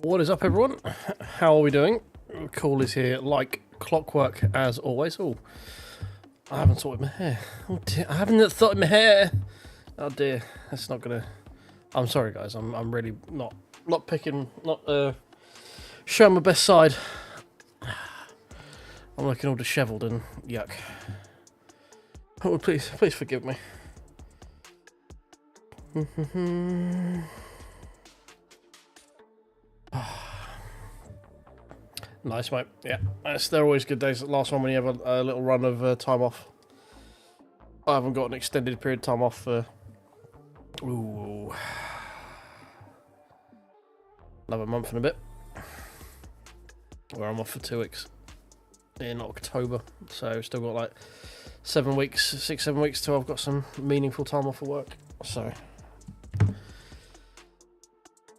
What is up, everyone? How are we doing? Call is here like clockwork as always. Oh, I haven't sorted my hair. Oh dear, I haven't sorted my hair. Oh dear, that's not gonna. I'm sorry, guys. I'm really not showing my best side. I'm looking all dishevelled and yuck. Oh, please forgive me. Nice, mate. Yeah, they're always good days. Last one when you have a little run of time off. I haven't got an extended period of time off for another month and a bit. Where I'm off for 2 weeks in October. So still got like 7 weeks, 6-7 weeks till I've got some meaningful time off of work. So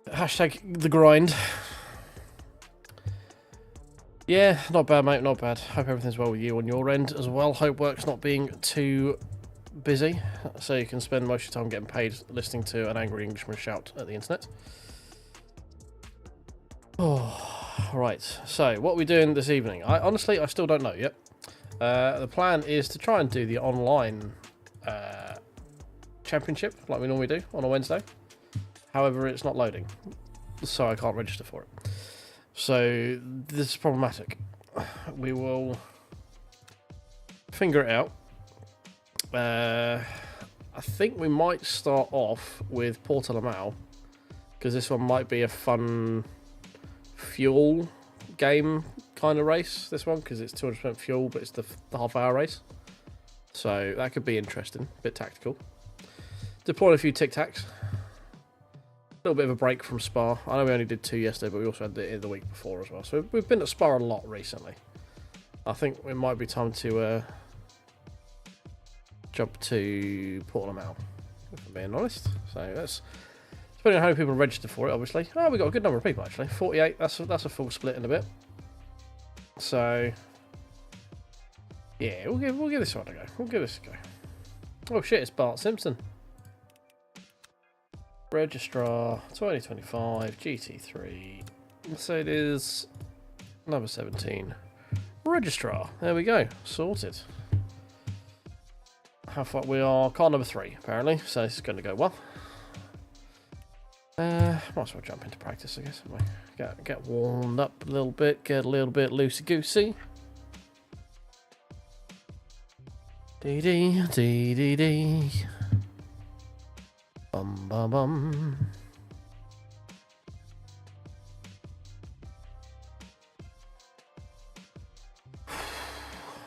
hashtag the grind. Yeah, not bad, mate, not bad. Hope everything's well with you on your end as well. Hope work's not being too busy, so you can spend most of your time getting paid listening to an angry Englishman shout at the internet. Oh, right. So, what are we doing this evening? I still don't know yet. The plan is to try and do the online championship, like we normally do, on a Wednesday. However, it's not loading, so I can't register for it. So this is problematic. We will figure it out. I think we might start off with Portalamau, because this one might be a fun fuel game kind of race, this one, because it's 200% fuel, but it's the half-hour race. So that could be interesting, a bit tactical. Deploying a few tic-tacs. A little bit of a break from Spa. I know we only did 2 yesterday, but we also had it the week before as well. So we've been at Spa a lot recently. I think it might be time to jump to Portalamau, if I'm being honest. So that's depending on how many people register for it, obviously. Oh, we got a good number of people actually. 48. That's a full split in a bit. So yeah, we'll give this one a go. We'll give this a go. Oh shit, it's Bart Simpson. Registrar 2025 GT3 Mercedes number 17 Registrar. There we go, sorted. How far we are? Car number 3 apparently, so this is going to go well. Might as well jump into practice, I guess. Get warmed up a little bit, get a little bit loosey goosey. Dee dee dee dee dee. Bum bum bum.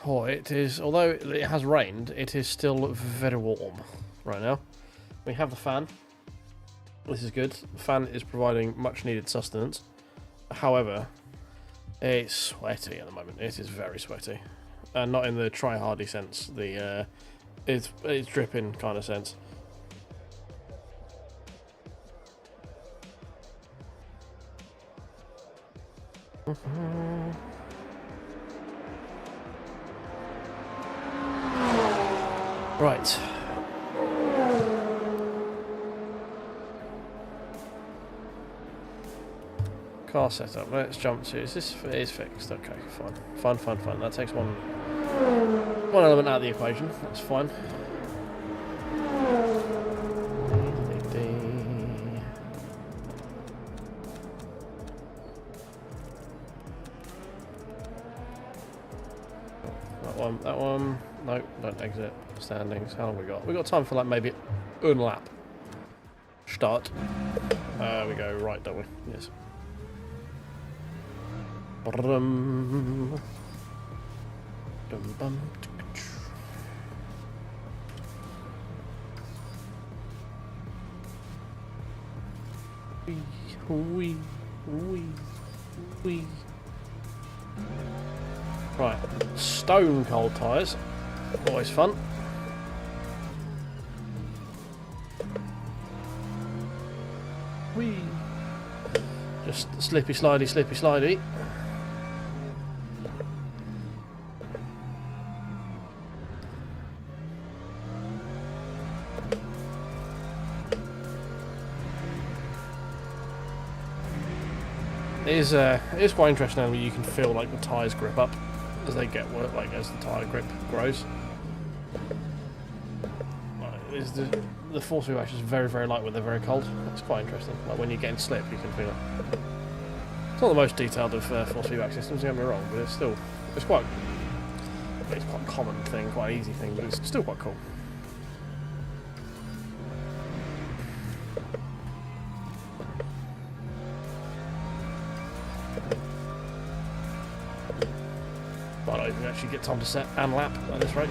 Oh, it is, although it has rained, it is still very warm right now. We have the fan. This is good. The fan is providing much needed sustenance. However, it's sweaty at the moment. It is very sweaty. And not in the try-hardy sense, the it's dripping kind of sense. Right. Car setup. Let's jump to. Is this? It is fixed. Okay, fine. Fun. That takes one element out of the equation. That's fine. That one. No, don't exit. Standings. How long have we got? We've got time for like maybe one lap. Start. We go right, don't we? Yes. Wee. Right, stone cold tyres, always fun. Whee! Just slippy slidey. It is quite interesting how you can feel like the tyres grip up as they get work, like as the tyre grip grows. The force feedback is very, very light when they're very cold. It's quite interesting. Like when you're getting slip, you can feel it. It's not the most detailed of force feedback systems, don't get me wrong, but it's quite a common thing, quite an easy thing, but it's still quite cool. But I don't even actually get time to set and lap at this rate.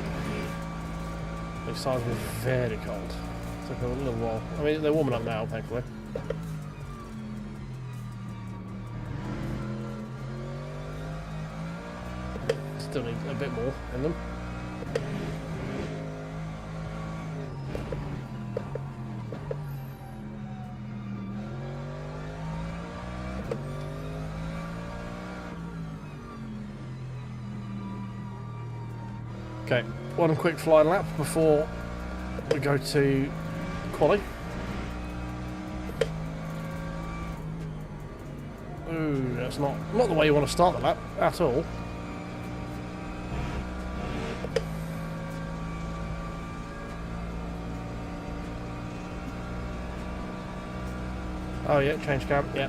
These tires were very cold. Took a little while. I mean, they're warming up now, thankfully. Still need a bit more in them. Okay, one quick flying lap before we go to quali. Ooh, that's not the way you want to start the lap at all. Oh yeah, change cam, yeah.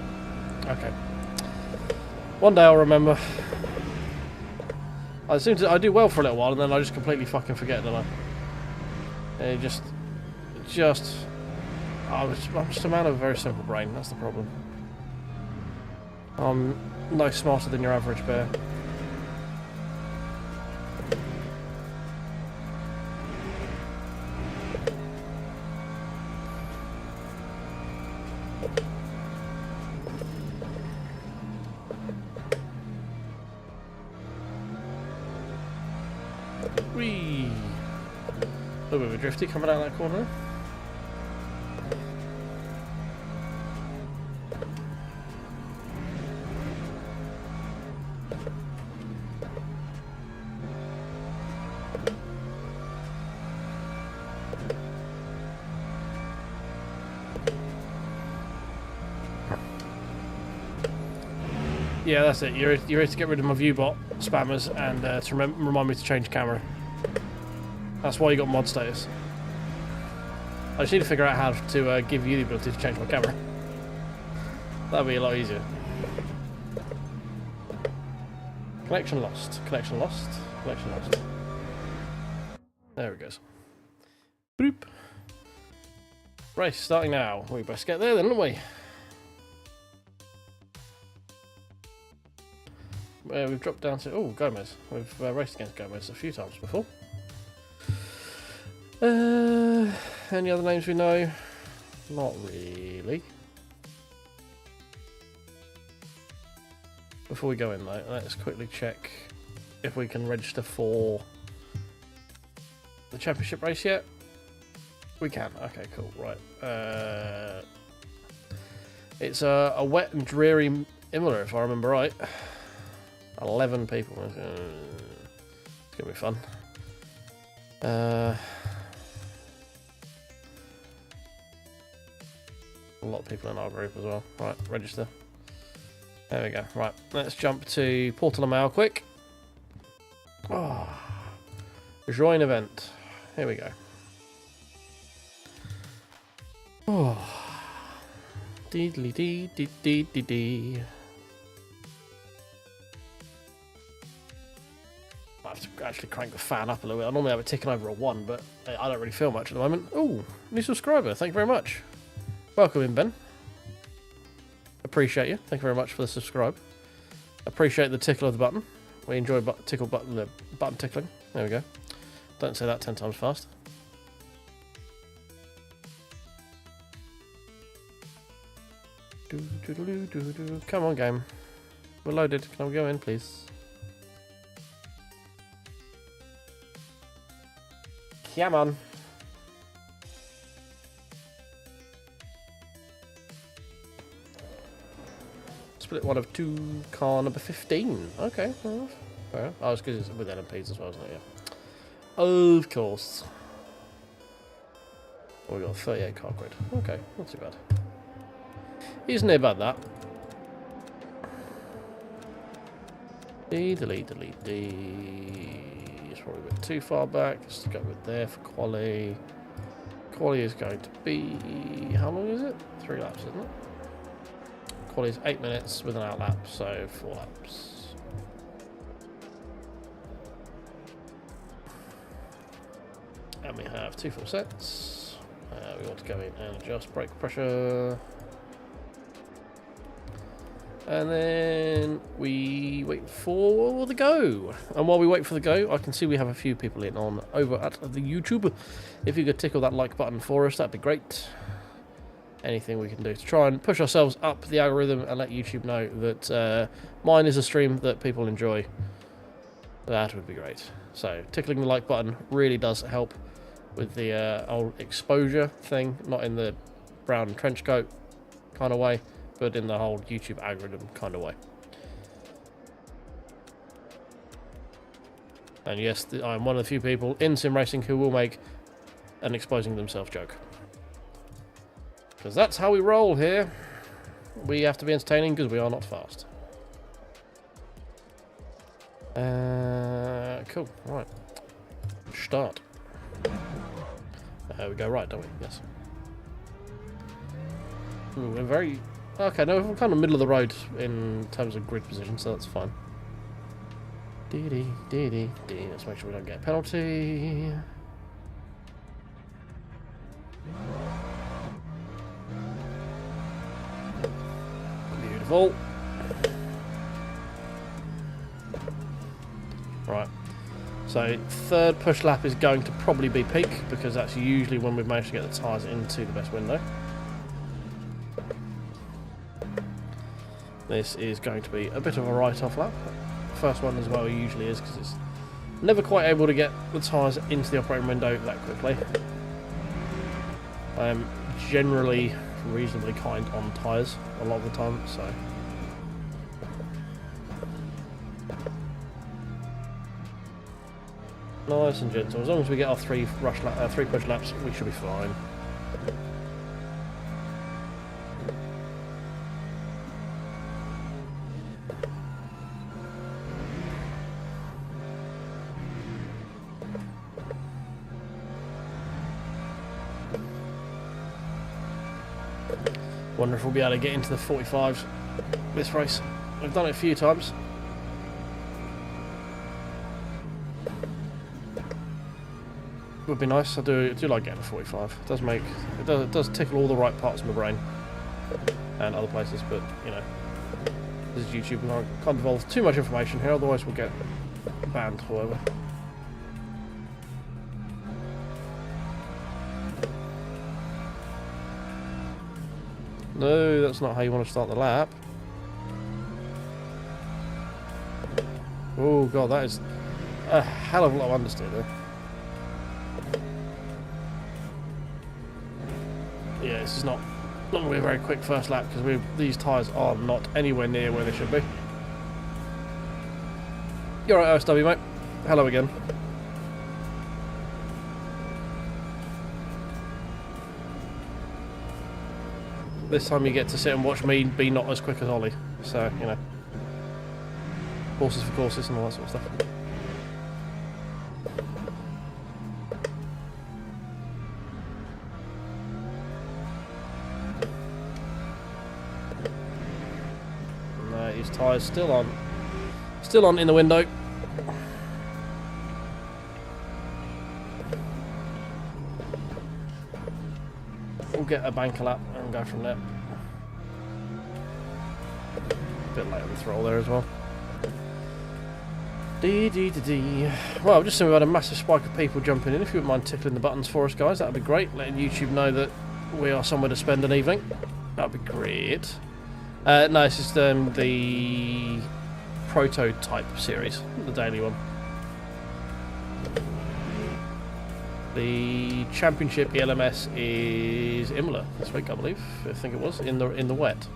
Okay. One day I'll remember. I do well for a little while and then I just completely fucking forget, don't I? And I'm just a man of a very simple brain, that's the problem. I'm no smarter than your average bear. Whee! A little bit of a drifty coming out of that corner. Yeah, that's it. You're here to get rid of my viewbot spammers and to remind me to change camera. That's why you got mod status. I just need to figure out how to give you the ability to change my camera. That'll be a lot easier. Connection lost. Connection lost. Connection lost. There it goes. Boop. Race starting now. We best get there then, don't we? We've dropped down to... Oh, Gomez. We've raced against Gomez a few times before. Any other names we know? Not really. Before we go in though, let's quickly check if we can register for the championship race yet. We can. Okay, cool. Right. It's a wet and dreary Imola, if I remember right. 11 people. It's gonna be fun. A lot of people in our group as well. Right, register. There we go. Right, let's jump to Portimao quick. Oh, join event. Here we go. Oh, deedly dee dee dee dee dee. I have to actually crank the fan up a little bit. I normally have it ticking over a 1, but I don't really feel much at the moment. Oh, new subscriber. Thank you very much. Welcome in, Ben. Appreciate you. Thank you very much for the subscribe. Appreciate the tickle of the button. We enjoy the button tickling. There we go. Don't say that 10 times fast. Come on, game. We're loaded. Can we go in, please? Come on. Split one of two, car number 15. Okay, fair enough. Fair enough. Oh, it's because it's with LMPs as well, isn't it? Yeah. Of course. Oh, we got a 38 car grid. Okay, not too bad. Isn't it bad, that? Delete. It's probably a bit too far back. Let's go with there for quali. Quali is going to be, how long is it? 3 laps, isn't it? Quali is 8 minutes with an out lap, so 4 laps. And we have 2 full sets. We want to go in and adjust brake pressure. And then we wait for the go. And while we wait for the go, I can see we have a few people in on over at the YouTube. If you could tickle that like button for us, that'd be great. Anything we can do to try and push ourselves up the algorithm and let YouTube know that mine is a stream that people enjoy, that would be great. So tickling the like button really does help with the old exposure thing, not in the brown trench coat kind of way, but in the whole YouTube algorithm kind of way. And yes, I'm one of the few people in sim racing who will make an exposing themselves joke. Because that's how we roll here. We have to be entertaining because we are not fast. Cool, right. Start. We go right, don't we? Yes. Ooh, we're very... Okay, no, we're kind of middle of the road in terms of grid position, so that's fine. Let's make sure we don't get a penalty. Beautiful. Right. So, third push lap is going to probably be peak, because that's usually when we've managed to get the tyres into the best window. This is going to be a bit of a write-off lap. First one as well usually is, because it's never quite able to get the tyres into the operating window that quickly. I am generally reasonably kind on tyres a lot of the time, so... Nice and gentle. As long as we get our 3 push laps, we should be fine. Wonder if we'll be able to get into the 45s this race. We've done it a few times. Would be nice. I do like getting a 45. It does tickle all the right parts of my brain and other places, but you know, this is YouTube. We can't involve too much information here, otherwise we'll get banned. However. No, that's not how you want to start the lap. Oh god, that is a hell of a lot of understeer there. Yeah, this is not going to be a very quick first lap, because these tyres are not anywhere near where they should be. You're right, OSW, mate. Hello again. This time you get to sit and watch me be not as quick as Ollie. So, you know. Horses for courses and all that sort of stuff. No, his tyres still on. Still on in the window. We'll get a banker lap and go from there. A bit late on the throttle there as well. Well, I've just seen we've had a massive spike of people jumping in. If you wouldn't mind tickling the buttons for us, guys, that'd be great. Letting YouTube know that we are somewhere to spend an evening. That'd be great. No, it's just the prototype series, the daily one. The championship ELMS is Imola this week, I believe. I think it was in the wet.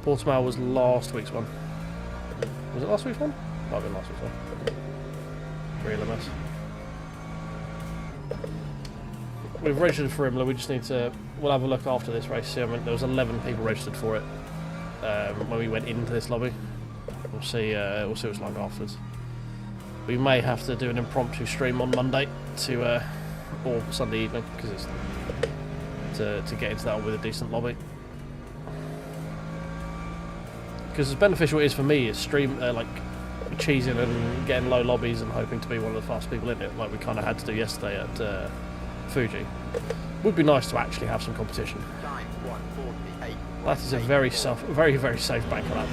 Portimao was last week's one. Was it last week's one? Might have been last week's one. For ELMS. We've registered for Imola. We just need to. We'll have a look after this race. I mean, there was 11 people registered for it when we went into this lobby. we'll see what it's like afterwards. We may have to do an impromptu stream on Monday or Sunday evening, because it's to get into that one with a decent lobby. Because as beneficial it is for me, is like cheesing and getting low lobbies and hoping to be one of the fast people in it, like we kind of had to do yesterday at Fuji. Would be nice to actually have some competition. That is a very safe bank on that.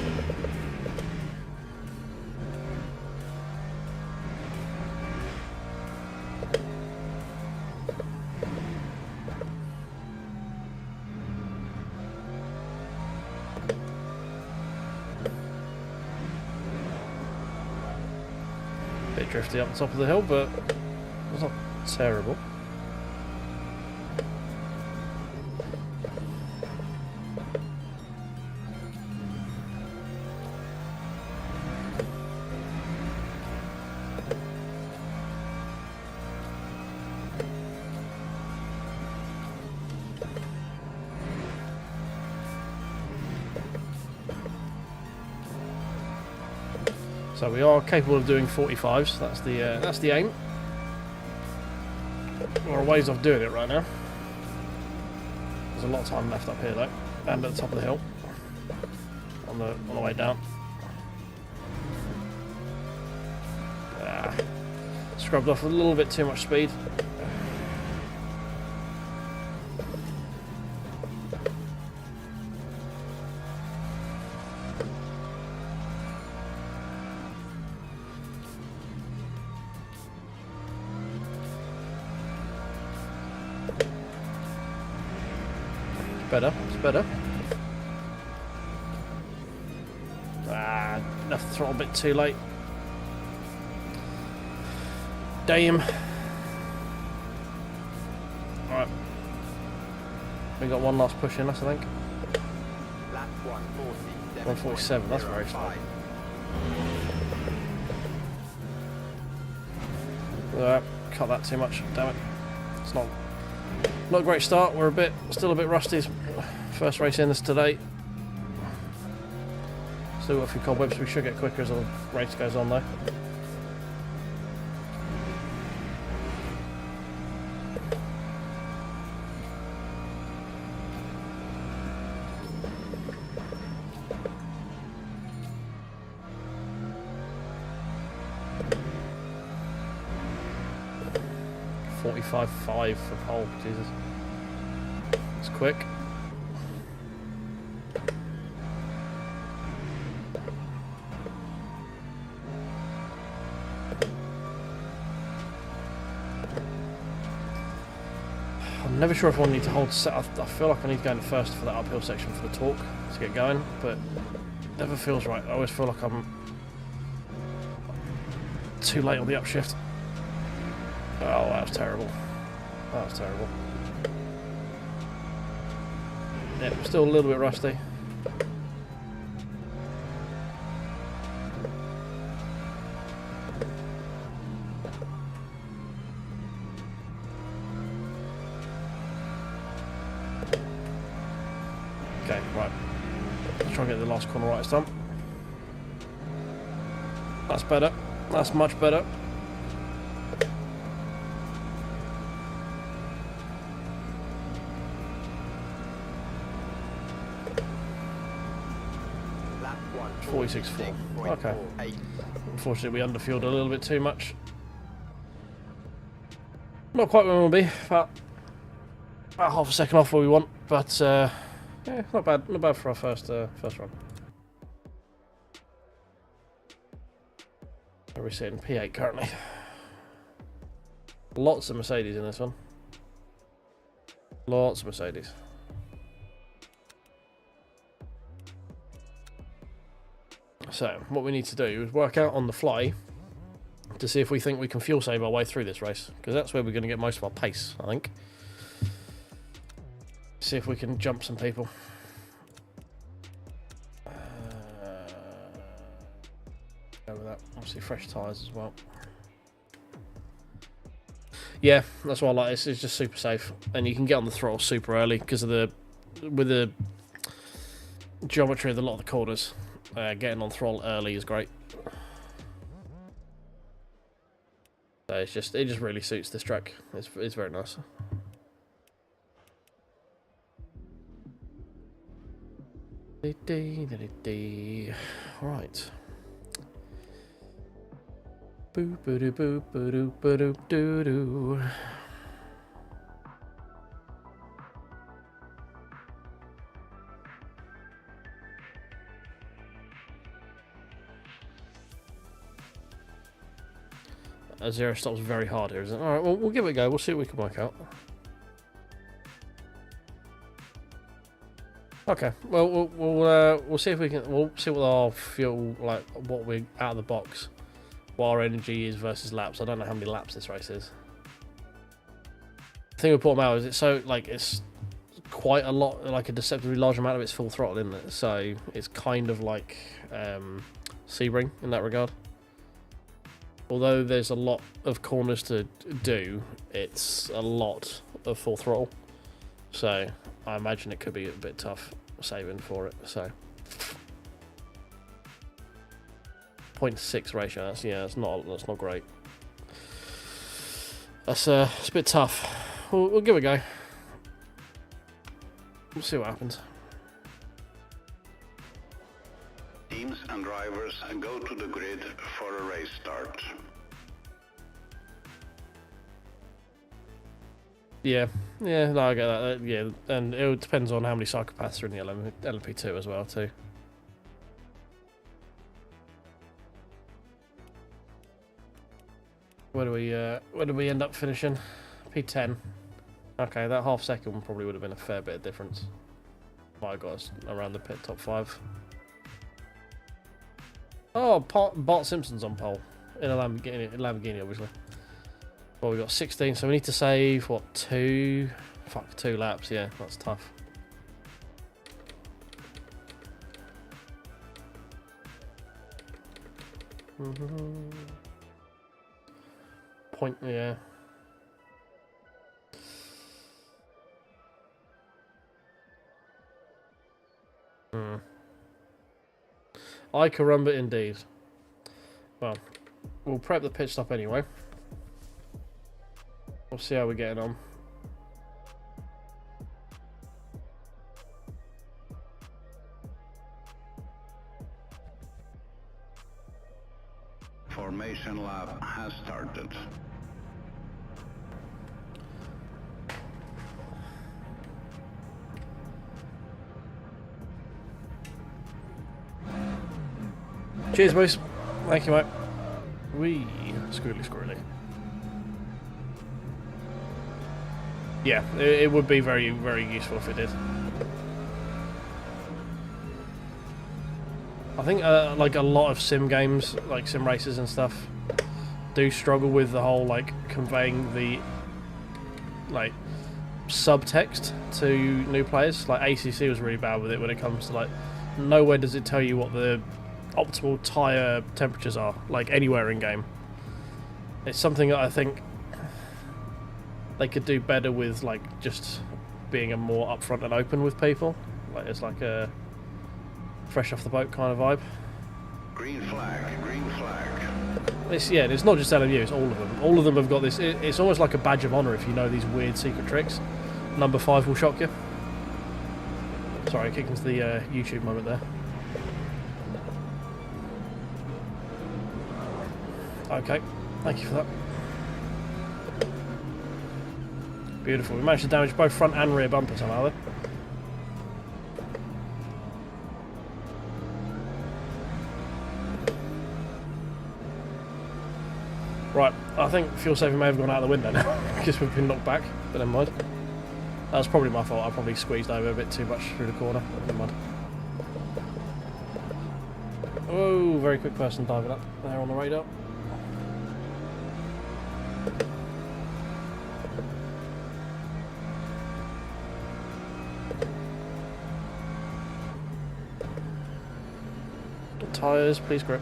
Bit drifty up the top of the hill, but it's not terrible. So we are capable of doing 45s. That's the aim. We're a ways off doing it right now. There's a lot of time left up here though, and at the top of the hill, on the way down. Scrubbed off a little bit too much speed. It's better. Left the throttle a bit too late. Damn. Alright. We got one last push in us, I think. 147, that's very slow. Cut that too much, damn it. It's not a great start. We're still a bit rusty. First race in this today. Still got a few cobwebs. We should get quicker as the race goes on though. .45.5 for pole, Jesus. It's quick. I'm never sure if I need to hold set. I feel like I need to go in first for that uphill section for the torque to get going, but it never feels right. I always feel like I'm too late on the upshift. Oh, that was terrible. That was terrible. Yeah, I'm still a little bit rusty. Okay, right. Let's try and get the last corner right this time. That's better. That's much better. Okay. Unfortunately, we underfueled a little bit too much. Not quite where we want to be. About half a second off where we want, but yeah, not bad. Not bad for our first run. Where are we sitting? P8 currently. Lots of Mercedes in this one. Lots of Mercedes. So, what we need to do is work out on the fly to see if we think we can fuel save our way through this race, because that's where we're going to get most of our pace, I think. See if we can jump some people. Go with that. Obviously, fresh tyres as well. Yeah, that's what I like. This is just super safe, and you can get on the throttle super early because of with the geometry of a lot of the corners. getting on throttle early is great. So it just really suits this track. It's very nice. Right. Boo boo doo boo boo doo boo doo doo doo. Zero stops very hard here, isn't it? Alright, well, we'll give it a go. We'll see what we can work out. Okay, well, we'll see if we can. We'll see what our fuel, like, what we out of the box, what our energy is versus laps. I don't know how many laps this race is. The thing with Port Mal is it's quite a lot, like a deceptively large amount of it's full throttle, isn't it? So it's kind of like Sebring in that regard. Although there's a lot of corners to do, it's a lot of full throttle. So I imagine it could be a bit tough saving for it. So 0.6 ratio, that's not great. It's a bit tough. We'll give it a go. We'll see what happens. Teams and drivers go to the grid for a race start. Yeah, no, I get that. Yeah, and it depends on how many psychopaths are in the LMP2 as well, too. Where do we end up finishing? P10. Okay, that half second probably would have been a fair bit of difference. Might have got us around the pit top 5. Oh, Bart Simpson's on pole in a Lamborghini, obviously. Well, we got 16, so we need to save what, 2 laps. Yeah, that's tough. Point, yeah. I caramba indeed. Well, we'll prep the pit stop anyway. We'll see how we're getting on. Formation lap has started. Cheers, boys. Thank you, mate. Wee. Squirrely. Yeah, it would be very, very useful if it did. I think like a lot of sim games, like sim races and stuff, do struggle with the whole like conveying the like subtext to new players. Like ACC was really bad with it when it comes to like nowhere does it tell you what the optimal tyre temperatures are, like anywhere in game. It's something that I think they could do better with, like just being a more upfront and open with people. Like it's like a fresh off the boat kind of vibe. Green flag. It's not just LMU, it's all of them. All of them have got this. It's almost like a badge of honour if you know these weird secret tricks. Number 5 will shock you. Sorry, I kicked into the YouTube moment there. Okay, thank you for that. Beautiful. We managed to damage both front and rear bumpers somehow there. Right, I think fuel saving may have gone out of the window now because we've been knocked back, but never mind. That was probably my fault. I probably squeezed over a bit too much through the corner. Never mind. Oh, very quick person diving up there on the radar. Tyres, please grip.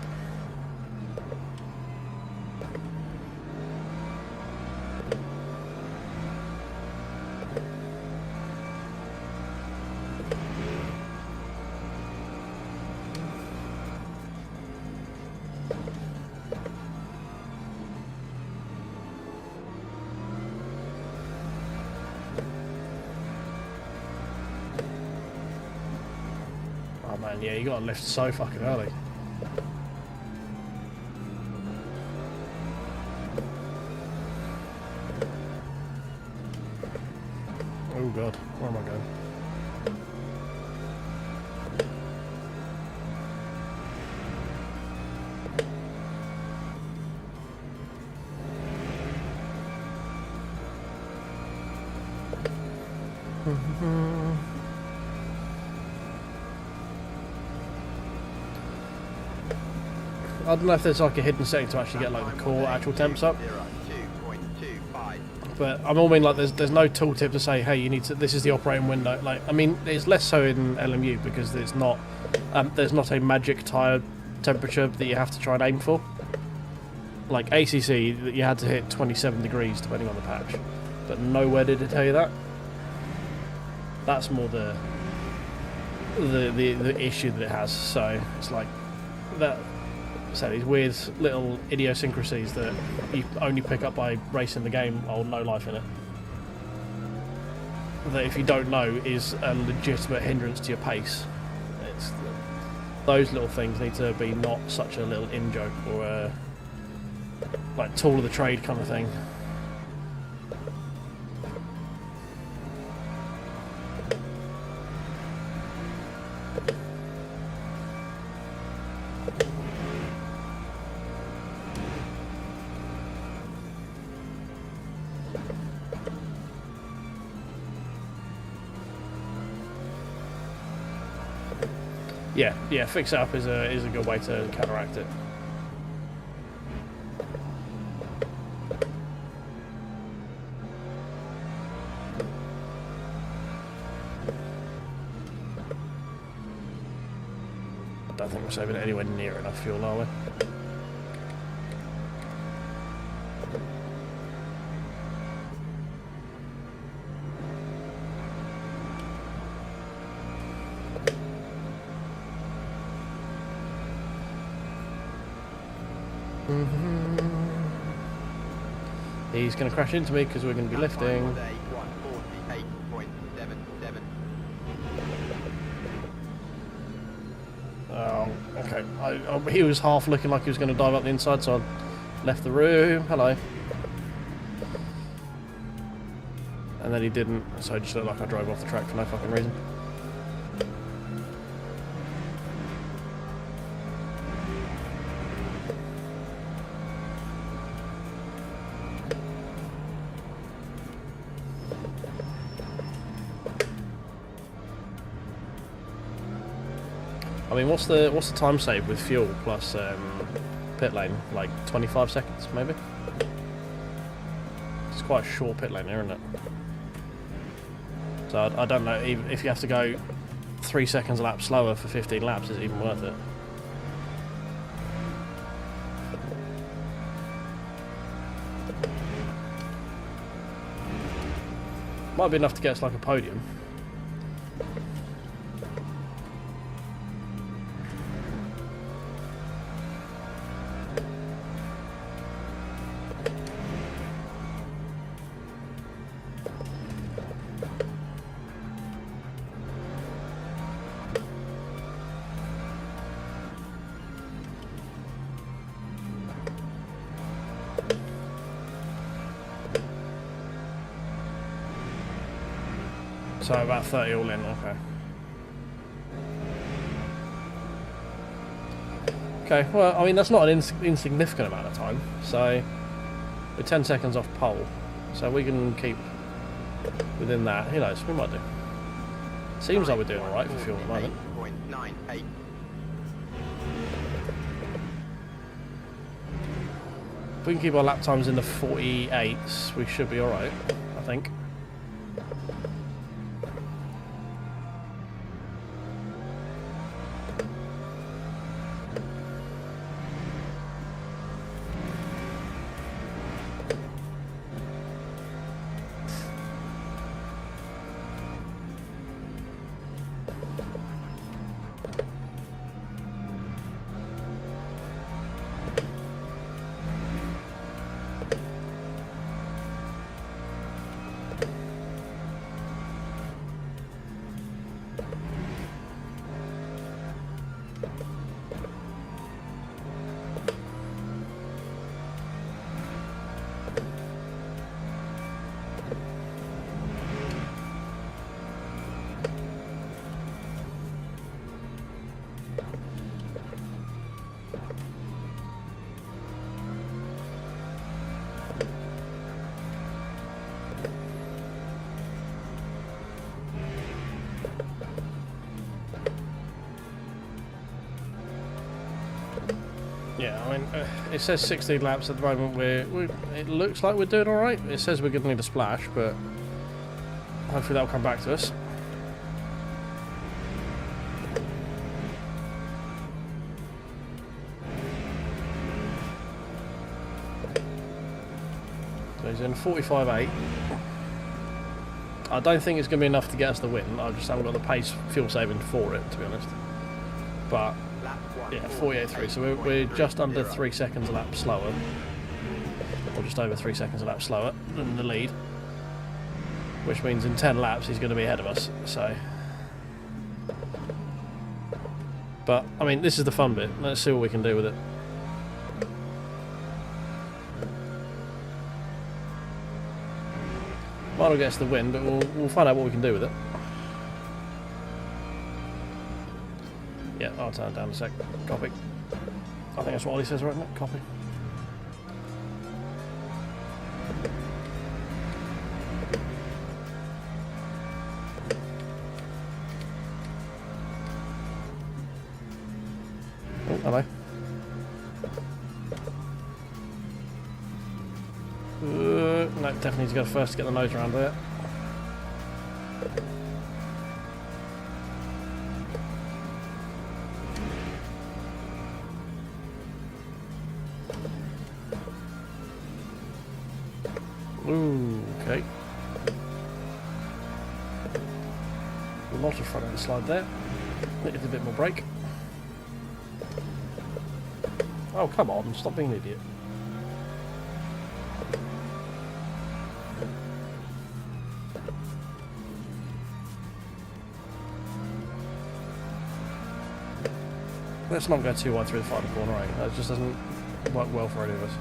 Oh man, yeah, you gotta lift so fucking early. Oh god, where am I going? I don't know if there's like a hidden setting to actually get like the core actual temps up. But I mean like there's no tooltip to say, hey, you need to, this is the operating window. Like, I mean, it's less so in LMU because there's not a magic tire temperature that you have to try and aim for. Like ACC, you had to hit 27 degrees depending on the patch, but nowhere did it tell you that. That's more the issue that it has. So it's like that. So these weird little idiosyncrasies that you only pick up by racing the game, or no life in it, that if you don't know is a legitimate hindrance to your pace. It's those little things need to be not such a little in-joke or a like tool of the trade kind of thing. Yeah, fix it up is a good way to counteract it. I don't think we're saving it anywhere near enough fuel, are we? He's going to crash into me because we're going to be lifting. Oh, okay. He was half looking like he was going to dive up the inside, so I left the room. Hello. And then he didn't, so it just looked like I drove off the track for no fucking reason. I mean, what's the time save with fuel plus pit lane? Like 25 seconds, maybe? It's quite a short pit lane here, isn't it? So I don't know if you have to go 3 seconds a lap slower for 15 laps, is it even worth it? Might be enough to get us like a podium. So about 30 all in, okay. Okay, well, I mean, that's not an insignificant amount of time, so we're 10 seconds off pole, so we can keep within that. Who knows, we might do. Seems like we're doing alright for fuel at the moment. If we can keep our lap times in the 48s, we should be alright, I think. mean, it says 16 laps at the moment. It looks like we're doing all right. It says we're going to need a splash, but hopefully that'll come back to us. So he's in 45.8. I don't think it's going to be enough to get us the win. I just haven't got the pace fuel saving for it, to be honest. But yeah, 48.3. So we're just under 3 seconds a lap slower, or just over 3 seconds a lap slower than the lead, which means in 10 laps he's going to be ahead of us. So, but I mean, this is the fun bit. Let's see what we can do with it. Might not get us the win, but we'll find out what we can do with it. Yeah, I'll turn it down a sec. Copy. I think that's what Ollie says, right? Isn't it? Copy. Oh, hello. No, definitely need to go first to get the nose around there. Ooh, okay. A lot of front end slide there. Needed a bit more brake. Oh, come on, stop being an idiot. Let's not go too wide through the final corner, right? That just doesn't work well for any of us.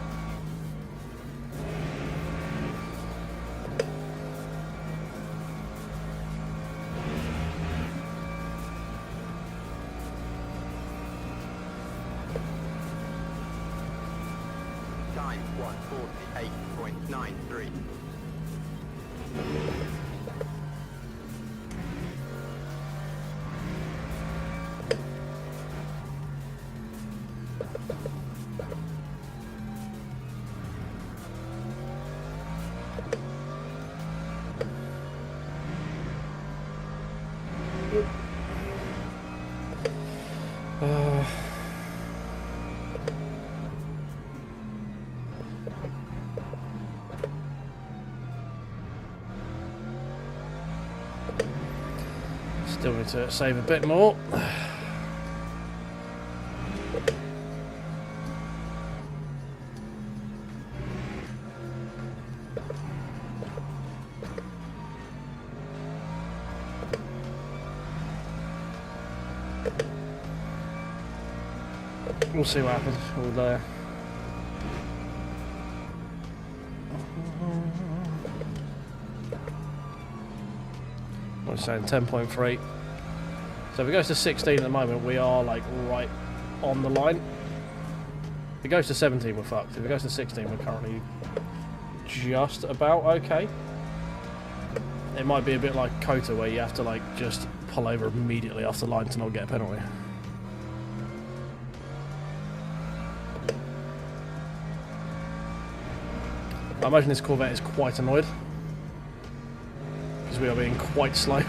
Time 1:48.93. Still need to save a bit more. We'll see what happens. We'll we're saying 10.3. So if it goes to 16 at the moment, we are like right on the line. If it goes to 17, we're fucked. If it goes to 16, we're currently just about okay. It might be a bit like Kota, where you have to like just pull over immediately off the line to not get a penalty. I imagine this Corvette is quite annoyed because we are being quite slow.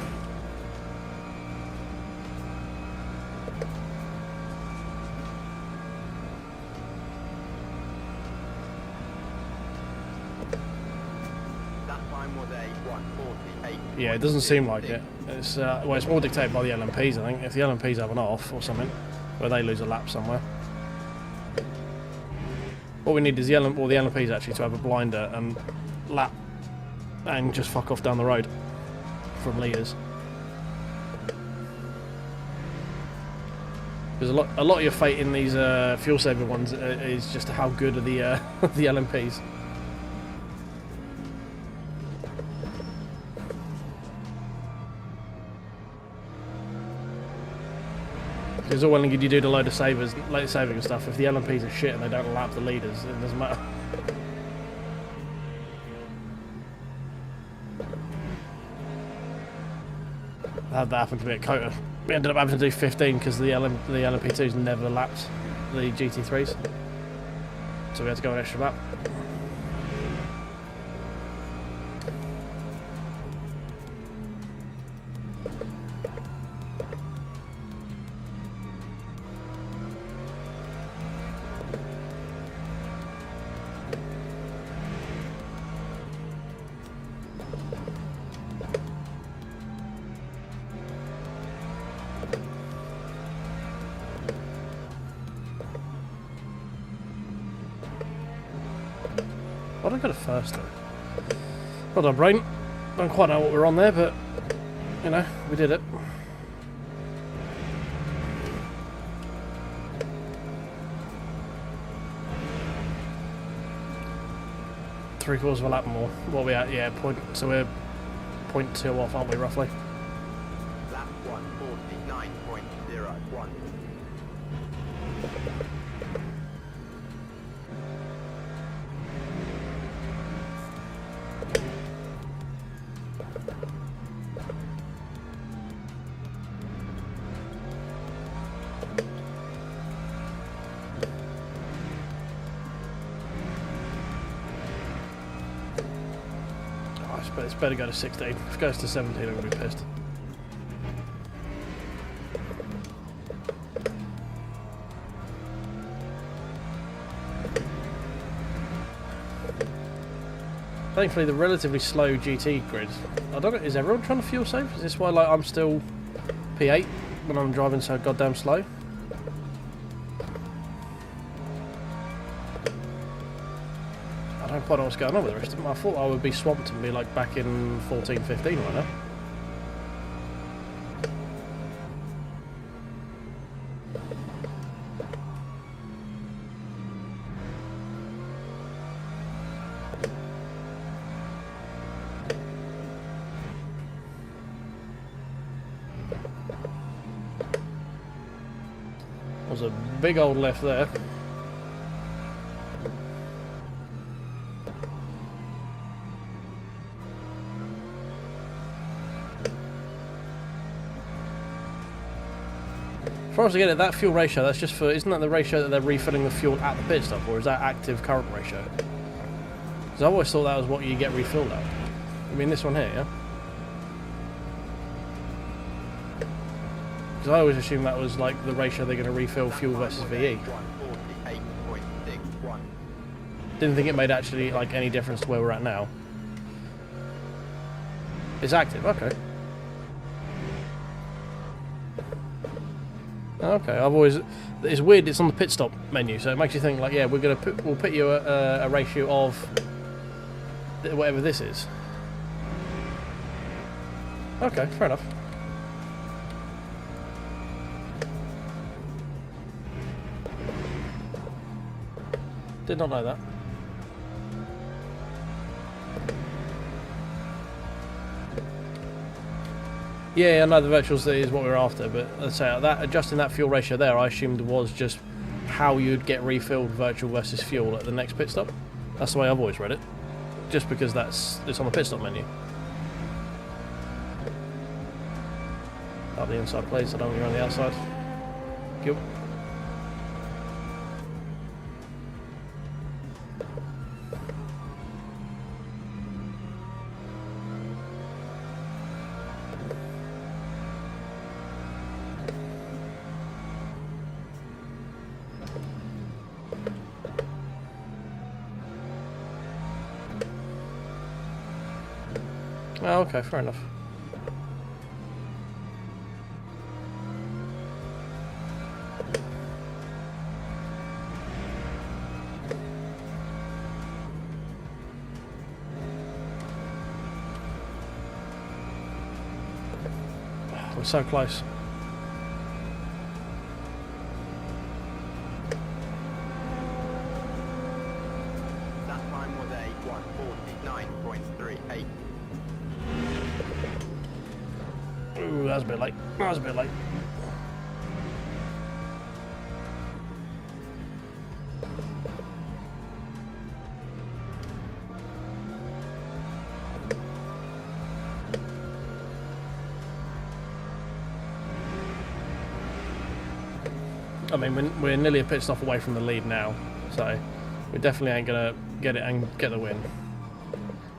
That time was a 1:48. Yeah, it doesn't seem like it. It's well, it's more dictated by the LMPs, I think. If the LMPs have an off or something, where they lose a lap somewhere. What we need is the LMPs actually to have a blinder and lap and just fuck off down the road from leaders. Because a lot of your fate in these fuel saving ones is just how good are the the LMPs. Because all well and good you do the load of late saving and stuff. If the LMPs are shit and they don't lap the leaders, it doesn't matter. I had that happen to me at Kota. We ended up having to do 15 because the LMP2s never lapped the GT3s. So we had to go an extra map. Why did I go to first though? Well done, brain. Don't quite know what we're on there, but you know, we did it. Three-quarters of a lap more. What are we at? Yeah, so we're 0.2 off, aren't we, roughly? Lap 149.01. But it's better go to 16. If it goes to 17, I'm going to be pissed. Thankfully, the relatively slow GT grid. I don't know, is everyone trying to fuel save? Is this why like I'm still P8 when I'm driving so goddamn slow? I don't quite know what's going on with the rest of them. I thought I would be swamped and be like back in 14, 15 right now. There's a big old left there. As far as I get it, that fuel ratio, that's just for, isn't that the ratio that they're refilling the fuel at the pit stop, or is that active current ratio? Because I always thought that was what you get refilled at. I mean this one here, yeah? Because I always assumed that was like the ratio they're going to refill fuel versus VE. 148.61. Didn't think it made actually like any difference to where we're at now. It's active, okay. Okay, I've always, it's weird, it's on the pit stop menu, so it makes you think like, yeah, we'll put you a ratio of whatever this is. Okay, fair enough. Did not know that. Yeah, I know the virtuals is what we're after, but let's say that adjusting that fuel ratio there, I assumed was just how you'd get refilled virtual versus fuel at the next pit stop. That's the way I've always read it, just because it's on the pit stop menu. Up the inside, please. I don't want you on the outside. Thank you. Oh, okay, fair enough. We're so close. That time was a 149.38. Ooh, that was a bit late. That was a bit late. I mean, we're nearly a pit stop away from the lead now, so We definitely ain't gonna get it and get the win.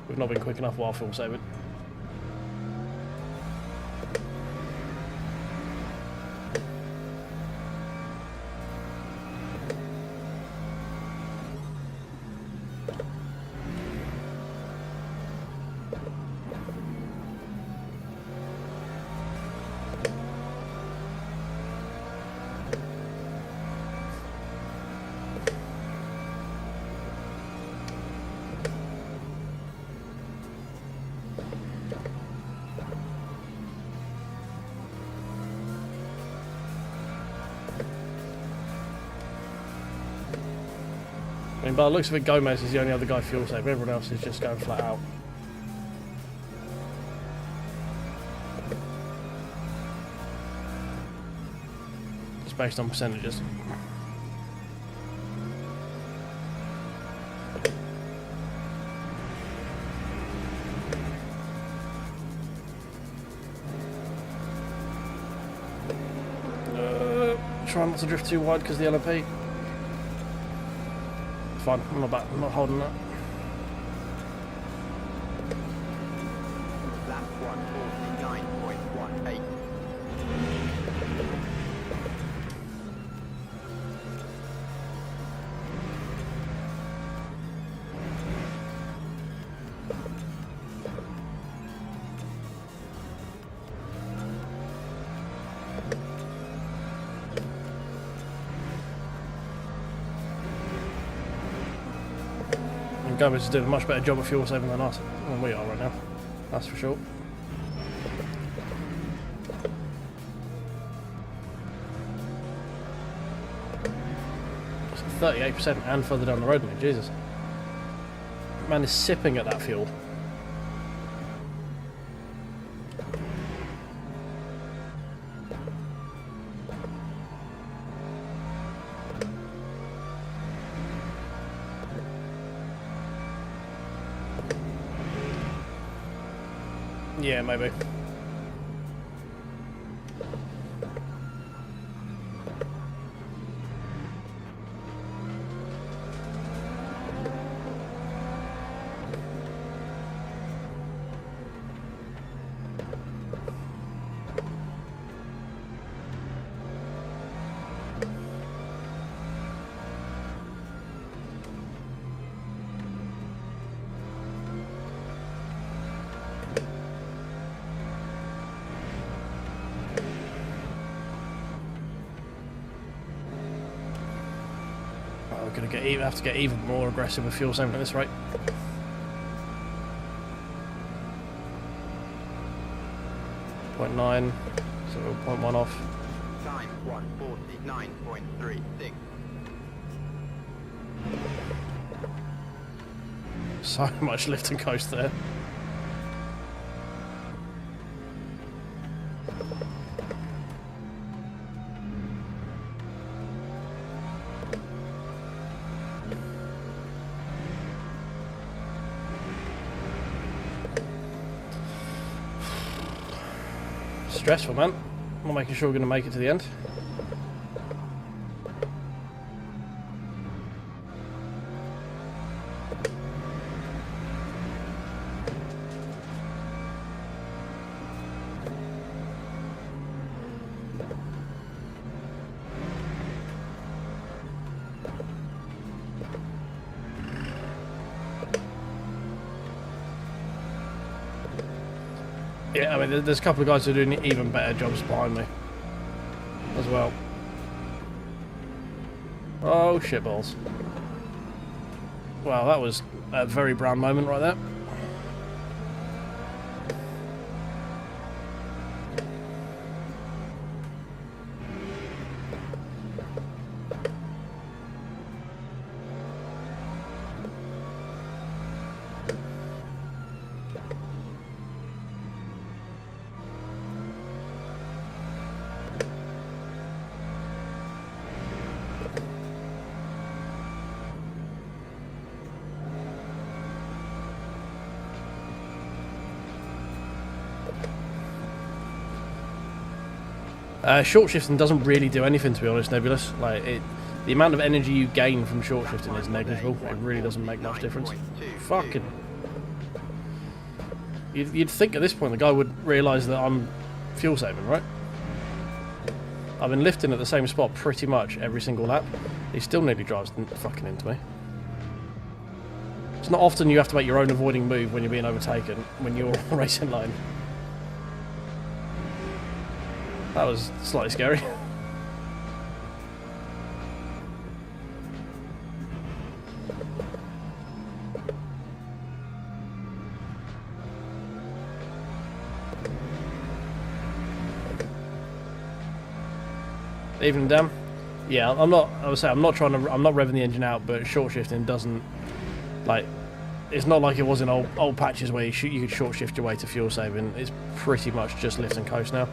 We've not been quick enough while fuel saving. I mean, by the looks of it, Gomez is the only other guy fuel saving. Everyone else is just going flat out. Just based on percentages. Try not to drift too wide because of the LMP. Fine, I'm not holding that. Lap 149.18. Gomez is doing a much better job of fuel saving than us, than we are right now. That's for sure. It's 38% and further down the road, mate. Jesus. Man is sipping at that fuel. Yeah, maybe. We're going to have to get even more aggressive with fuel saving at this rate. .9, so we're 0.1 off. Time 149.36. So much lift and coast there. Stressful, man. I'm not making sure we're going to make it to the end. Yeah, I mean, there's a couple of guys who are doing even better jobs behind me as well. Oh, shitballs. Wow, that was a very brown moment right there. Short shifting doesn't really do anything, to be honest, Nebulous. Like, The amount of energy you gain from short shifting is negligible. It really doesn't make much difference. Fucking. You'd think at this point the guy would realise that I'm fuel saving, right? I've been lifting at the same spot pretty much every single lap. He still nearly drives fucking into me. It's not often you have to make your own avoiding move when you're being overtaken, when you're on a racing line. That was slightly scary. Evening, Dan. Yeah, I'm not. I would say I'm not revving the engine out, but short shifting doesn't like. It's not like it was in old patches where you could short shift your way to fuel saving. It's pretty much just lift and coast now.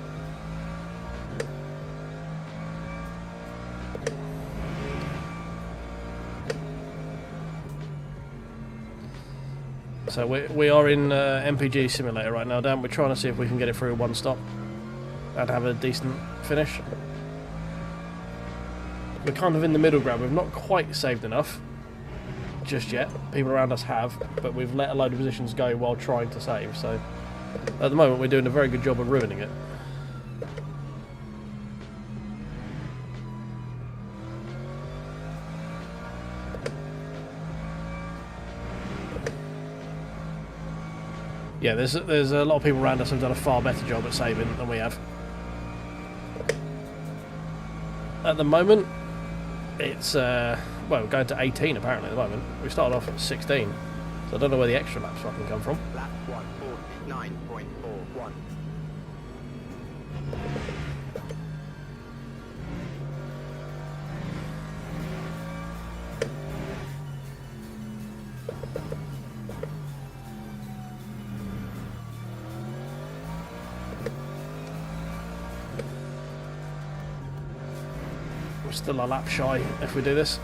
So we are in MPG Simulator right now, Dan. We're trying to see if we can get it through one stop and have a decent finish. We're kind of in the middle ground. We've not quite saved enough just yet. People around us have, but we've let a load of positions go while trying to save. So at the moment we're doing a very good job of ruining it. Yeah, there's a lot of people around us who've done a far better job at saving than we have. At the moment, it's, well, we're going to 18 apparently at the moment. We started off at 16, so I don't know where the extra laps fucking come from. Lap 149.41. We're still a lap shy if we do this.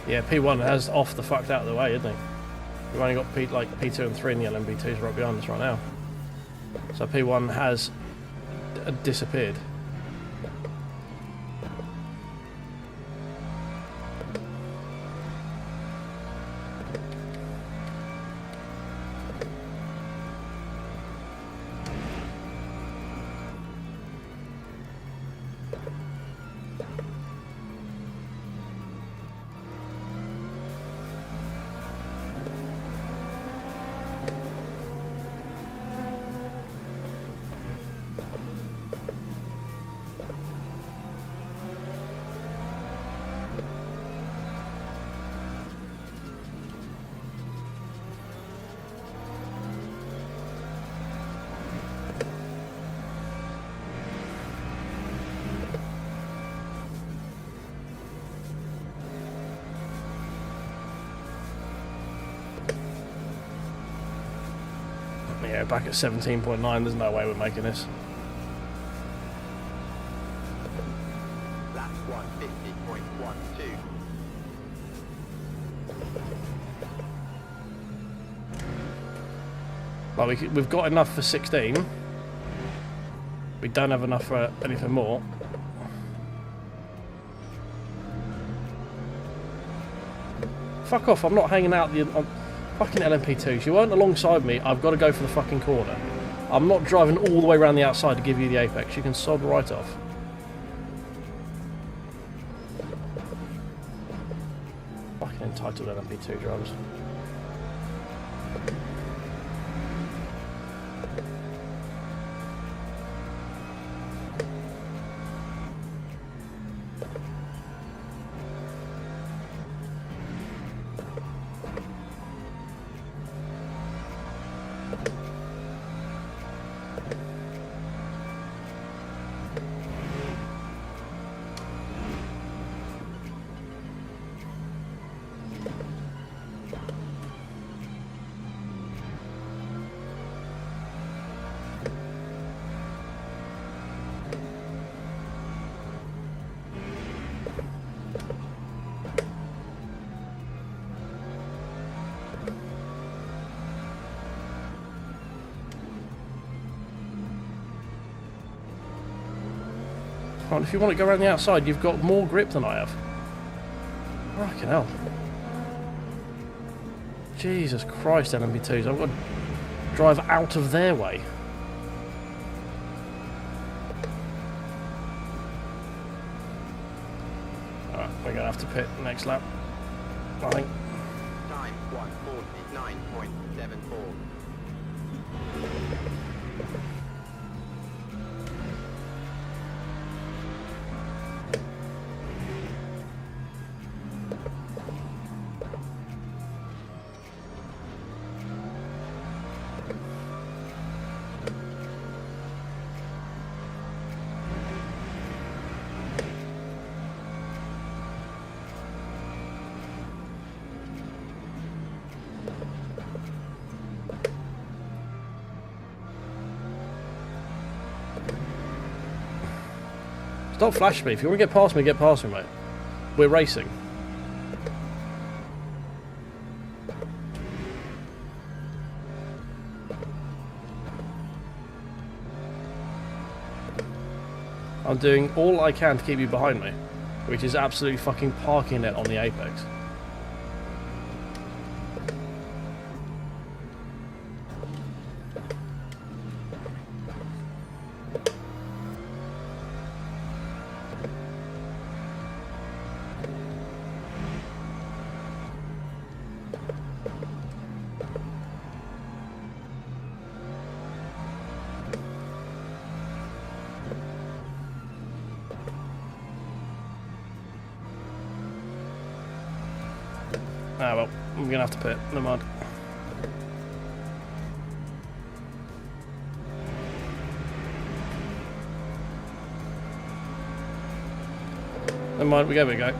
Yeah, P1 has off the fucked out of the way, isn't he? We've only got P2 and 3 in the LMB2s right behind us right now. So P1 has disappeared. Yeah, back at 17.9, there's no way we're making this. Lap 150.12. Well, we've got enough for 16. We don't have enough for anything more. Fuck off, I'm not hanging out on fucking LMP2s. You weren't alongside me, I've got to go for the fucking corner. I'm not driving all the way around the outside to give you the apex. You can sod right off. Fucking entitled LMP2 drivers. Come on, if you want to go around the outside, you've got more grip than I have. Fucking hell. Jesus Christ, LMB2s. I've got to drive out of their way. Alright, we're going to have to pit next lap, I think. Time 149.74. Stop flashing me. If you want to get past me, mate. We're racing. I'm doing all I can to keep you behind me, which is absolutely fucking parking it on the apex. Ah well, I'm gonna have to pit. Never mind. Never mind, we go.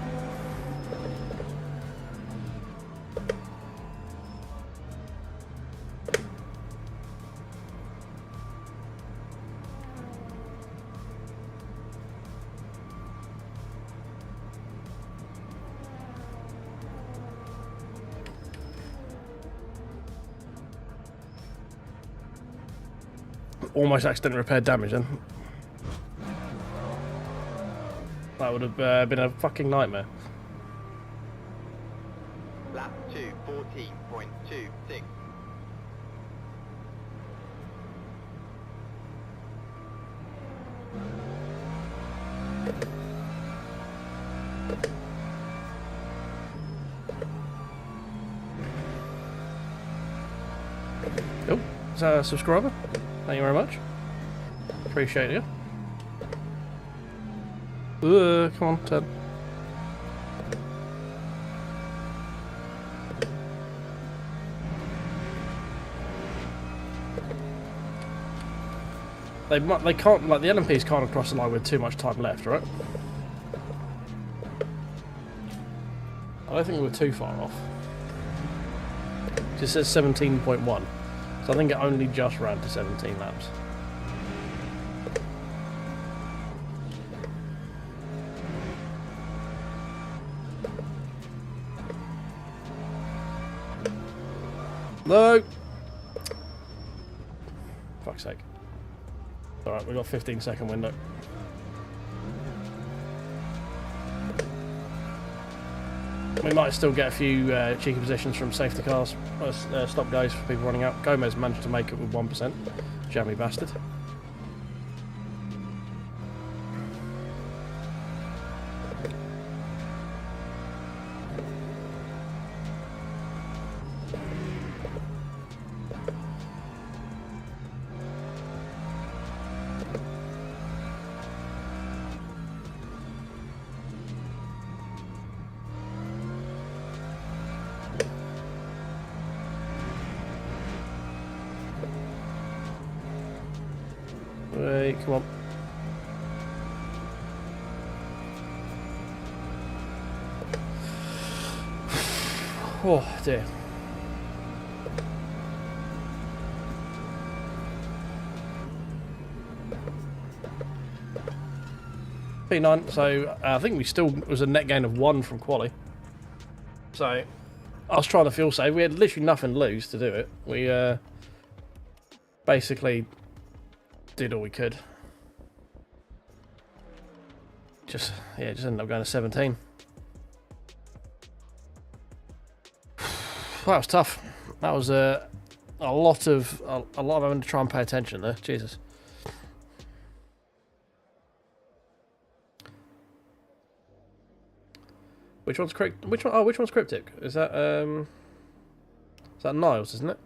Almost accidentally repaired damage then. That would have been a fucking nightmare. Lap 2, 14.26. Oh, is that a subscriber? Thank you very much. Appreciate you. Come on, Ted. They can't, like, the LMPs can't cross the line with too much time left, right? I don't think we're too far off. It just says 17.1. So I think it only just ran to 17 laps. No! Fuck's sake. Alright, we've got a 15-second window. We might still get a few cheeky positions from safety cars, stop goes for people running out. Gomez managed to make it with 1%. Jammy bastard. Hey, come on. Oh dear. P9, so I think we still was a net gain of 1 from quali. So I was trying to fuel save. We had literally nothing to lose to do it. We basically did all we could. just ended up going to 17. That was tough. That was a lot of having to try and pay attention there. Jesus. Which one's correct? Which one? Oh, which one's cryptic? Is that Niles, isn't it?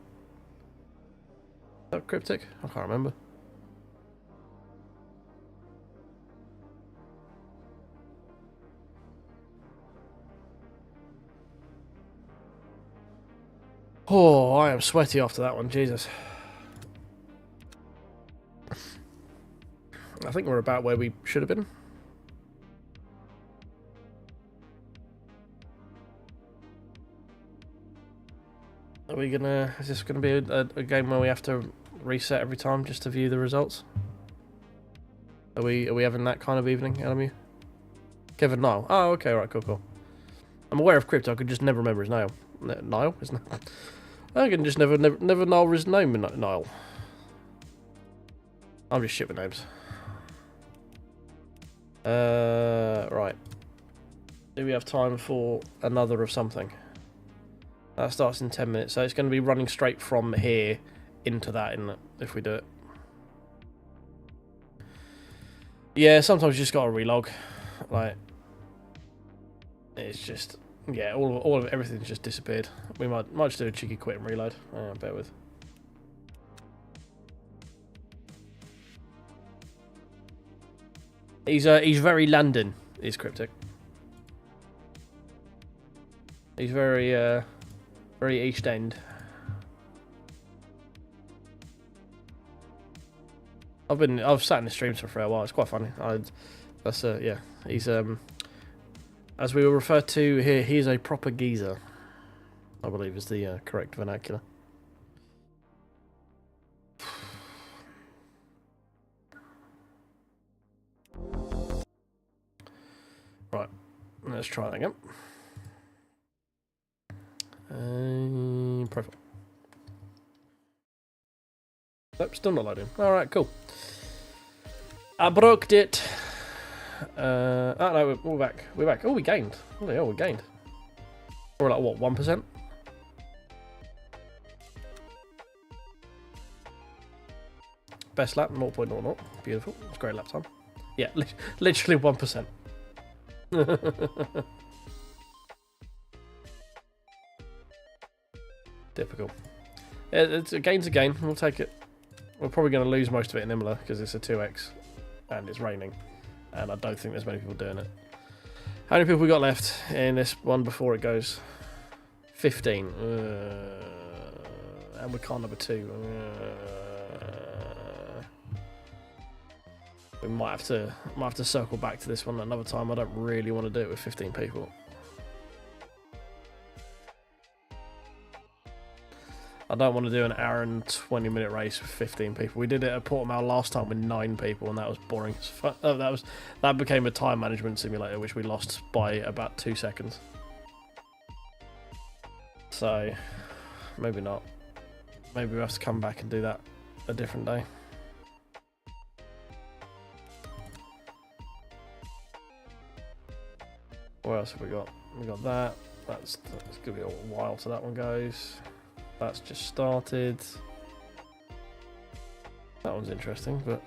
Is that cryptic? I can't remember. Oh, I am sweaty after that one. Jesus. I think we're about where we should have been. Are we gonna? Is this gonna be a game where we have to reset every time just to view the results? Are we having that kind of evening, LMU? Kevin Nile. Oh, okay, right, cool. I'm aware of crypto. I could just never remember his name. Nile, isn't it? I can just never Nile his name. Nile. I'm just shit with names. Right. Do we have time for another of something? That starts in 10 minutes, so it's going to be running straight from here into that, isn't it, if we do it? Yeah, sometimes you just got to relog. Like, it's just, yeah, all of everything's just disappeared. We might just do a cheeky quit and reload. Bear with. He's very London, is Cryptic. He's very East End. I've sat in the streams for a while. It's quite funny. Yeah. He's as we will refer to here, he's a proper geezer, I believe is the correct vernacular. Right, let's try that again. Profile. Nope, still not loading. Alright, cool. I broke it. Oh no, we're back. We're back. Oh, we gained. Holy hell, we gained. We're like, what, 1%? Best lap, 0.00. Beautiful. It's a great lap time. Yeah, literally 1%. Typical. It's a gain's a gain. We'll take it. We're probably going to lose most of it in Imola because it's a 2x and it's raining. And I don't think there's many people doing it. How many people we got left in this one before it goes? 15. And we're car number 2. We might have to circle back to this one another time. I don't really want to do it with 15 people. I don't want to do an hour and 20-minute race with 15 people. We did it at Portimao last time with 9 people, and that was boring as fuck. Oh, that became a time management simulator, which we lost by about 2 seconds. So, maybe not. Maybe we have to come back and do that a different day. What else have we got? We got that. That's gonna be a while till that one goes. That's just started. That one's interesting, but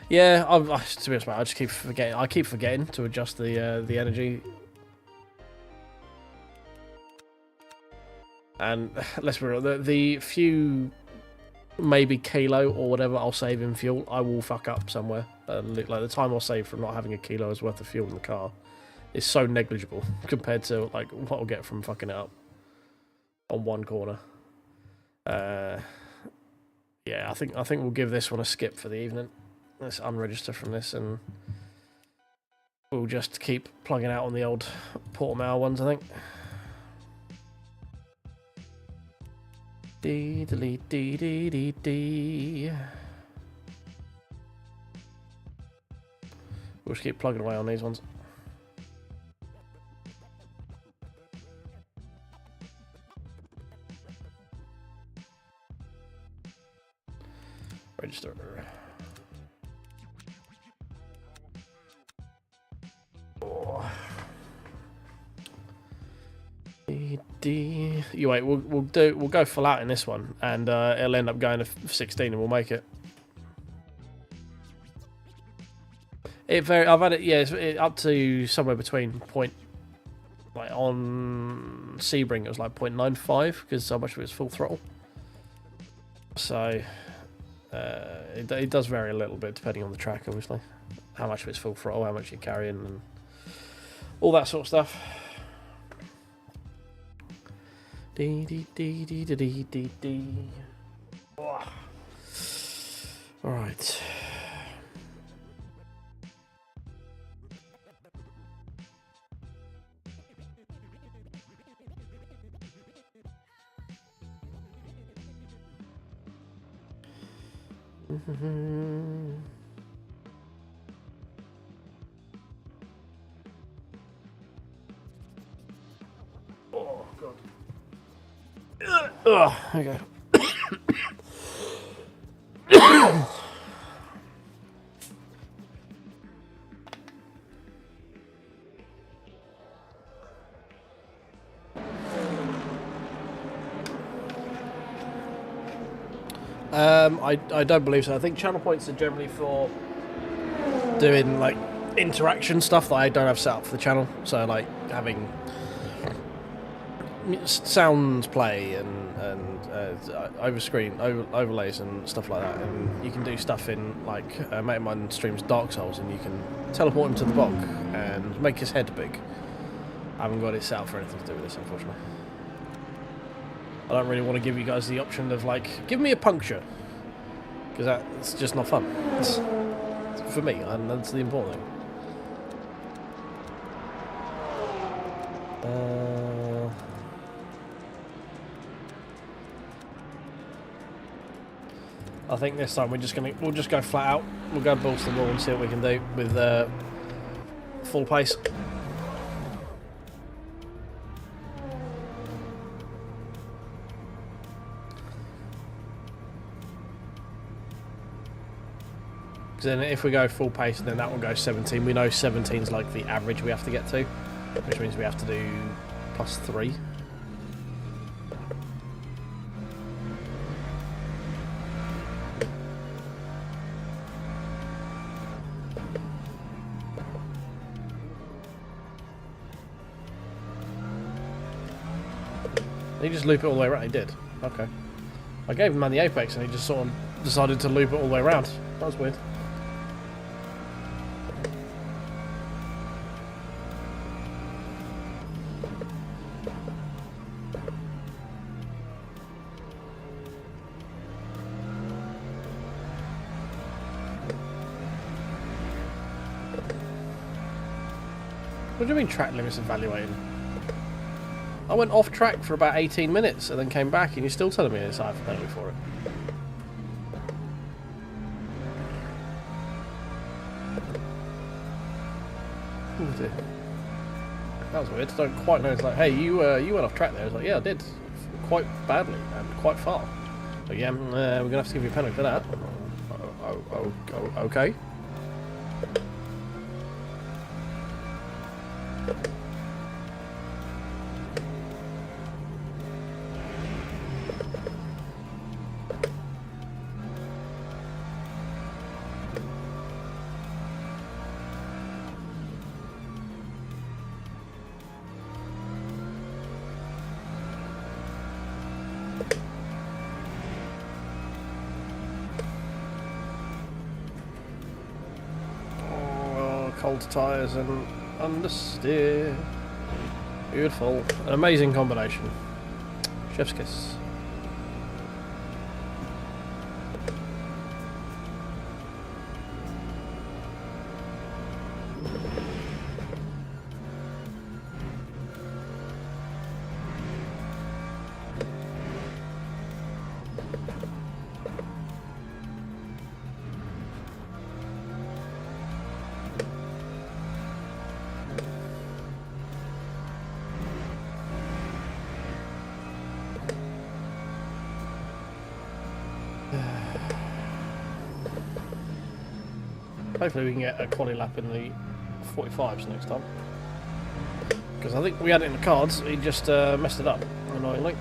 yeah, to be honest, mate, I just keep forgetting. I keep forgetting to adjust the energy. And let's be real, the few maybe kilo or whatever I'll save in fuel, I will fuck up somewhere. Like the time I'll save from not having a kilo's worth of fuel in the car is so negligible compared to like what I'll get from fucking it up on one corner. Yeah, I think we'll give this one a skip for the evening. Let's unregister from this and we'll just keep plugging out on the old Portimao ones, I think. Dee dee dee dee dee dee. We'll just keep plugging away on these ones. register. Oh. You wait. We'll go full out in this one, and it'll end up going to 16, and we'll make it. I've had it. Yeah, it's up to somewhere between point. Like on Sebring, it was like 0.95 because so much of it's full throttle. So it does vary a little bit depending on the track, obviously. How much of it's full throttle, how much you're carrying, and all that sort of stuff. All right. Oh god. Okay. I don't believe so. I think channel points are generally for doing like interaction stuff that I don't have set up for the channel. So like having sounds play and overlays and stuff like that. And you can do stuff in like a mate of mine streams Dark Souls, and you can teleport him to the bog and make his head big. I haven't got it set up for anything to do with this, unfortunately. I don't really want to give you guys the option of like, give me a puncture, because that's just not fun. It's for me, and that's the important thing. I think this time we'll just go flat out. We'll go balls to the wall and see what we can do with full pace. Then if we go full pace, then that will go 17. We know 17 is like the average we have to get to, which means we have to do +3. Did he just loop it all the way around? He did. Okay. I gave him man the apex and he just sort of decided to loop it all the way around. That was weird. What do you mean track limits evaluating? I went off track for about 18 minutes and then came back and you're still telling me it's high penalty for it. Oh dear. That was weird. I don't quite know. It's like, hey, you went off track there. I was like, yeah, I did. Quite badly and quite far. So yeah, we're going to have to give you a penalty for that. Okay. Cold tyres and understeer. Beautiful. An amazing combination. Chef's kiss. Hopefully we can get a quali lap in the 45s next time. Because I think we had it in the cards, he just messed it up, annoyingly.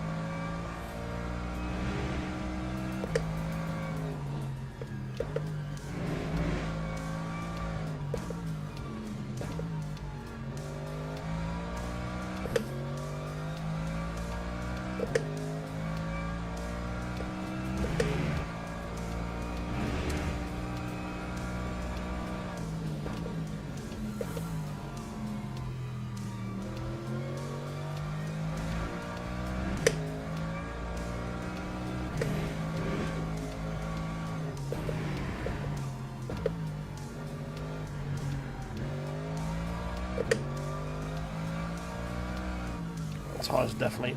Tyres are definitely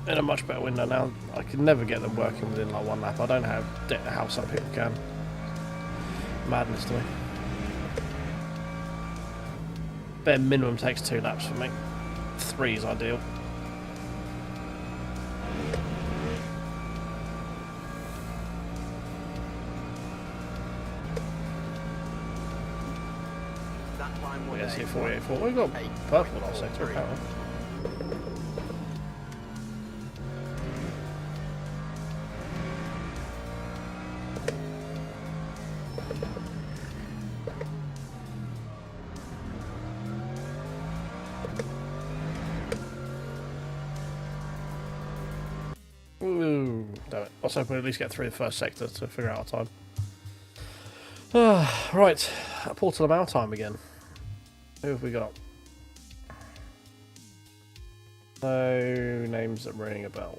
in a much better window now. I can never get them working within like one lap. I don't know how some people can. Madness to me. Bare minimum takes 2 laps for me. 3 is ideal. That time was Yes, a 48.4. We've got purple in our sector apparently. Ooh, damn it. I was hoping we'd at least get through the first sector to figure out our time. Right, Portal Mount time again. Who have we got? No names that ring a bell.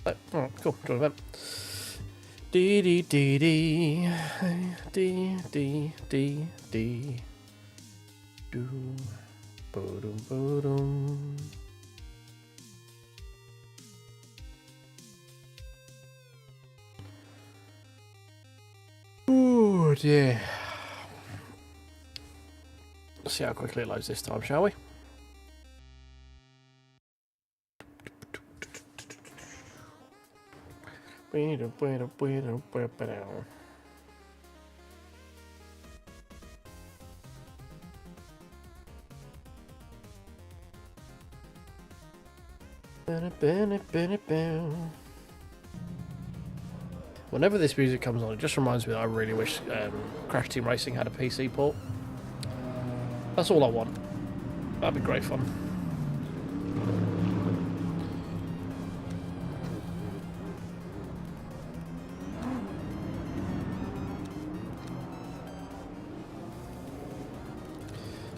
Oh, alright, cool. Join event. D D D D D D D D. Boom, boom, boom. Oh dear. Let's see how quickly it loads this time, shall we? Whenever this music comes on, it just reminds me that I really wish Crash Team Racing had a PC port. That's all I want. That'd be great fun.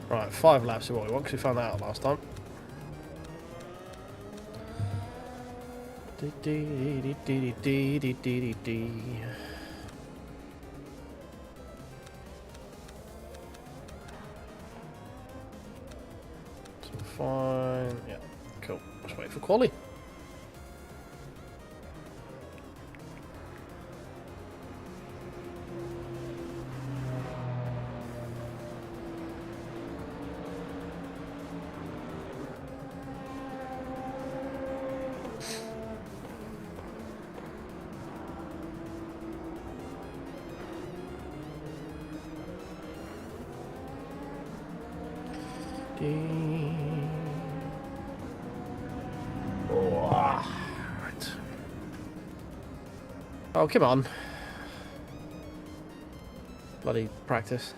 Right, 5 laps is what we want, because we found that out last time. So fine, yeah, cool. Let's wait for quali. Right. Oh, come on. Bloody practice.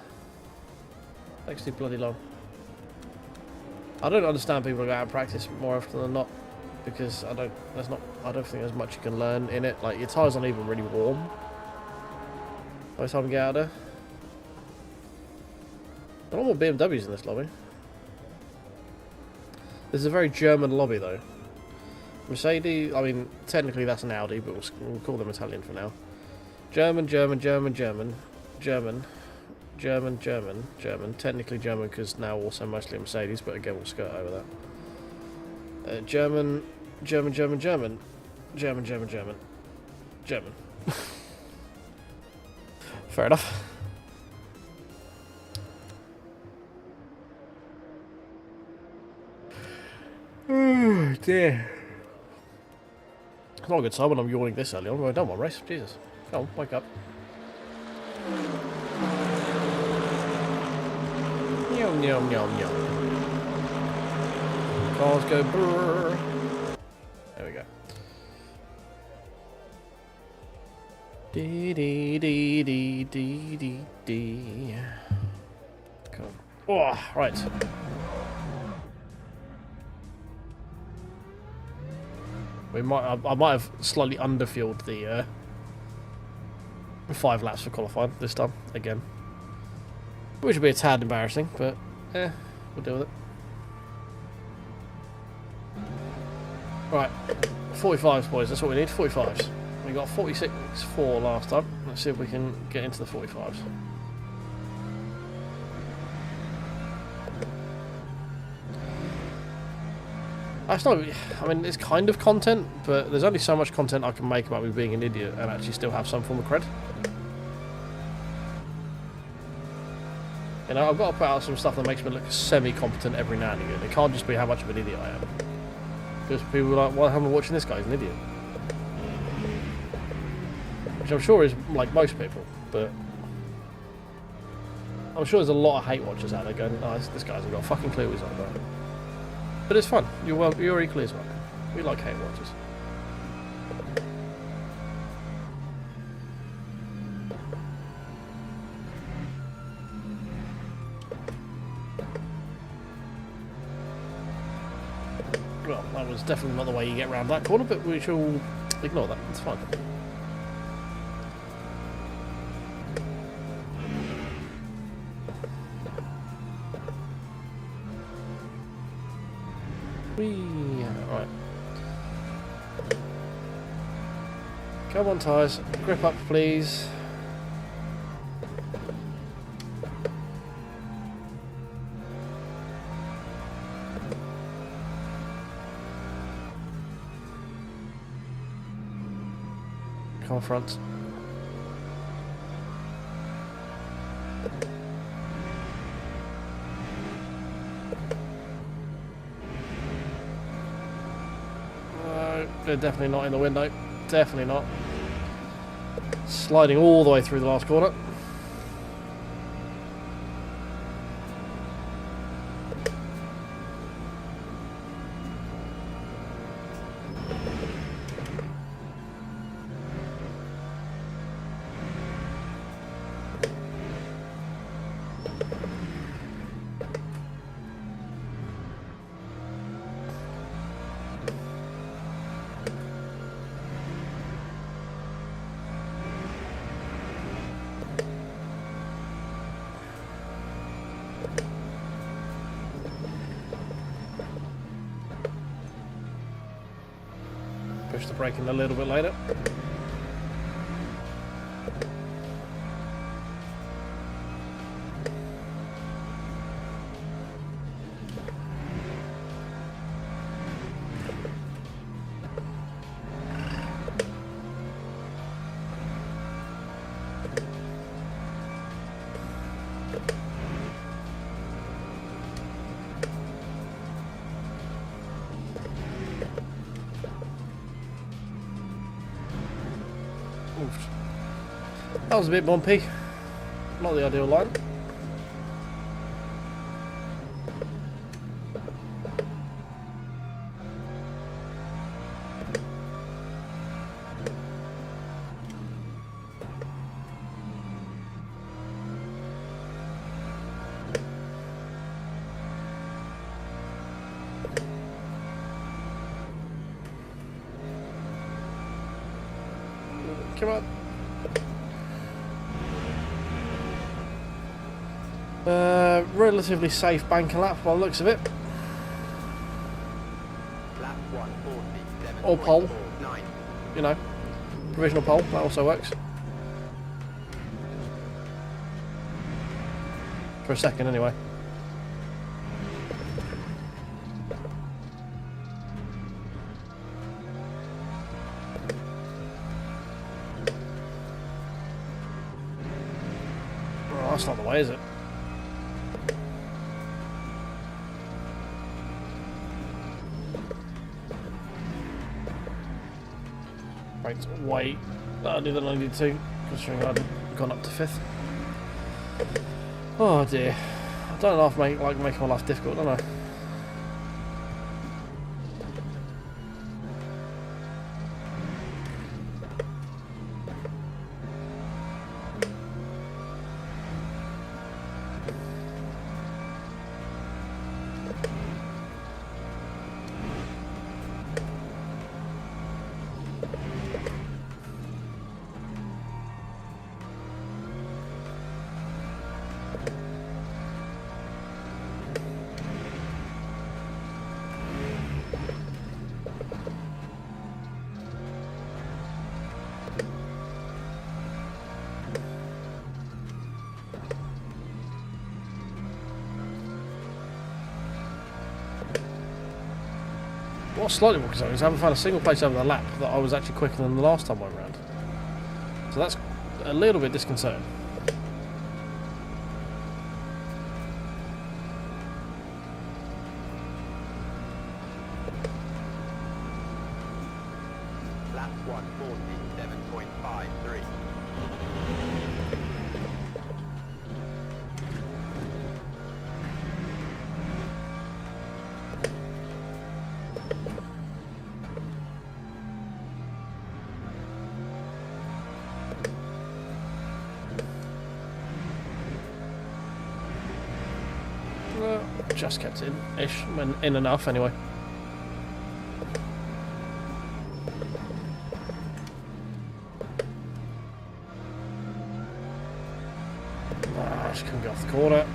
Takes too bloody long. I don't understand people who go out and practice more often than not, because I don't think there's much you can learn in it. Like, your tyres aren't even really warm by the time you get out of there. There are more BMWs in this lobby. This is a very German lobby, though. Mercedes, I mean, technically that's an Audi, but we'll call them Italian for now. German. Technically German, because now also mostly Mercedes, but again, we'll skirt over that. German. Fair enough. Oh dear. It's not a good sign when I'm yawning this early on. We're done one race. Jesus. Come on, wake up. Yum, yum, yum, yum. Cars go brrr. There we go. Dee dee dee dee dee dee dee. Come on. Oh, right. I might have slightly underfueled the 5 laps for qualifying this time again, which would be a tad embarrassing, but we'll deal with it. Right, 45s, boys. That's what we need. 45s. We got 46.4 last time. Let's see if we can get into the 45s. That's not. I mean, it's kind of content, but there's only so much content I can make about me being an idiot and actually still have some form of cred. You know, I've got to put out some stuff that makes me look semi-competent every now and again. It can't just be how much of an idiot I am. Because people are like, why am I watching this guy? He's an idiot. Which I'm sure is like most people, but I'm sure there's a lot of hate watchers out there going, oh, this guy hasn't got a fucking clue what he's on about. But it's fun. You're equally as well. We like hate watchers. Well, that was definitely not the way you get around that corner, but we shall ignore that. It's fine. Right. Come on, tyres. Grip up, please. Come on, front. They're definitely not in the window. Definitely not. Sliding all the way through the last corner. Push the brake in a little bit later. That was a bit bumpy. Not the ideal line. Come on. Relatively safe banker lap by the looks of it. Lap 147. Or pole. You know, provisional pole, that also works. For a second, anyway. Oh, that's not the way, is it? wait earlier than I needed to, considering I'd gone up to 5th. Oh dear. I don't know if I like making my life difficult, don't I? What's slightly more concerning is I haven't found a single place over the lap that I was actually quicker than the last time I went round. So that's a little bit disconcerting. Lap 147.53. Just kept in-ish, in enough anyway. I just couldn't get off the corner.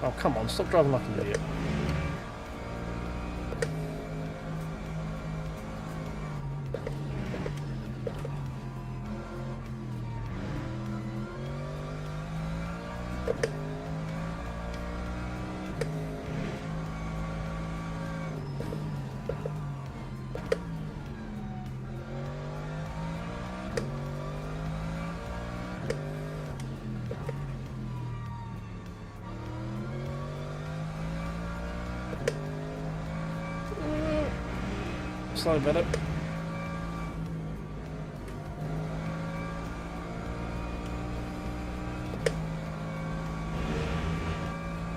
Oh, come on, stop driving like an idiot. Slightly better.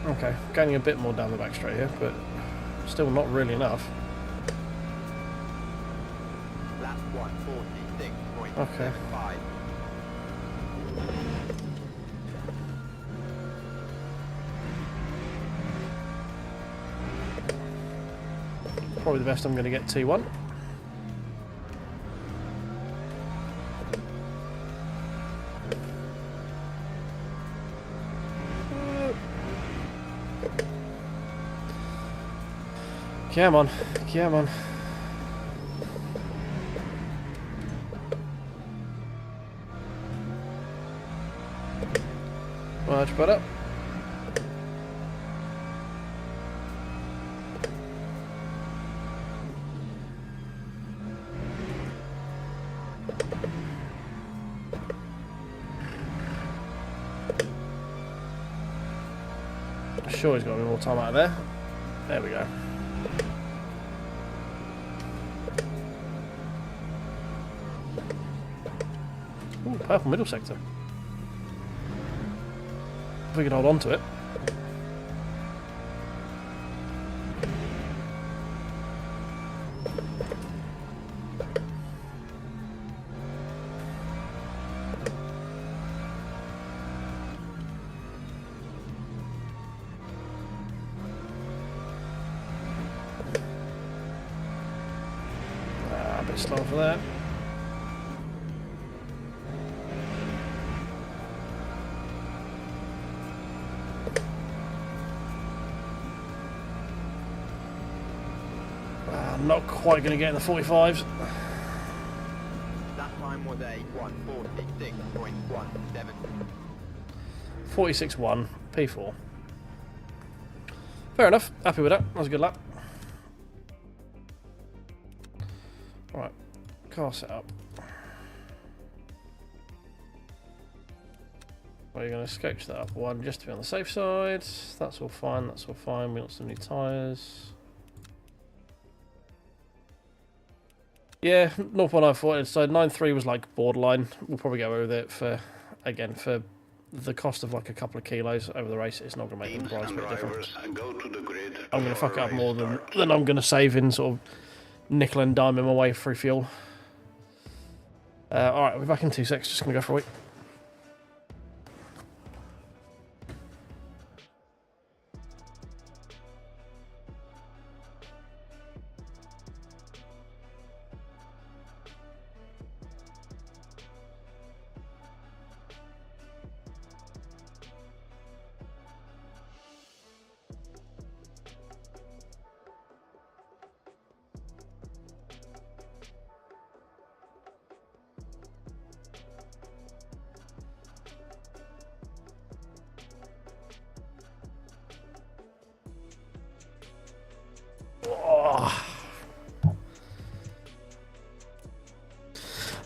Okay, gaining a bit more down the back straight here, but still not really enough. Lap 146.75. Okay. Probably the best I'm going to get T1. Come on, come on. Much better. Sure, he's got a bit more time out of there. There we go. Ooh, purple middle sector. If we could hold on to it. A bit slow for that. Not quite going to get in the 45s. That time was a 146.17. 46.1, P4. Fair enough. Happy with that. That was a good lap. Right, car setup. We're going to sketch that up one just to be on the safe side. That's all fine, that's all fine. We want some new tyres. Yeah, 0.94. So 9.3 was like borderline. We'll probably go with it for, again, for the cost of like a couple of kilos over the race. It's not going to make the price a bit different. I'm going to fuck it up more than I'm going to save in sort of nickel and diming my way through fuel. Alright, we're back in 2 secs. Just going to go for a week.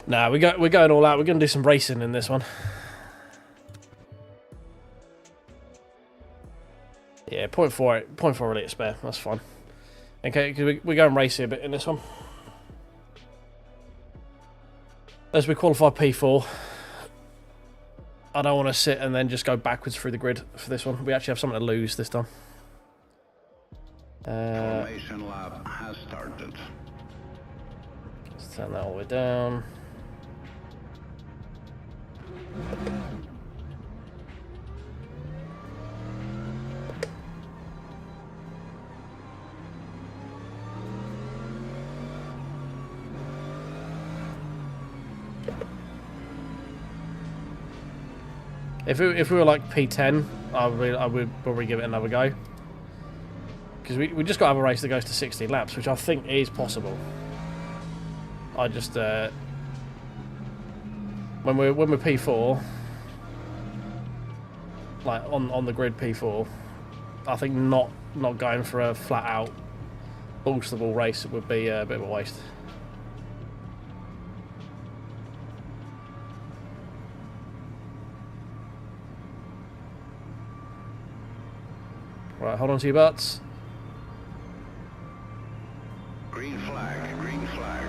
Nah, we're going all out. We're going to do some racing in this one. Yeah, 0.4 litre spare. That's fine. Okay, because we're going racing a bit in this one. As we qualify P4, I don't want to sit and then just go backwards through the grid for this one. We actually have something to lose this time. Formation lap has started. Let's turn that all the way down. If we were like P10, I would probably give it another go. Because we just got to have a race that goes to 60 laps, which I think is possible. I just when we're P4, like on the grid P4, I think not going for a flat out balls to the wall race would be a bit of a waste. Right, hold on to your butts. Green flag, green flag.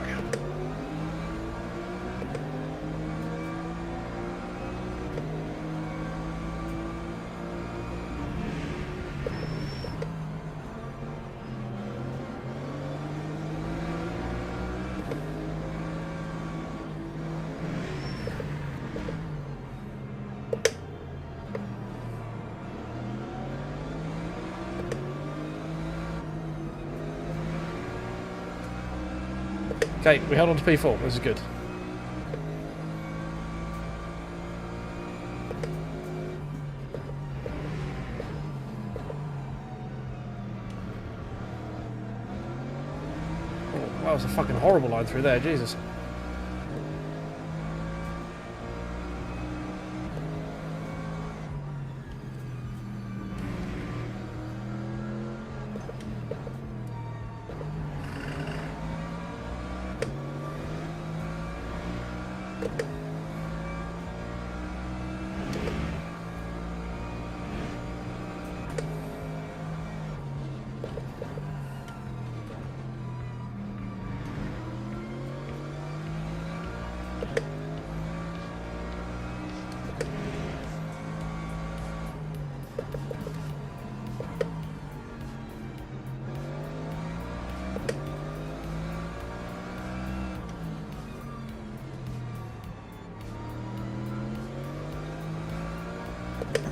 Okay, we held on to P4. This is good. Oh, that was a fucking horrible line through there, Jesus.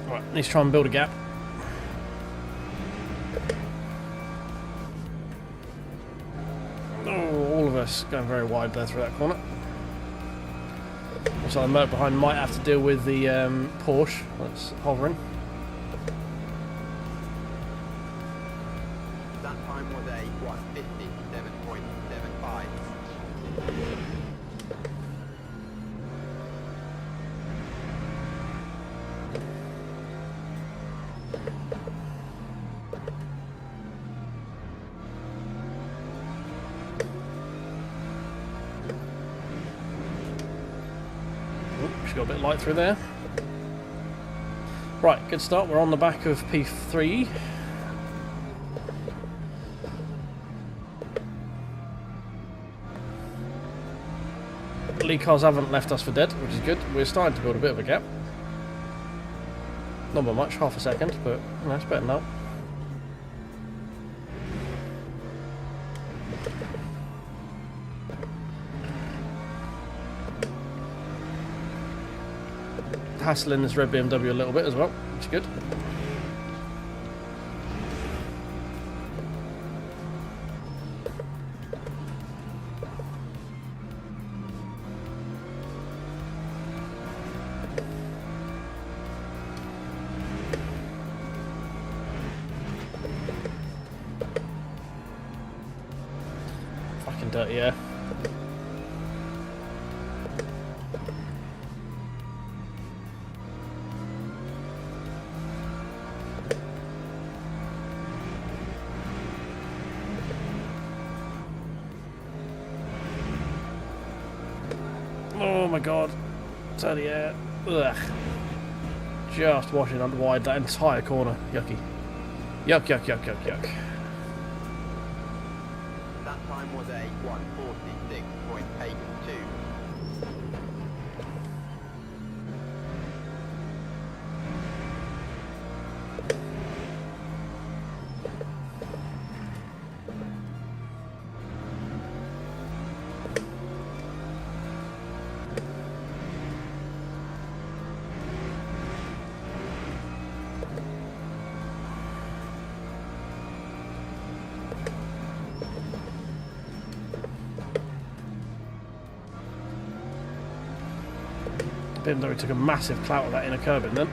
Right, let's try and build a gap. Oh, all of us going very wide there through that corner. Looks like the motor behind might have to deal with the Porsche that's hovering. That time was a 1:57.75. She got a bit light through there. Right, good start. We're on the back of P3. League cars haven't left us for dead, which is good. We're starting to build a bit of a gap. Not by much, half a second, but you know, it's better now. Hassling this red BMW a little bit as well, which is good. Fucking dirty air. Oh my god, dirty air. Ugh. Just washing under wide that entire corner. Yucky. Yuck, yuck, yuck, yuck, yuck. That time was a 146.82. BMW took a massive clout of that inner curbing then.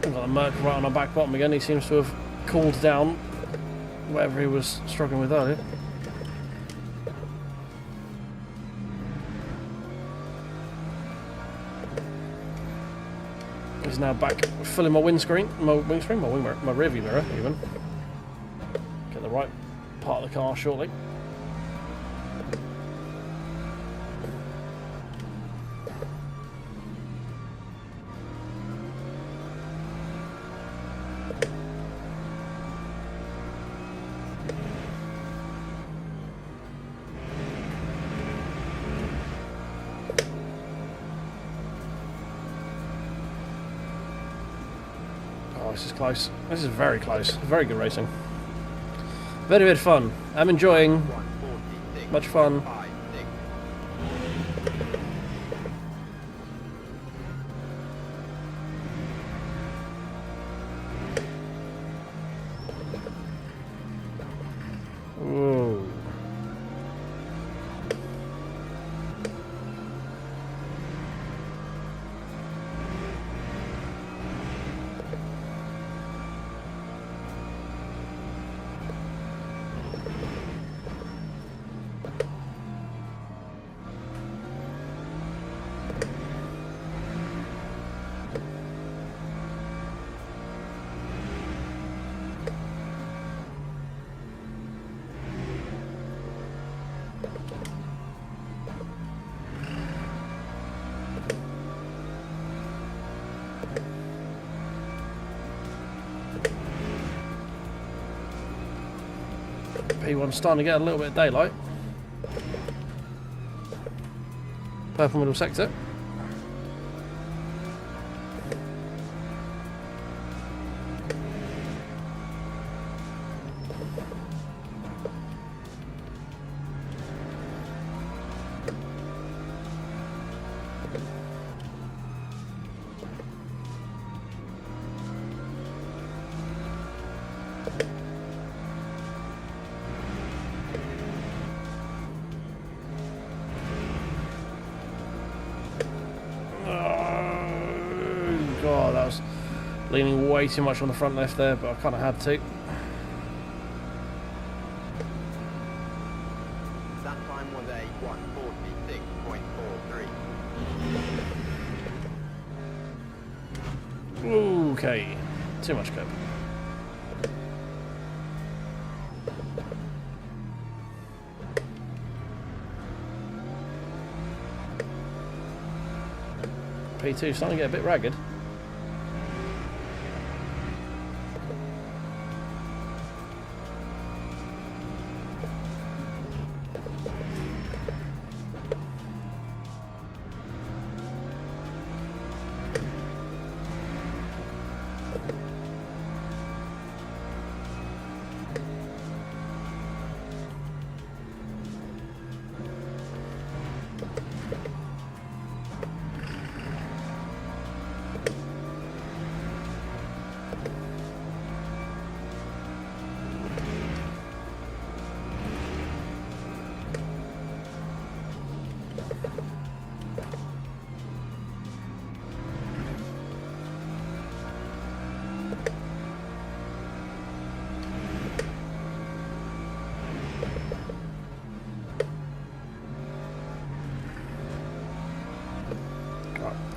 We've got the Merc right on our back bottom again. He seems to have cooled down whatever he was struggling with earlier. He's now back filling my windscreen, my rear view mirror even. Get the right part of the car shortly. This is close. This is very close. Very good racing. Very, very fun. I'm enjoying. Much fun. Ooh. P1's starting to get a little bit of daylight. Purple middle sector. God, that was leaning way too much on the front left there, but I kind of had to. That time time was a 146.43. Okay, too much curb. P2 starting to get a bit ragged.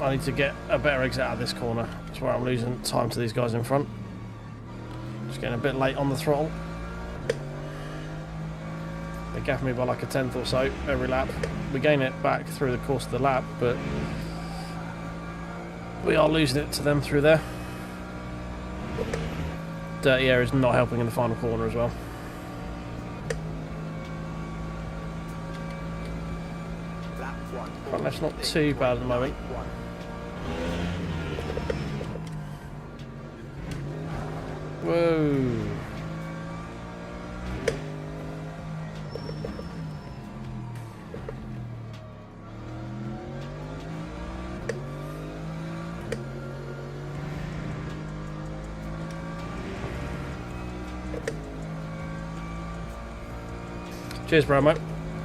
I need to get a better exit out of this corner. That's where I'm losing time to these guys in front. Just getting a bit late on the throttle. They gap me by like a tenth or so every lap. We gain it back through the course of the lap, but we are losing it to them through there. Dirty air is not helping in the final corner as well. Front left's not too bad at the moment. Whoa. Cheers, bro, mate.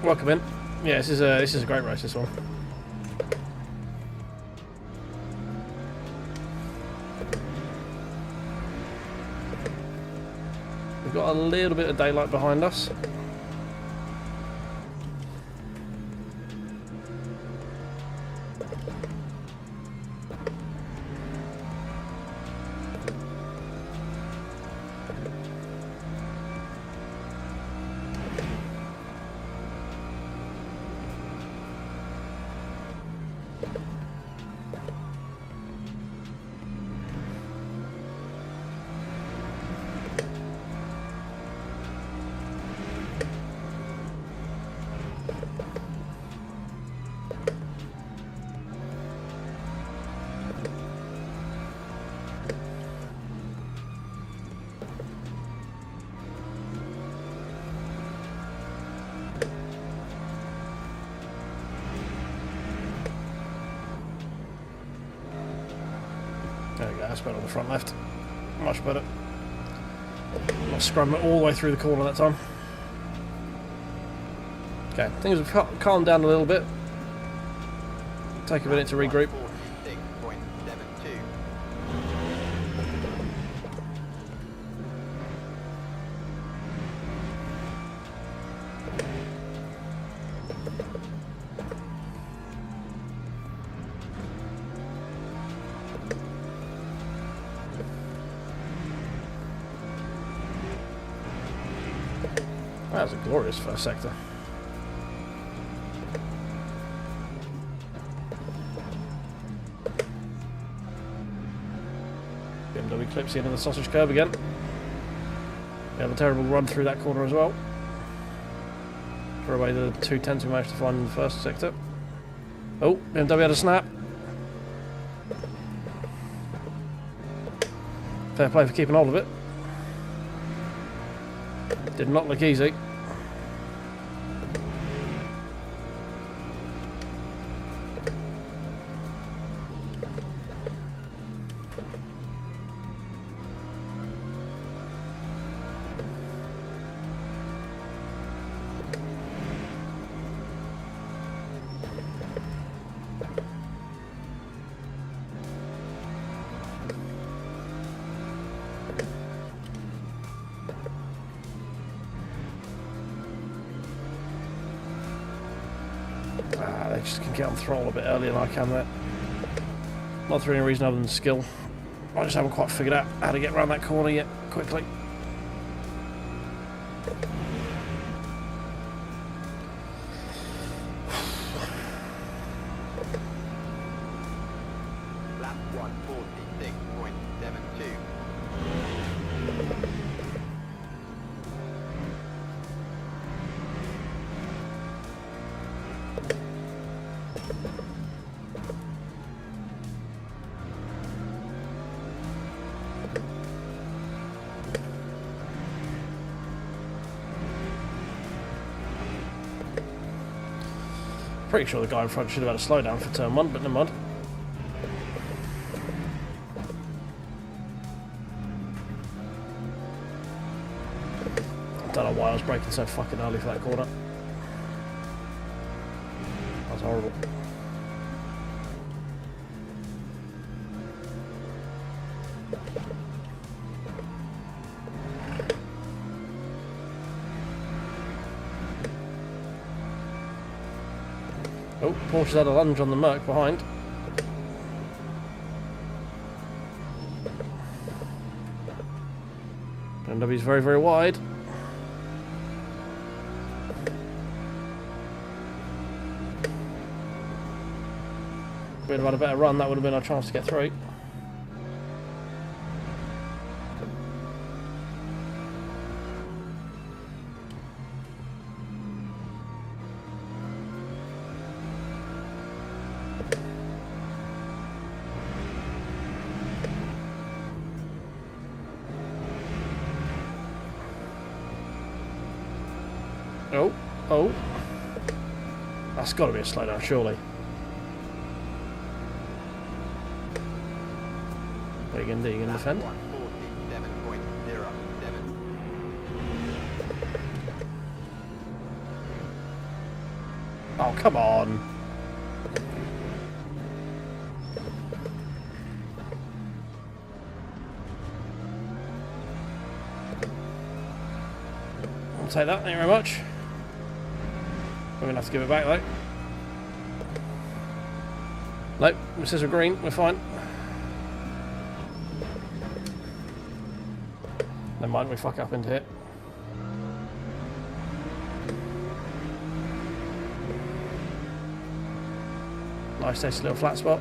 Welcome in. Yeah, this is a great race, this one. We've got a little bit of daylight behind us. There we go, that's better on the front left. Much better. Not scrubbing it all the way through the corner that time. Okay, things have calmed down a little bit. Take a minute to regroup. That was a glorious first sector. BMW clips into the sausage curb again. We have a terrible run through that corner as well. Throw away the 2/10 we managed to find in the first sector. Oh, BMW had a snap. Fair play for keeping hold of it. Did not look easy. They just can get on throttle a bit earlier than I can there. Not through any reason other than skill. I just haven't quite figured out how to get around that corner yet quickly. Lap 146.72. Pretty sure the guy in front should have had a slowdown for turn 1, but never mind. I don't know why I was braking so fucking early for that corner. That was horrible. Oh, Porsche's had a lunge on the Merc behind. BMW's very, very wide. If we'd have had a better run, that would have been our chance to get through. Oh, oh. That's got to be a slowdown, surely. What are you going to do? You going to defend? 147.07. Oh, come on. I'll take that, thank you very much. We're going to have to give it back though. Nope, it says we're green, we're fine. Never mind, we fuck up into it. Nice tasty little flat spot.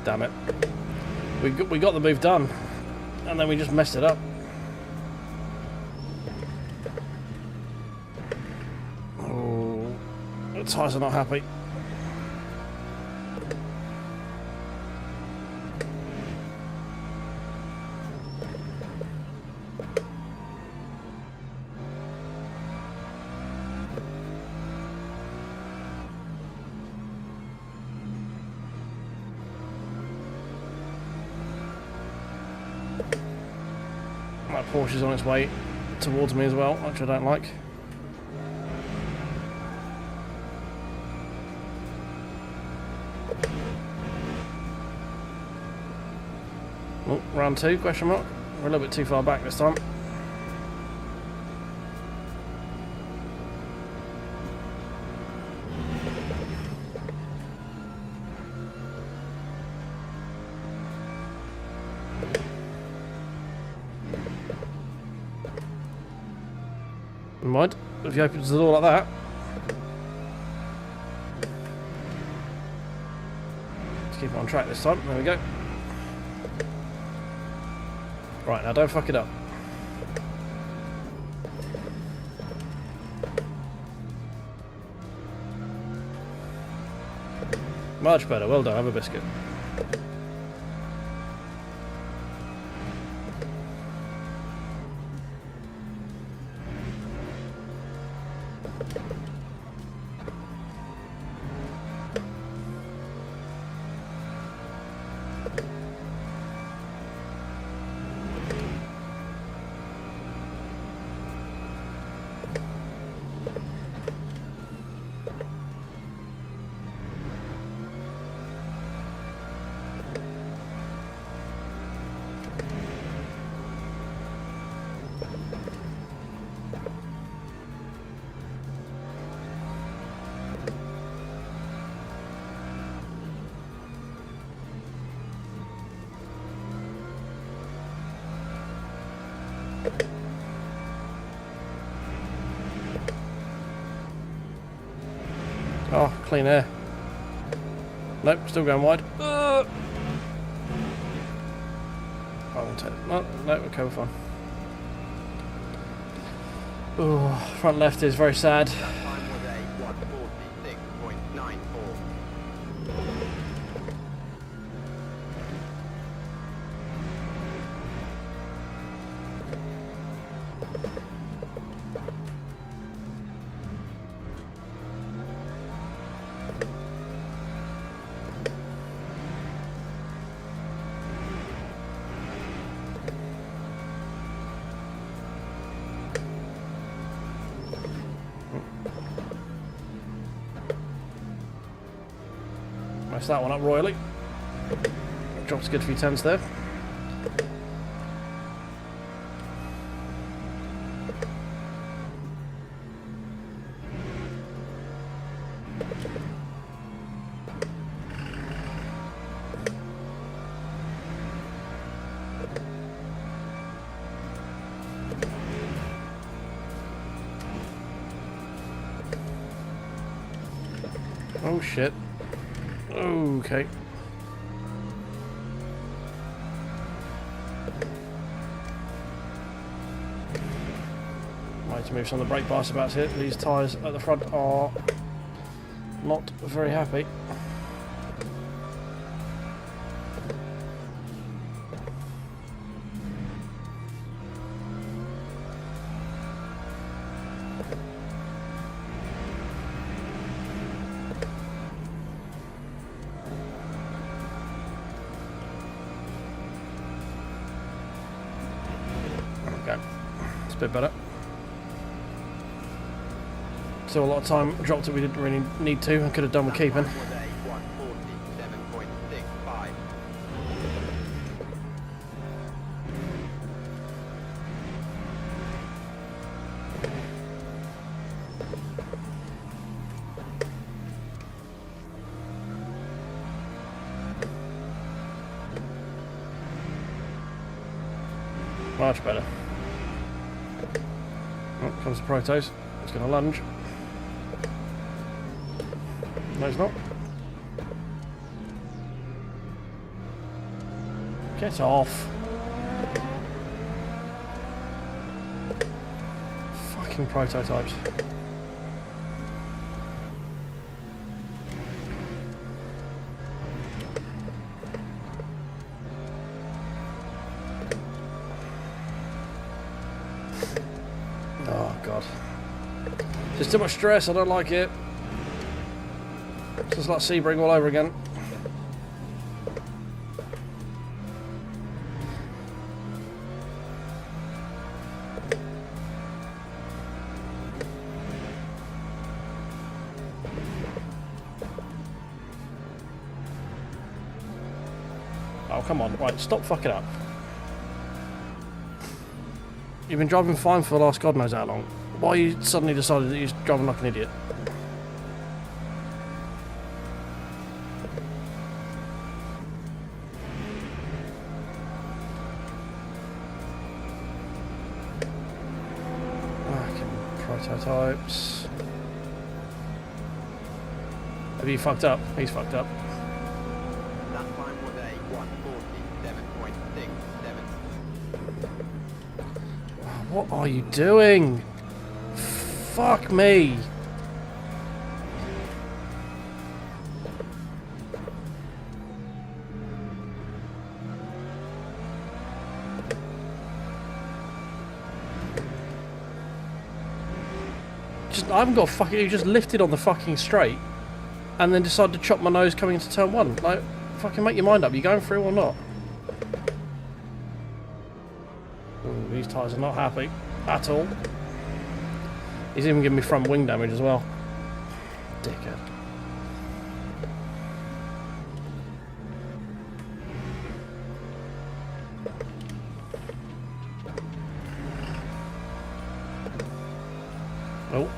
Damn it. We got the move done, and then we just messed it up. Oh, the tyres are not happy. That Porsche's on its way towards me as well, which I don't like. Oh, round 2, question mark. We're a little bit too far back this time. Never mind, if he opens the door like that. Let's keep it on track this time, there we go. Right, now don't fuck it up. Much better, well done, have a biscuit. clean air. Nope, still going wide. I won't take it. No, okay, we're fine. Oh, front left is very sad. That time was a 146.94. Messed that one up royally. Dropped a good few tens there. Oh shit. Okay. Might have to move some of the brake bias about here. These tyres at the front are not very happy. Okay, it's a bit better. Still a lot of time dropped that we didn't really need to and could have done with keeping. That time was a 147.65. Much better. Oh, comes the Protos. It's going to lunge. No, it's not. Get off. Fucking prototypes. Oh god. There's too much stress, I don't like it. It's just like Sebring all over again. Oh, come on. Right, stop fucking up. You've been driving fine for the last God knows how long. Why you suddenly decided that you're driving like an idiot? Prototypes. Have you fucked up? He's fucked up. That time was a 147.67. What are you doing? Fuck me. I haven't got a fucking. You just lifted on the fucking straight, and then decided to chop my nose coming into turn one. Like, fucking make your mind up. You going through or not? Ooh, these tyres are not happy at all. He's even giving me front wing damage as well. Dickhead. Oh.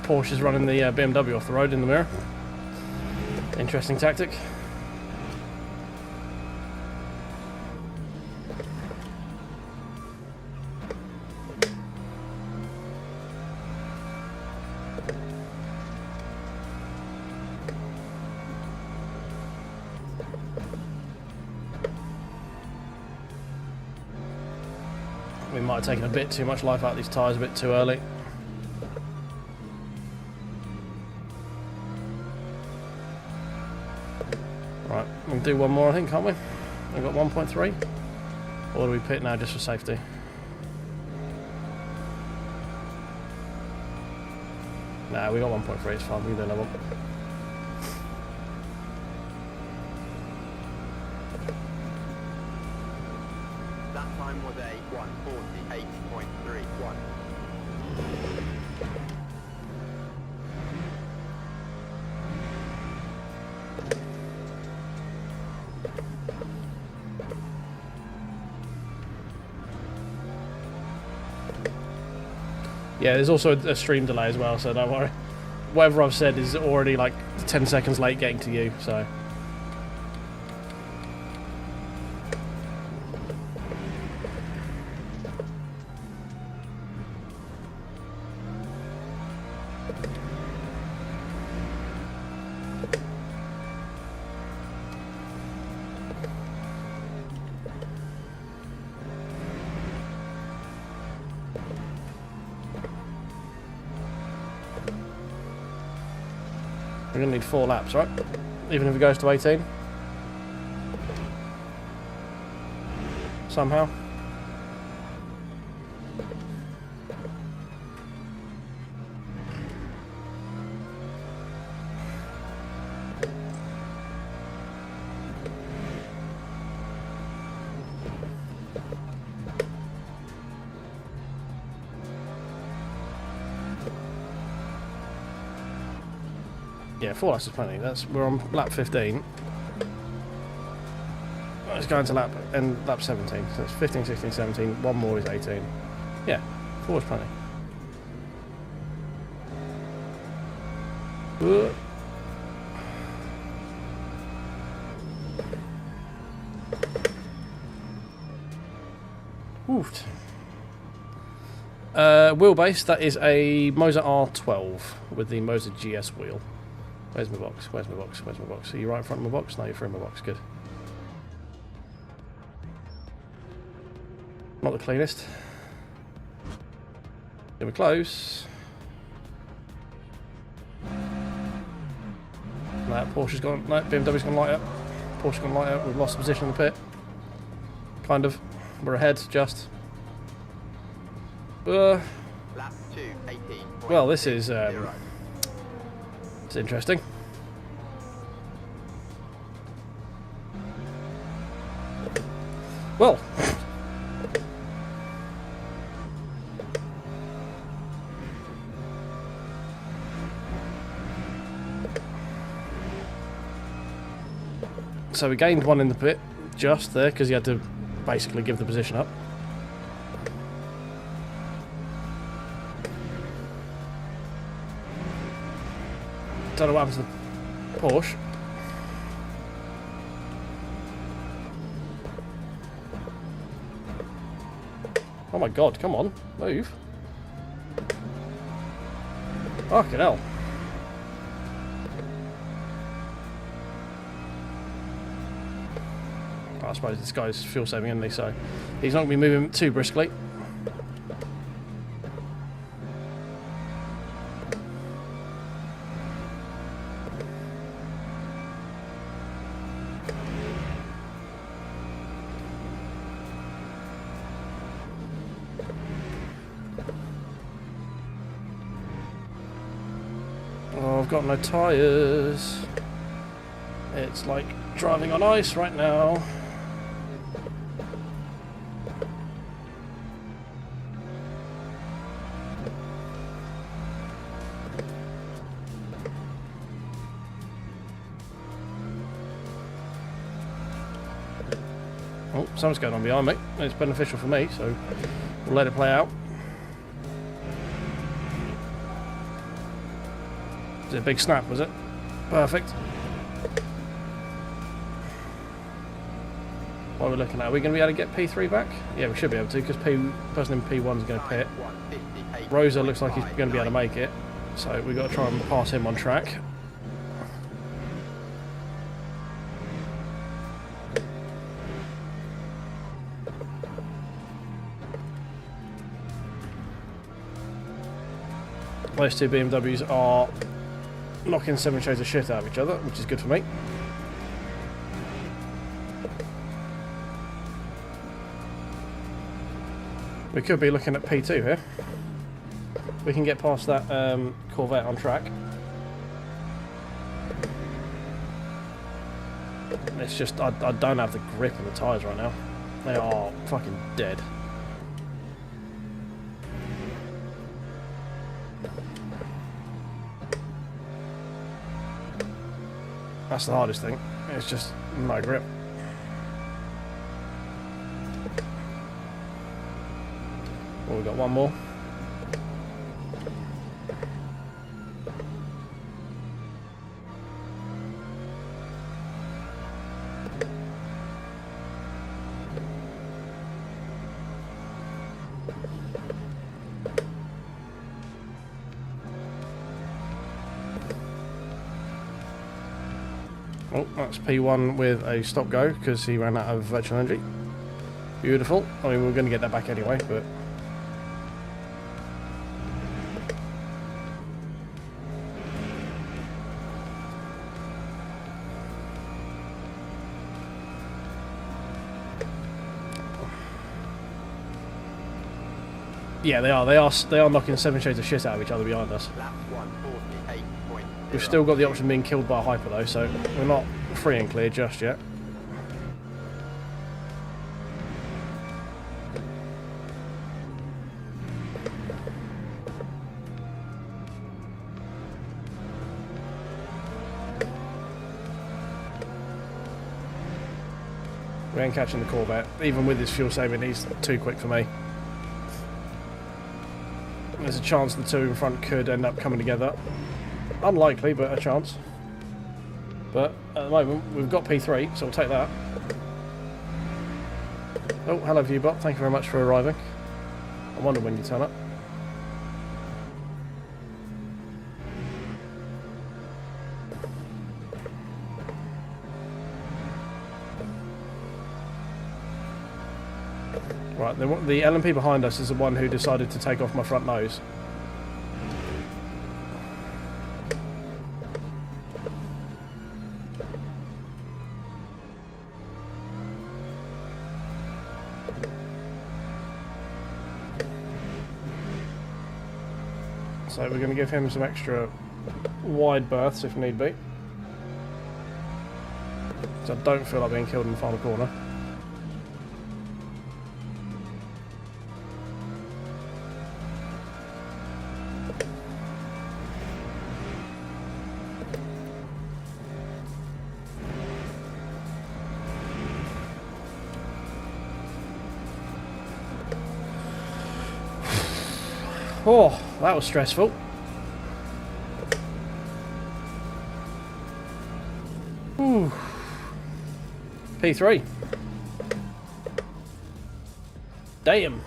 Porsche's running the BMW off the road in the mirror. Interesting tactic. might have taken a bit too much life out of these tyres a bit too early. Right, we can do one more I think, can't we? We've got 1.3. Or do we pit now just for safety? Nah, we got 1.3, it's fine, we can do another one. That time was a 148.31. Yeah, there's also a stream delay as well, so don't worry. Whatever I've said is already like 10 seconds late getting to you, so. We're going to need 4 laps, right? Even if it goes to 18. Somehow. Yeah, 4 laps is plenty. We're on lap 15. Let's go into lap 17. So it's 15, 16, 17. One more is 18. Yeah, 4 is plenty. Woofed. Wheelbase, that is a Moza R12 with the Moza GS wheel. Where's my box? Where's my box? Where's my box? Are you right in front of my box? No, you're through my box. Good. Not the cleanest. Yeah, we're close. No, Porsche's gone. No, BMW's gone light up. Porsche's gone light up. We've lost the position in the pit. Kind of. We're ahead, just. Lap 2, 18. Well, this is. It's interesting. Well. So we gained 1 in the pit, just there, because he had to basically give the position up. Don't know what happens to the Porsche. Oh my god, come on, move. Fucking hell. I suppose this guy's fuel saving, isn't he? So he's not going to be moving too briskly. Oh, I've got no tyres. It's like driving on ice right now. Oh, something's going on behind me. It's beneficial for me, so we'll let it play out. Is it a big snap, was it? Perfect. What are we looking at? Are we going to be able to get P3 back? Yeah, we should be able to, because person in P1 is going to pit. Rosa looks like he's going to be able to make it, so we've got to try and pass him on track. Those two BMWs are knocking 7 shades of shit out of each other, which is good for me. We could be looking at P2 here. We can get past that Corvette on track. It's just, I don't have the grip on the tyres right now. They are fucking dead. That's the hardest thing. It's just no grip. Well, we've got one more. Oh, that's P1 with a stop go because he ran out of virtual energy. Beautiful. I mean, we were going to get that back anyway, but... yeah, they are knocking 7 shades of shit out of each other behind us. Lap 148.0. We've still got the option of being killed by a hyper though, so we're not free and clear just yet. We ain't catching the Corvette. Even with his fuel saving, he's too quick for me. There's a chance the two in front could end up coming together. Unlikely, but a chance. But at the moment, we've got P3, so we'll take that. Oh, hello Viewbot. Thank you very much for arriving. I wonder when you turn up. Right, the LMP behind us is the one who decided to take off my front nose. So we're going to give him some extra wide berths if need be. So I don't feel like being killed in the final corner. Oh, that was stressful. Ooh. P3. Damn.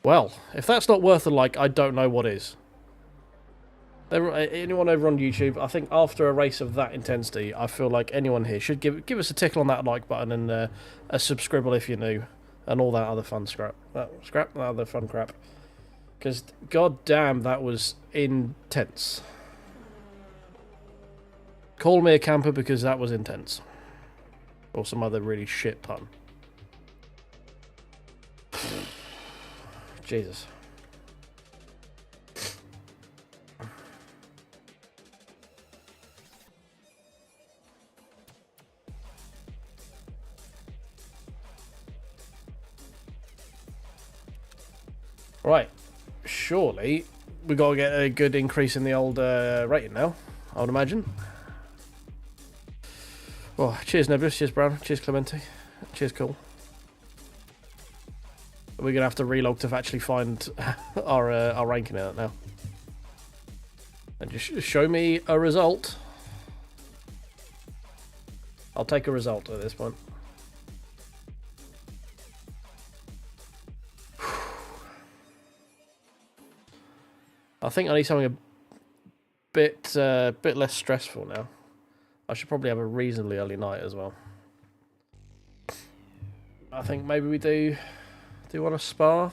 Well, if that's not worth a like, I don't know what is. Anyone over on YouTube, I think after a race of that intensity, I feel like anyone here should give us a tickle on that like button and a subscribble if you're new, and all that other fun that other fun crap. Because god damn, that was intense. Call me a camper because that was intense. Or some other really shit pun. Jesus. Right. Surely we got to get a good increase in the old rating now, I would imagine. Well, cheers Nebulous, cheers Brown, cheers Clemente, cheers Cool. We're going to have to relog to actually find our ranking in it now. And just show me a result. I'll take a result at this point. I think I need something bit less stressful now. I should probably have a reasonably early night as well. I think maybe we do want a spa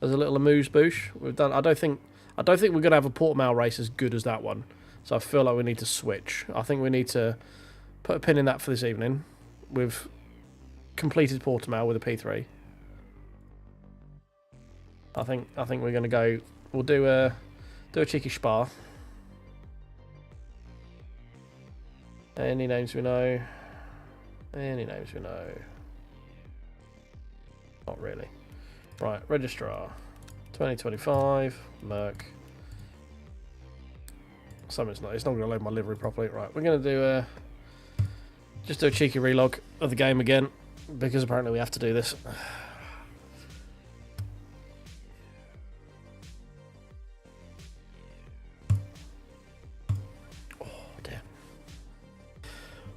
as a little amuse bouche. We've done. I don't think we're gonna have a Portimao race as good as that one. So I feel like we need to switch. I think we need to put a pin in that for this evening. We've completed Portimao with a P3. I think we're gonna go. We'll do a cheeky spa. Any names we know? Any names we know? Not really. Right, registrar. 2025, Merc. Something's not. It's not going to load my livery properly. Right, we're going to just do a cheeky relog of the game again, because apparently we have to do this. Oh dear.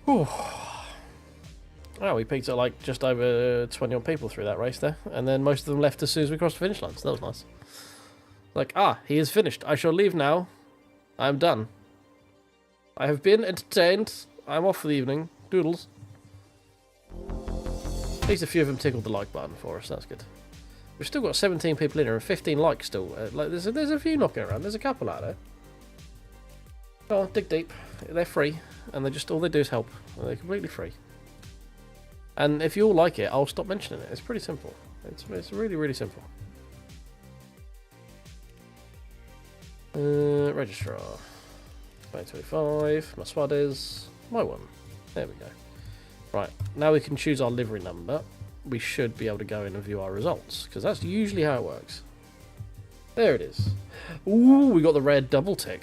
Whew. Oh, we peaked at like just over 20 odd people through that race there, and then most of them left as soon as we crossed the finish line, so that was nice. Like, he is finished. I shall leave now. I am done. I have been entertained. I'm off for the evening. Doodles. At least a few of them tickled the like button for us, that's good. We've still got 17 people in here and 15 likes still. Like, there's a few knocking around. There's a couple out there. Oh, dig deep. They're free, and all they do is help. They're completely free. And if you all like it, I'll stop mentioning it. It's pretty simple. It's really, really simple. Registrar. 2025. My squad is my one. There we go. Right. Now we can choose our livery number. We should be able to go in and view our results, because that's usually how it works. There it is. Ooh, we got the red double tick.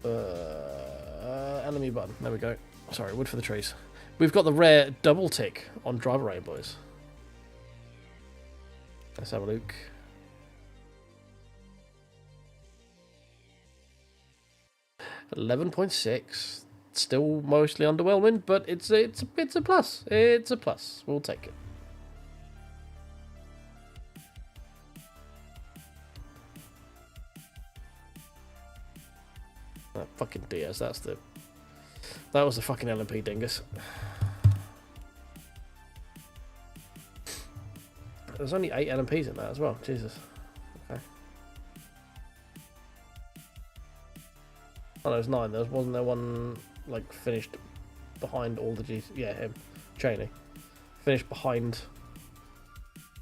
LMU button. There we go. Sorry, wood for the trees. We've got the rare double tick on driver rating, boys. Let's have a look. $11.6. Still mostly underwhelming, but it's a plus. It's a plus. We'll take it. That fucking Diaz. That was the fucking LMP dingus. There's only 8 LMPs in that as well. Jesus. Okay. Oh, no, there's 9. Wasn't there one like finished behind all the yeah, him, Cheney, finished behind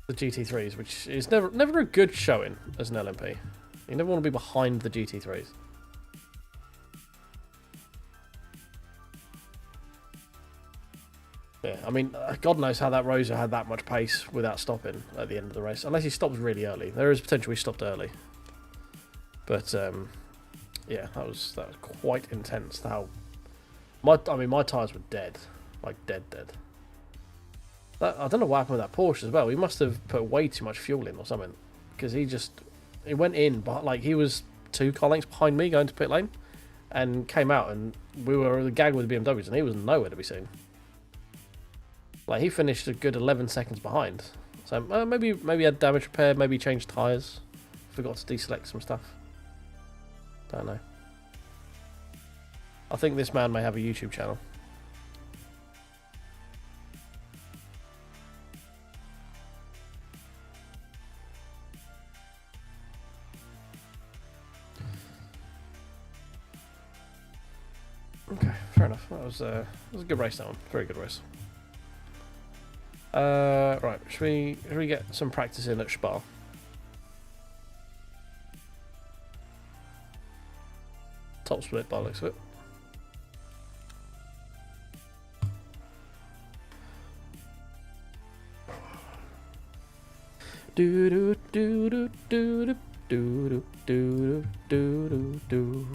the GT3s, which is never a good showing as an LMP. You never want to be behind the GT3s. Yeah, I mean, God knows how that Rosa had that much pace without stopping at the end of the race. Unless he stops really early. There is potential he stopped early. But, yeah, that was quite intense. My tyres were dead. Like, dead. I don't know what happened with that Porsche as well. He must have put way too much fuel in or something. Because he went in, but like he was 2 car lengths behind me going to pit lane. And came out and we were the gag with the BMWs and he was nowhere to be seen. Like, he finished a good 11 seconds behind. So maybe he had damage repair, maybe changed tyres. Forgot to deselect some stuff. Don't know. I think this man may have a YouTube channel. Okay, fair enough. That was a good race, that one. Very good race. Right, should we get some practice in at Spa? Top split by the looks of it. Do do do do do do do do do do.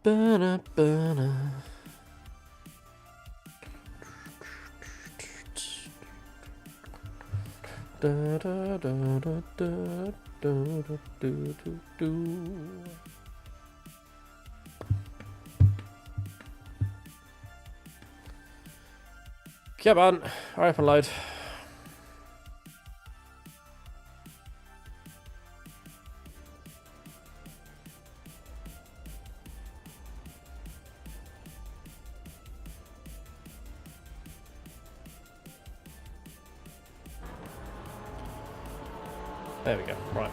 Ba-na, ba-na. Da, da, da, da, da, da, do, do, do. Come on, hurry up and load. There we go. Right.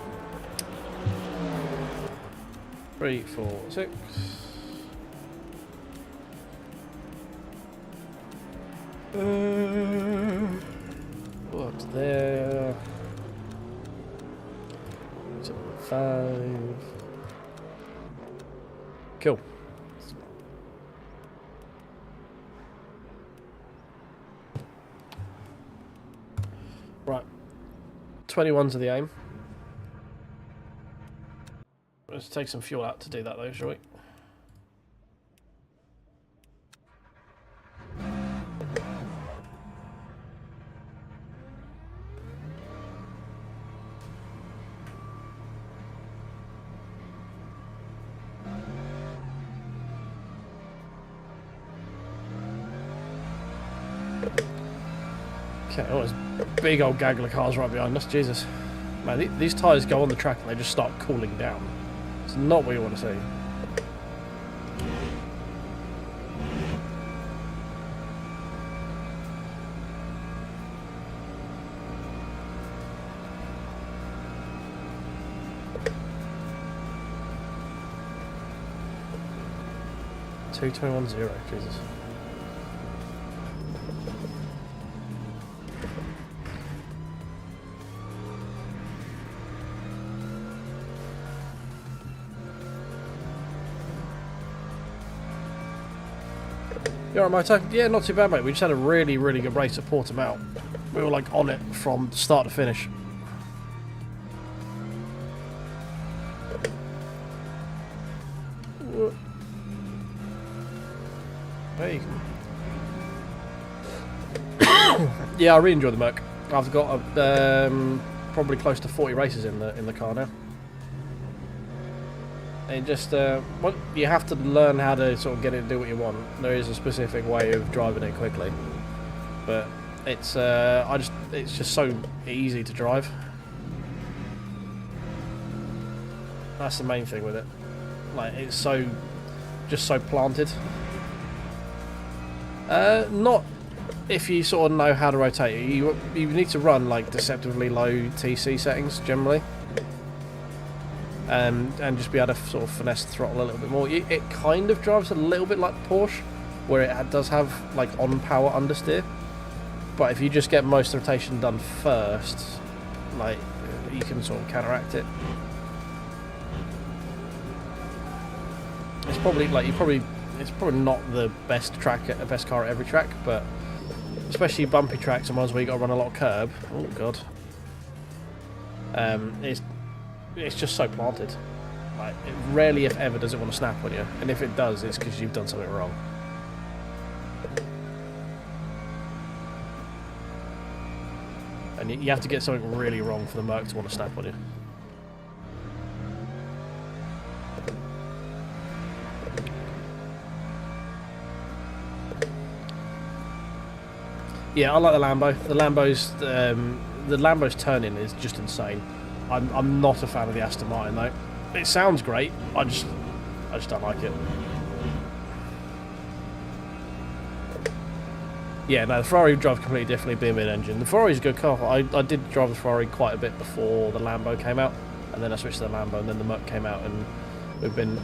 3, 4, 6. What's there? 5. Cool. Right. 21's of the aim. Let's take some fuel out to do that though, shall we? Okay, oh, there's a big old gaggle of cars right behind us, Jesus. Man, these tyres go on the track and they just start cooling down. It's not what you want to see. $221.0, Jesus. You alright, Moto? Yeah, not too bad, mate. We just had a really, really good race at Portimao. We were like on it from start to finish. Hey. Yeah, I really enjoy the Merc. I've got probably close to 40 races in the car now. And just well, you have to learn how to sort of get it to do what you want. There is a specific way of driving it quickly, but it's it's just so easy to drive. That's the main thing with it. Like, it's just so planted. Not if you sort of know how to rotate it. You need to run like deceptively low TC settings generally. And just be able to sort of finesse the throttle a little bit more. It kind of drives a little bit like Porsche, where it does have like on power understeer. But if you just get most rotation done first, like, you can sort of counteract it. It's probably like it's probably not the best car at every track, but especially bumpy tracks and ones where you got to run a lot of curb. Oh god. It's just so planted. Like, it rarely, if ever, does it want to snap on you, and if it does, it's because you've done something wrong. And you have to get something really wrong for the Merc to want to snap on you. Yeah, I like the Lambo. The Lambo's turning is just insane. I'm not a fan of the Aston Martin though. It sounds great. I just don't like it. Yeah, no, the Ferrari drives completely differently, being mid-engine. The Ferrari's a good car. I did drive the Ferrari quite a bit before the Lambo came out, and then I switched to the Lambo, and then the Merc came out, and we've been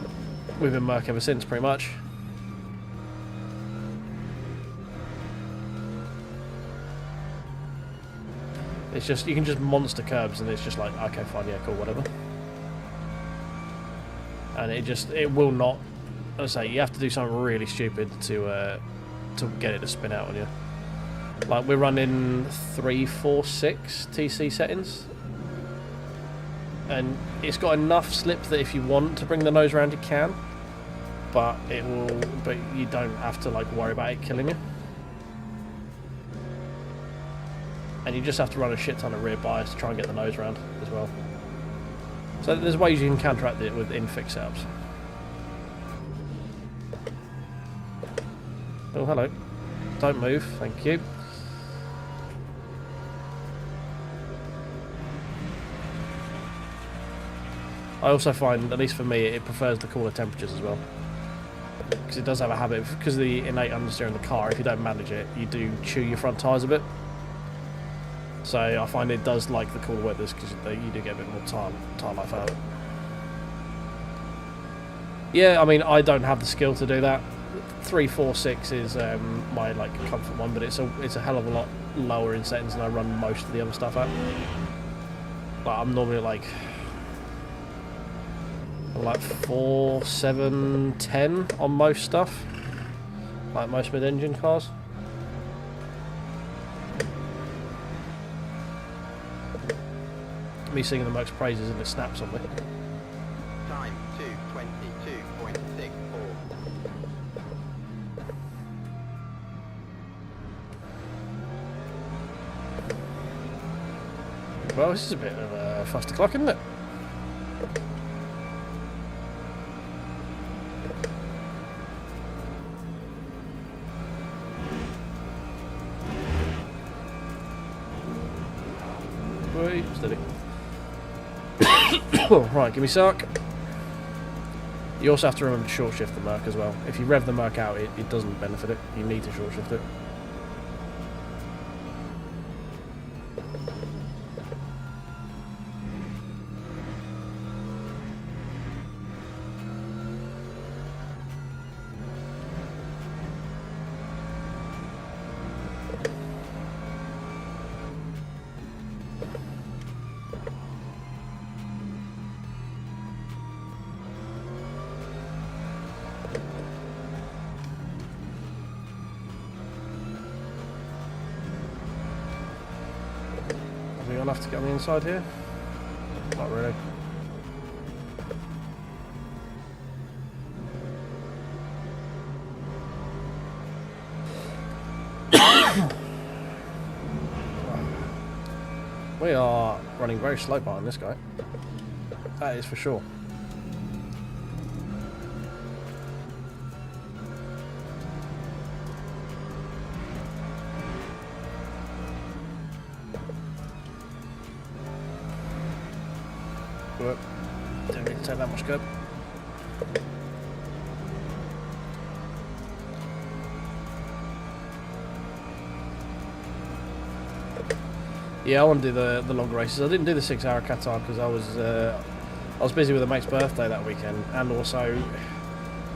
Merc ever since, pretty much. It's just, you can just monster curbs and it's just like, okay, fine, yeah, cool, whatever. And it will not, as I say, you have to do something really stupid to get it to spin out on you. Like, we're running 346 TC settings. And it's got enough slip that if you want to bring the nose around, you can. But you don't have to like worry about it killing you. And you just have to run a shit ton of rear bias to try and get the nose round as well. So there's ways you can counteract it with in-fix setups. Oh, hello. Don't move, thank you. I also find, at least for me, it prefers the cooler temperatures as well. Because it does have a habit, because of the innate understeer in the car, if you don't manage it, you do chew your front tyres a bit. So I find it does like the cooler weathers because you do get a bit more tire life out of it. Yeah, I mean, I don't have the skill to do that. 346 is my like comfort one, but it's a hell of a lot lower in settings than I run most of the other stuff at. Like I'm normally like 4, 7, 10 on most stuff, like most mid-engine cars. Me singing the Merc's praises and it snaps on me. Time 2:22.64. Well, this is a bit of a faster clock, isn't it? Wait, steady. Right, give me suck. You also have to remember to short shift the Merc as well. If you rev the Merc out, it doesn't benefit it. You need to short shift it. Are we gonna have to get on the inside here? Not really. We are running very slow behind this guy. That is for sure. But didn't need to take that much good. Yeah, I want to do the longer races. I didn't do the 6-hour Qatar because I was busy with a mate's birthday that weekend, and also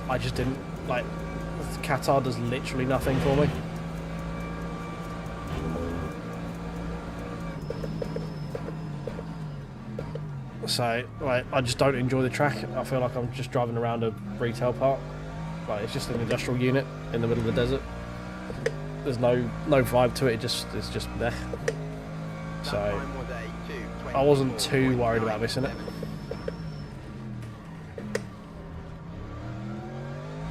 I just didn't like Qatar does literally nothing for me. So like I just don't enjoy the track. I feel like I'm just driving around a retail park. Like it's just an industrial unit in the middle of the desert. There's no vibe to it. It's just there. So I wasn't too worried about missing it.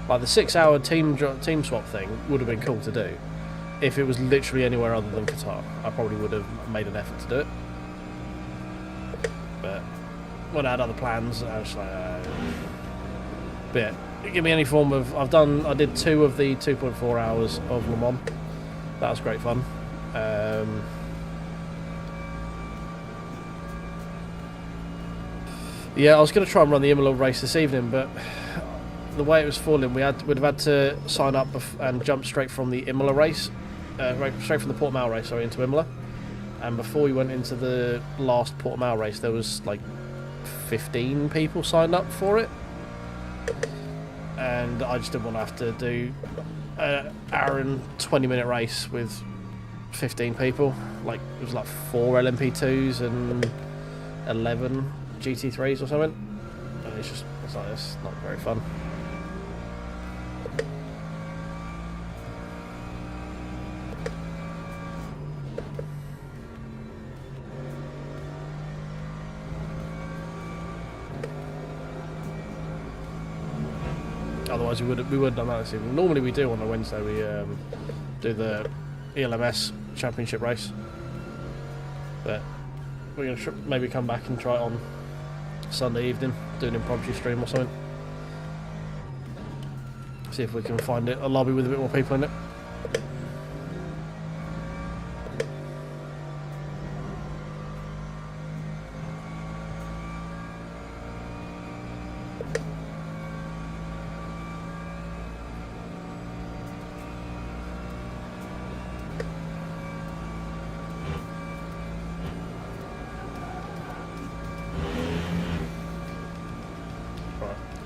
Like the 6-hour team swap thing would have been cool to do if it was literally anywhere other than Qatar. I probably would have made an effort to do it. But when I had other plans, I was like, but give me any form of. I did 2 of the 2.4 hours of Le Mans. That was great fun. Yeah, I was going to try and run the Imola race this evening, but the way it was falling, we'd have had to sign up and jump straight from the Imola race, straight from the Portimao race, sorry, into Imola. And before we went into the last Portimao race, there was like 15 people signed up for it, and I just didn't want to have to do an hour and 20-minute race with 15 people. Like it was like 4 LMP2s and 11 GT3s or something, and it's not very fun. Otherwise we would have done that this evening. Normally we do on a Wednesday, we do the ELMS championship race, but we're going to maybe come back and try it on Sunday evening, do an impromptu stream or something. See if we can find a lobby with a bit more people in it.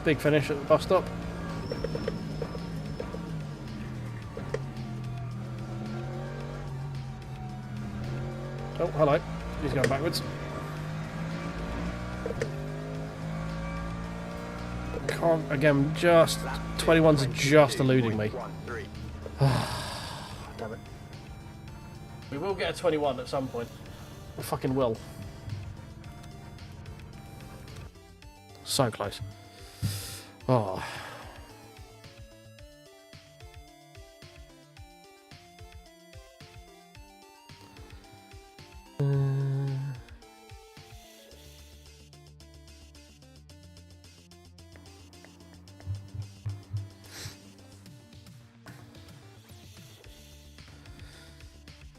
big finish at the bus stop. Oh, hello. He's going backwards. Can't, again, just... 21's just eluding me. Damn it. We will get a 21 at some point. We fucking will. So close. Oh.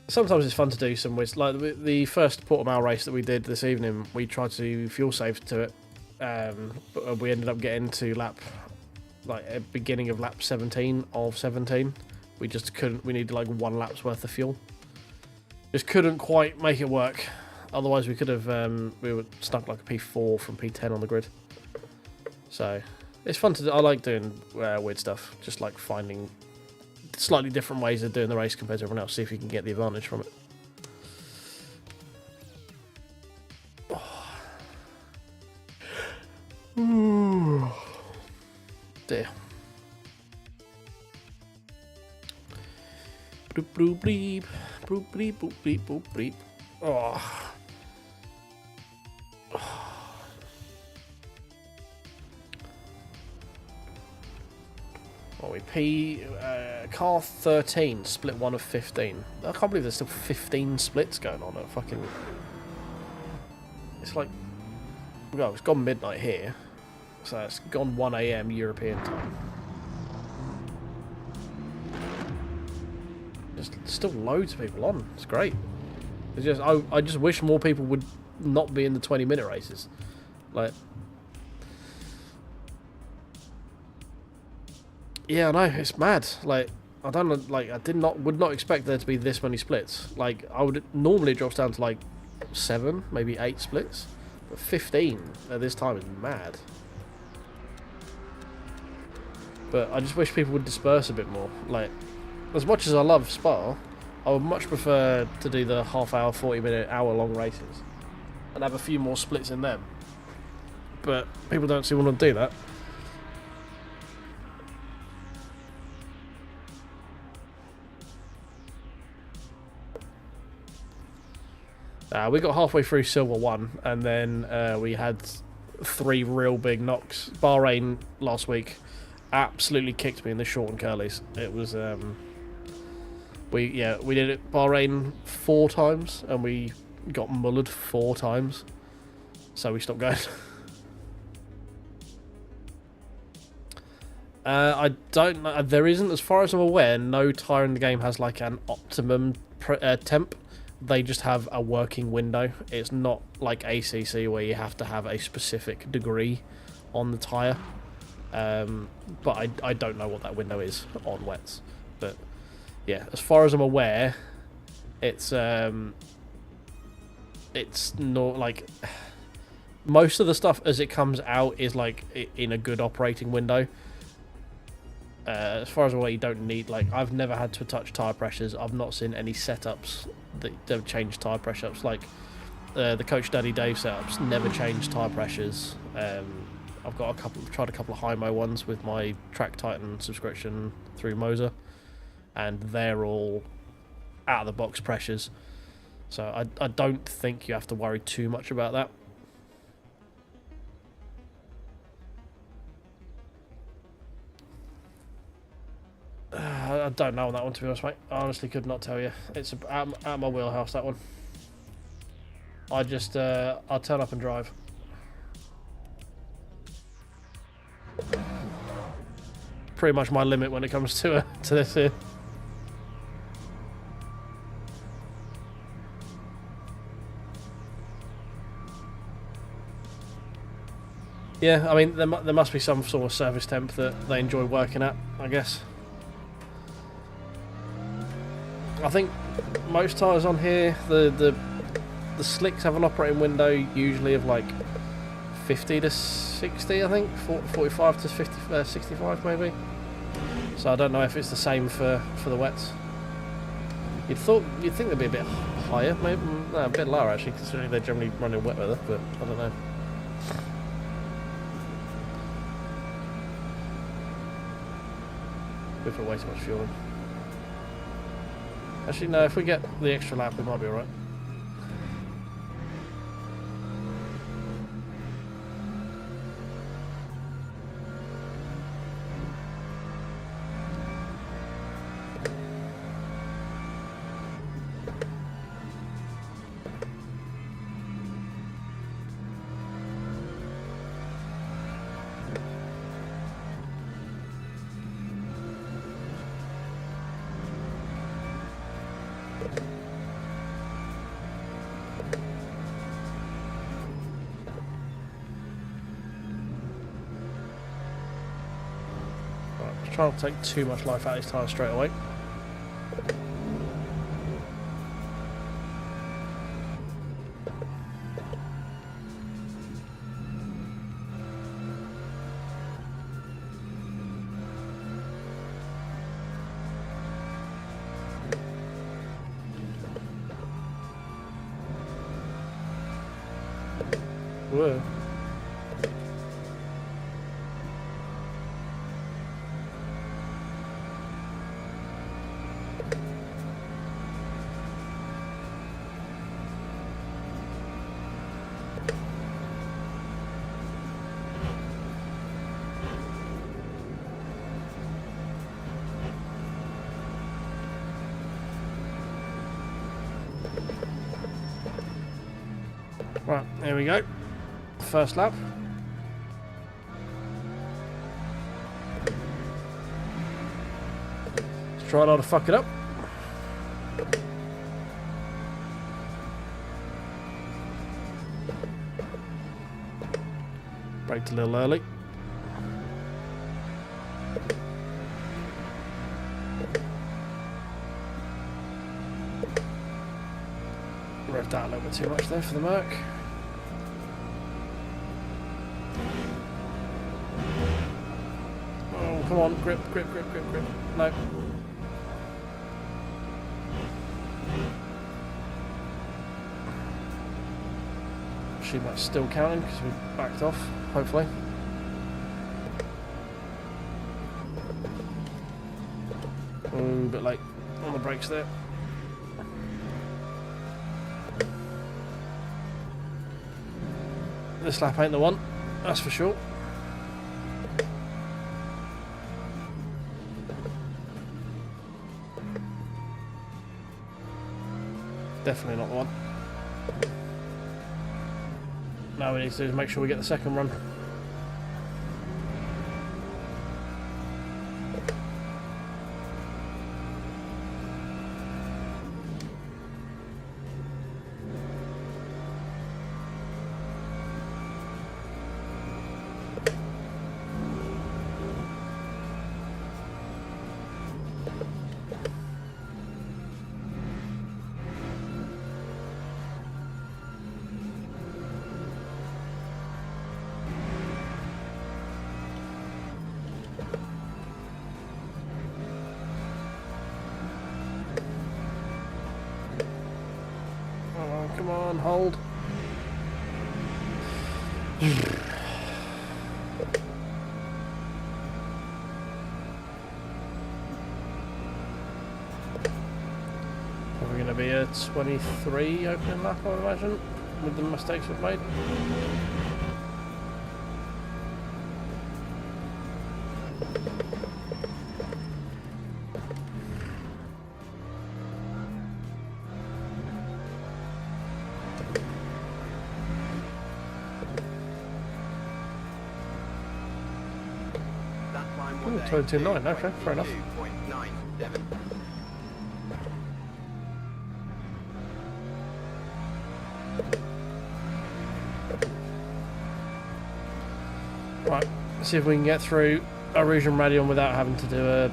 Sometimes it's fun to do some ways. Like the first Portimao race that we did this evening, we tried to fuel save to it, but we ended up getting to lap, like at beginning of lap 17 of 17. We just couldn't. We needed like 1 lap's worth of fuel. Just couldn't quite make it work. Otherwise, we could have. We were stuck like a P4 from P10 on the grid. So it's fun to do. I like doing weird stuff. Just like finding slightly different ways of doing the race compared to everyone else. See if you can get the advantage from it. Ooh. Dear. Bloop bloop bleep. Bloop bleep boop bleep boop bleep. Oh. What are we? Car 13, split 1 of 15. I can't believe there's still 15 splits going on at fucking... It's like... Well, it's gone midnight here. So it's gone 1 AM European time. Just still loads of people on. It's great. It's just I just wish more people would not be in the 20-minute races. Like... Yeah, I know, it's mad. Like, I don't know, like, would not expect there to be this many splits. Like, I would normally it drops down to like 7, maybe 8 splits, but 15 at this time is mad. But I just wish people would disperse a bit more. Like, as much as I love Spa, I would much prefer to do the half-hour, 40-minute, hour-long races and have a few more splits in them. But people don't seem to want to do that. We got halfway through Silver 1, and then we had 3 real big knocks. Bahrain last week absolutely kicked me in the short and curlies. It was we did it Bahrain 4 times, and we got mullered 4 times, so we stopped going. I don't know. There isn't, as far as I'm aware, no tyre in the game has like an optimum temp. They just have a working window. It's not like ACC where you have to have a specific degree on the tyre. But I don't know what that window is on wets. But yeah, as far as I'm aware, it's not like... Most of the stuff as it comes out is like in a good operating window. As far as I'm aware, you don't need, like, I've never had to touch tyre pressures. I've not seen any setups that have changed tyre pressure ups. Like the Coach Daddy Dave setups never changed tyre pressures. I've got tried a couple of high-mo ones with my Track Titan subscription through Moza, and they're all out of the box pressures. So I don't think you have to worry too much about that. I don't know on that one, to be honest, mate. I honestly could not tell you. It's out of my wheelhouse, that one. I just, I'll turn up and drive. Pretty much my limit when it comes to this here. Yeah, I mean, there must be some sort of service temp that they enjoy working at, I guess. I think most tyres on here, the slicks have an operating window usually of like 50 to 60, I think, 45 to 50, 65 maybe. So I don't know if it's the same for the wets. You'd think they'd be a bit higher, maybe no, a bit lower actually, considering they generally run in wet weather. But I don't know. We put way too much fuel in. Actually, no. If we get the extra lap, we might be alright. Try not to take too much life out of these tyres straight away. Whoa. Right, here we go. First lap. Let's try not to fuck it up. Braked a little early. Revved out a little bit too much there for the Merc. Oh, come on, grip. No. She might still counting because we backed off, hopefully. A bit late on the brakes there. This lap ain't the one, that's for sure. Definitely not the one. Now we need to do is make sure we get the second run. Come on, hold. Probably going to be a 23 opening lap, I would imagine, with the mistakes we've made. Ooh, 22.9, okay, fair enough. Right, let's see if we can get through a region radion without having to do a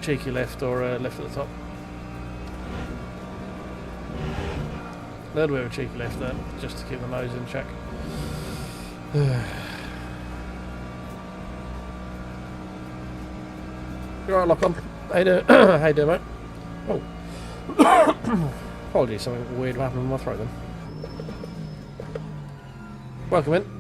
cheeky lift or a lift at the top. A little bit of a cheeky lift there, just to keep the nose in check. You alright, lock on? How you doing? How you doing, mate? Oh. Apologies, something weird happened in my throat then. Welcome in.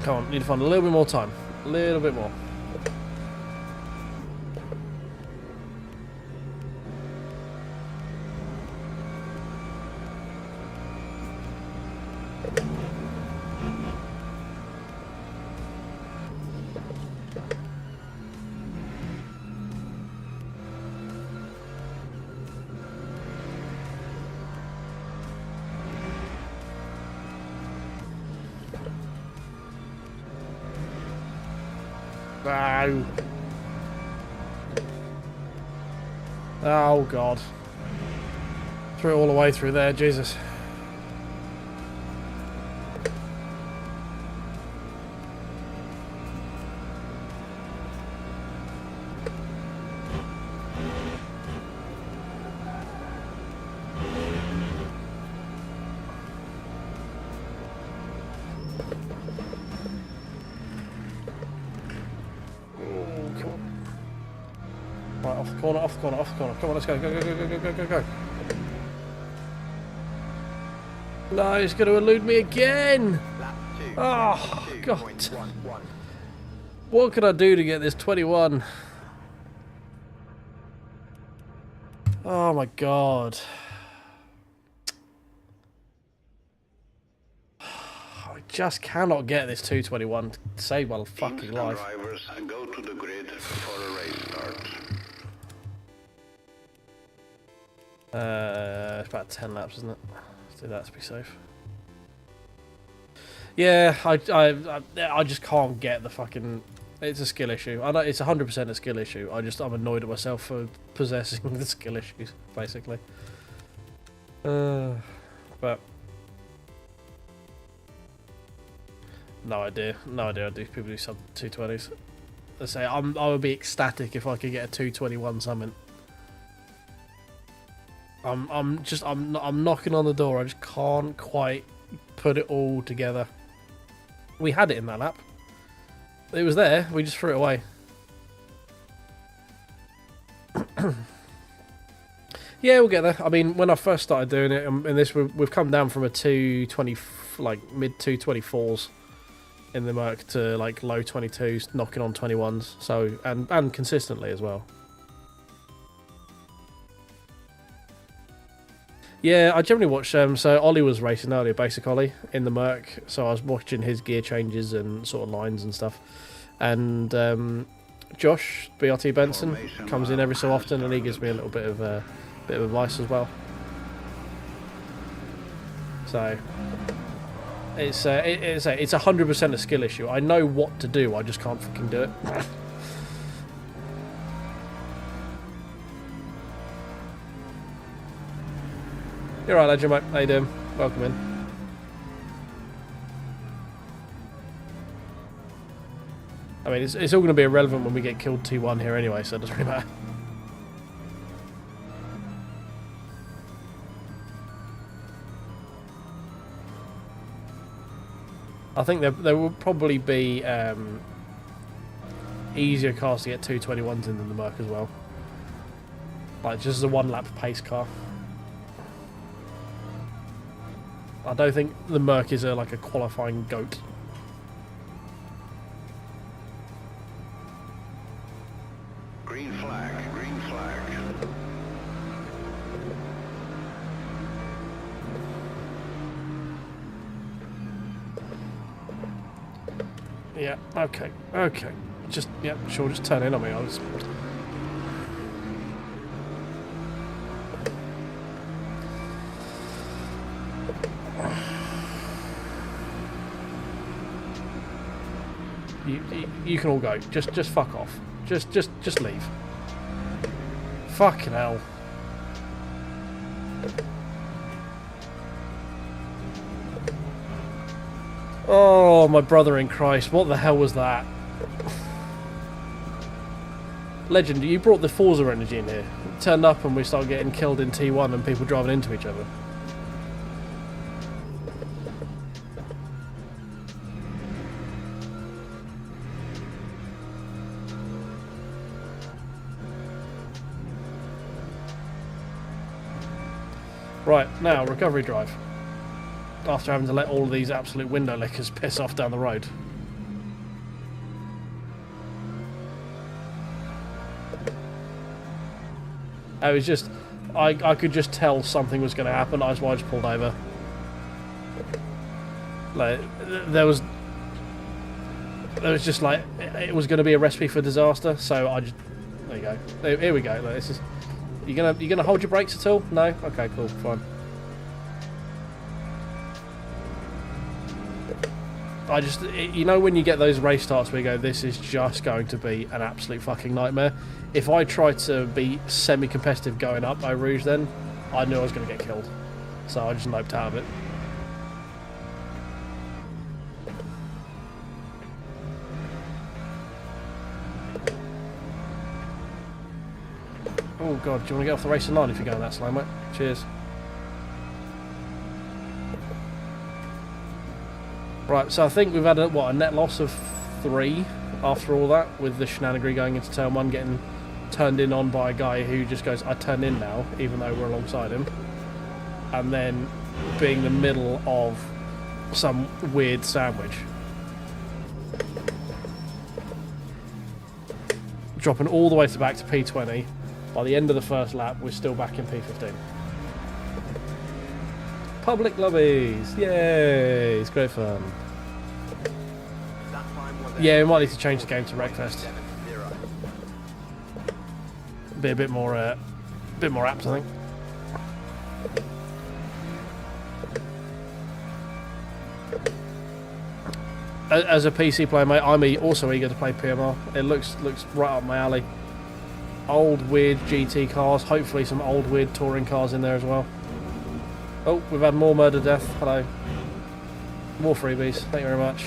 Come on, need to find a little bit more time. A little bit more. No. Oh God. Threw it all the way through there, Jesus. Right, off the corner, off the corner, off the corner. Come on, let's go, go, go, go, go, go, go, go, go. No, he's going to elude me again. Lap 2. Oh, God. 2.11. What can I do to get this 21? Oh my God. I just cannot get this 221 to save my fucking Teams life. and drivers go to the grid for a race start. It's about 10 laps, isn't it? Let's do that to be safe. Yeah, I just can't get the fucking... It's a skill issue. I know it's 100% a skill issue. I'm annoyed at myself for possessing the skill issues, basically. But no idea how these people do sub 220s. Let's say I would be ecstatic if I could get a 221 something. I'm knocking on the door. I just can't quite put it all together. We had it in that lap. It was there. We just threw it away. Yeah, we'll get there. I mean, when I first started doing it, and this we've come down from a 220, like mid 224s in the Merc to like low 22s, knocking on 21s. So and consistently as well. Yeah, I generally watch so Ollie was racing earlier, Basic Ollie, in the Merc, so I was watching his gear changes and sort of lines and stuff. And Josh, BRT Benson, comes in every so often and he gives me a little bit of advice as well. So it's 100% a skill issue. I know what to do, I just can't fucking do it. You're right, Legend, mate. How you doing? Welcome in. I mean, it's all going to be irrelevant when we get killed 2-1 here anyway, so it doesn't really matter. I think there will probably be easier cars to get 221s in than the Merc as well. Like, just as a one-lap pace car. I don't think the Merc is like a qualifying goat. Green flag, green flag. Yeah, okay. Just, yeah, sure, just turn in on me. I was... You can all go. Just fuck off. Just leave. Fucking hell. Oh, my brother in Christ. What the hell was that? Legend, you brought the Forza energy in here. Turned up and we start getting killed in T1 and people driving into each other. Right, now, recovery drive. After having to let all of these absolute window lickers piss off down the road. I was just... I could just tell something was going to happen, that's why I just pulled over. Like, there was just like... It was going to be a recipe for disaster, so I just... There you go. Here we go. Like, this is... You gonna hold your brakes at all? No? Okay, cool, fine. I just, you know when you get those race starts where you go, this is just going to be an absolute fucking nightmare. If I tried to be semi-competitive going up Eau Rouge then, I knew I was going to get killed. So I just noped out of it. Oh god, do you want to get off the racing line if you're going that slow, mate? Cheers. Right, so I think we've had a net loss of 3 after all that, with the shenanigan going into turn 1, getting turned in on by a guy who just goes, I turn in now, even though we're alongside him. And then being the middle of some weird sandwich. Dropping all the way back to P20. By the end of the first lap, we're still back in P15. Public lobbies! Yay! It's great fun. Yeah, we might need to change the game to Wreckfest. Be a bit more apt, I think. As a PC player, mate, I'm also eager to play PMR. It looks right up my alley. Old weird GT cars, hopefully some old weird touring cars in there as well. Oh, we've had more murder death. Hello. More freebies. Thank you very much.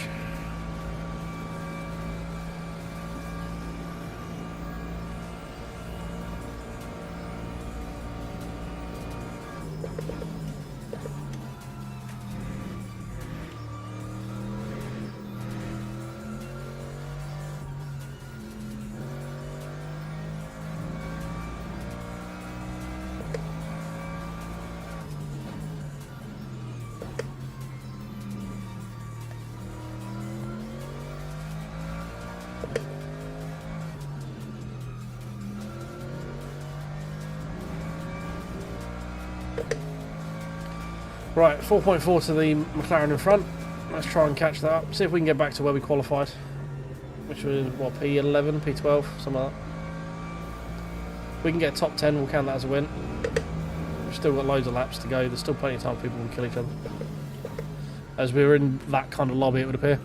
Right, 4.4 to the McLaren in front. Let's try and catch that up. See if we can get back to where we qualified. Which was, what, P11, P12, something like that. If we can get top 10, we'll count that as a win. We've still got loads of laps to go. There's still plenty of time people can kill each other. As we were in that kind of lobby, it would appear.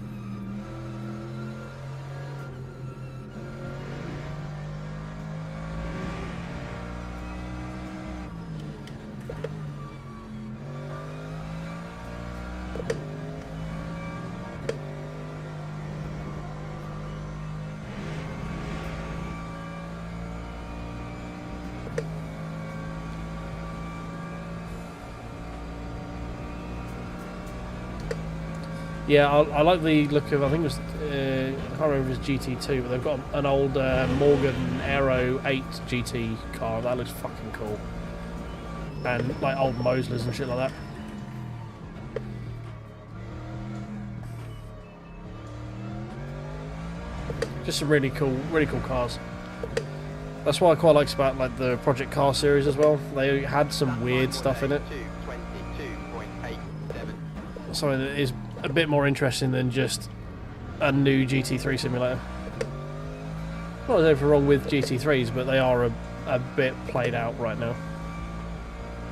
Yeah, I like the look of, I think it was, I can't remember if it was GT2, but they've got an old Morgan Aero 8 GT car. That looks fucking cool. And like old Moslers and shit like that. Just some really cool cars. That's what I quite like about like the Project Car series as well. They had some weird stuff in it. Something that is a bit more interesting than just a new GT3 simulator. Not there's anything wrong with GT3s, but they are a bit played out right now.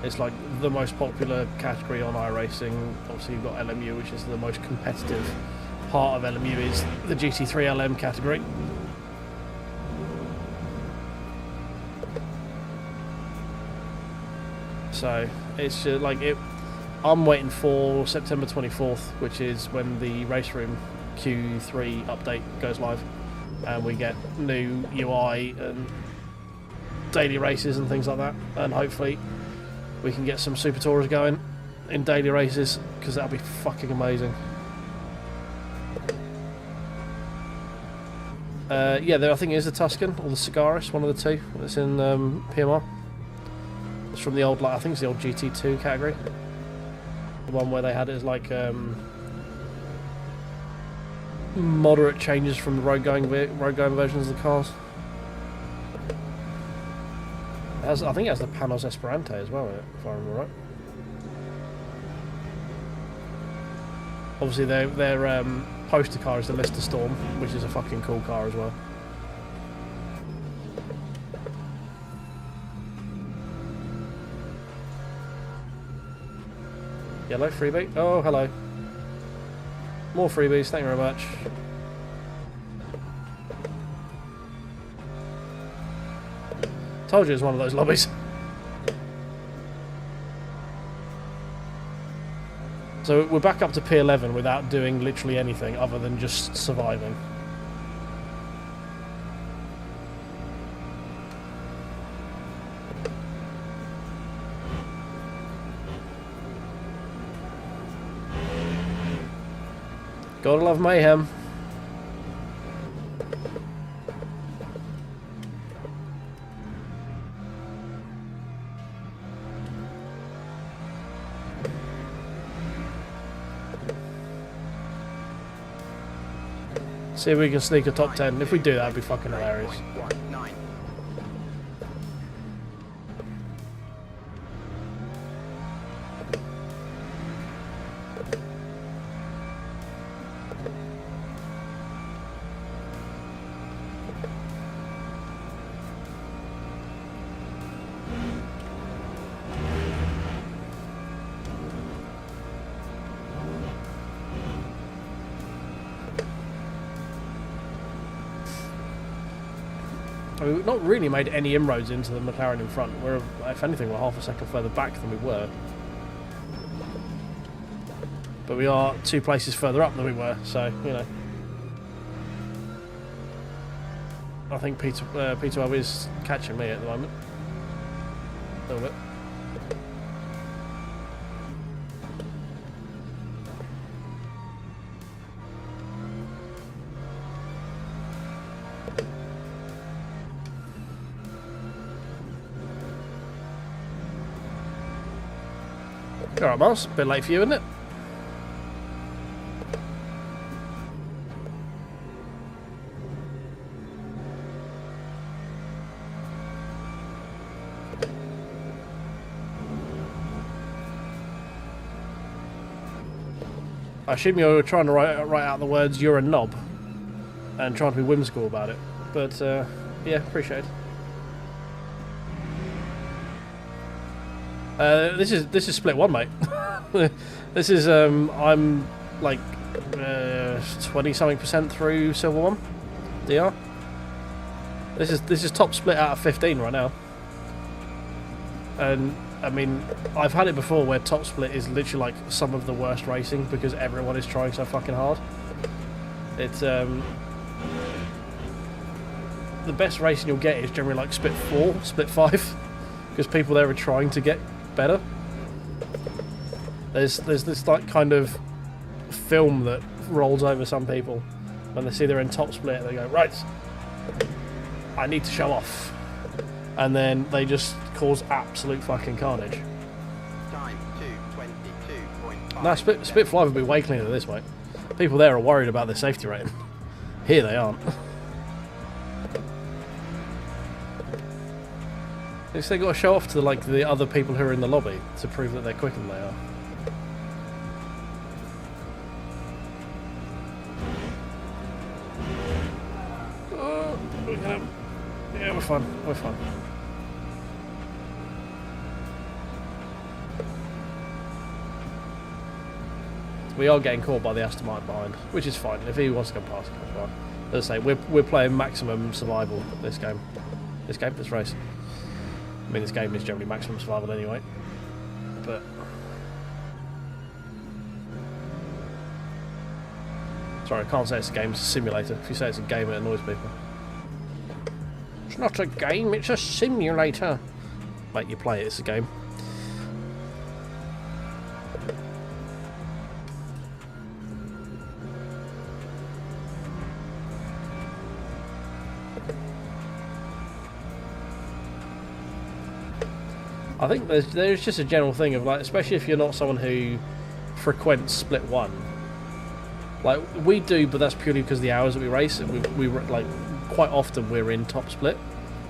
It's like the most popular category on iRacing. Obviously you've got LMU, which is the most competitive part of LMU is the GT3 LM category. So it's just like it. I'm waiting for September 24th, which is when the Race Room Q3 update goes live, and we get new UI and daily races and things like that, and hopefully we can get some Super Tours going in daily races, because that'll be fucking amazing. Yeah, I think it is the Tuscan or the Cigaris, one of the two. It's in PMR. It's from the old, like I think it's the old GT2 category. The one where they had it as like moderate changes from the road going versions of the cars. I think it has the Panos Esperante as well, if I remember right. Obviously, their poster car is the Lister Storm, which is a fucking cool car as well. Yellow freebie. Oh, hello. More freebies. Thank you very much. Told you it was one of those lobbies. So we're back up to P11 without doing literally anything other than just surviving. Gotta love mayhem. See if we can sneak a top 10. If we do, that'd be fucking hilarious. We've not really made any inroads into the McLaren in front. We're, if anything, we're half a second further back than we were. But we are 2 places further up than we were, so, you know. I think P12 is catching me at the moment. A little bit. Alright, Miles. A bit late for you, isn't it? I assume you're trying to write out the words "you're a knob" and trying to be whimsical about it. But, yeah, appreciate it. This is split one, mate. This is I'm like 20-something% through Silver 1 DR. This is top split out of 15 right now. And I mean, I've had it before where top split is literally like some of the worst racing because everyone is trying so fucking hard. It's the best racing you'll get is generally like split 4, split 5, because people there are trying to get better. There's this like kind of film that rolls over some people when they see they're in top split. They go, right, I need to show off, and then they just cause absolute fucking carnage. Time 2:22.5. No, split 5 would be way cleaner than this, mate. People there are worried about their safety rating. Here they aren't. They got to show off to the other people who are in the lobby to prove that they're quicker than they are. Yeah, we're fine. We're fine. We are getting caught by the Aston Martin behind, which is fine. If he wants to come past, he comes past. As I say, we're playing maximum survival this game. This race. I mean, this game is generally maximum survival anyway. But sorry, I can't say it's a game, it's a simulator. If you say it's a game, it annoys people. It's not a game, it's a simulator. Mate, you play it, it's a game. I think there's just a general thing of like, especially if you're not someone who frequents Split 1. Like we do, but that's purely because of the hours that we race. We like quite often we're in top split,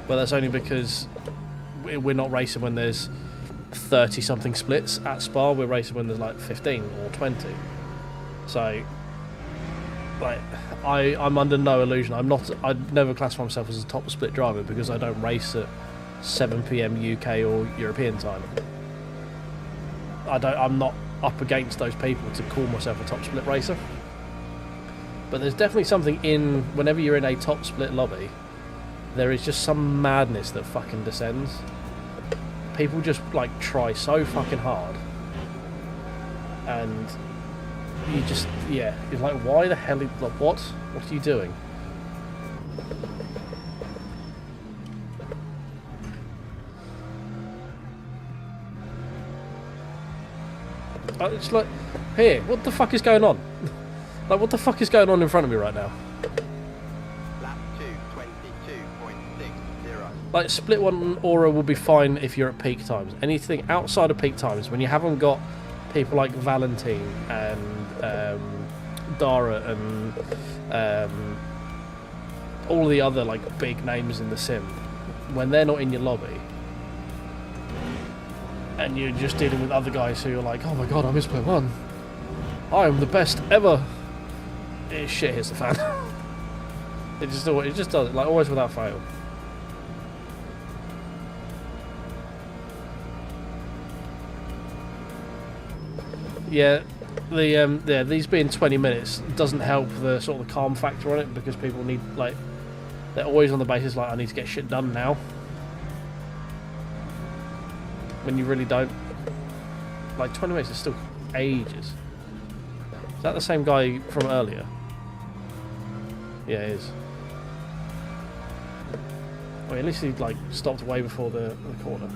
but that's only because we're not racing when there's 30 something splits at Spa. We're racing when there's like 15 or 20. So like I'm under no illusion. I'd never classify myself as a top split driver because I don't race at 7 PM UK or European time. I'm not up against those people to call myself a top split racer. But there's definitely something in whenever you're in a top split lobby, there is just some madness that fucking descends. People just like try so fucking hard, and you just you're like, why the hell? Like, what are you doing? It's like, here, what the fuck is going on? Like, what the fuck is going on in front of me right now? Lap 2:22.60. Like, Split 1 Aura will be fine if you're at peak times. Anything outside of peak times, when you haven't got people like Valentine and Dara and all the other like big names in the sim, when they're not in your lobby, and you're just dealing with other guys who are like, oh my god, I'm in Split 1. I am the best ever. Shit hits the fan. It just does it, like always without fail. Yeah, these being 20 minutes doesn't help the sort of the calm factor on it, because people need, like, they're always on the basis like, I need to get shit done now. When you really don't. Like, 20 minutes is still ages. Is that the same guy from earlier? Yeah, it is. Well, at least he like stopped way before the corner.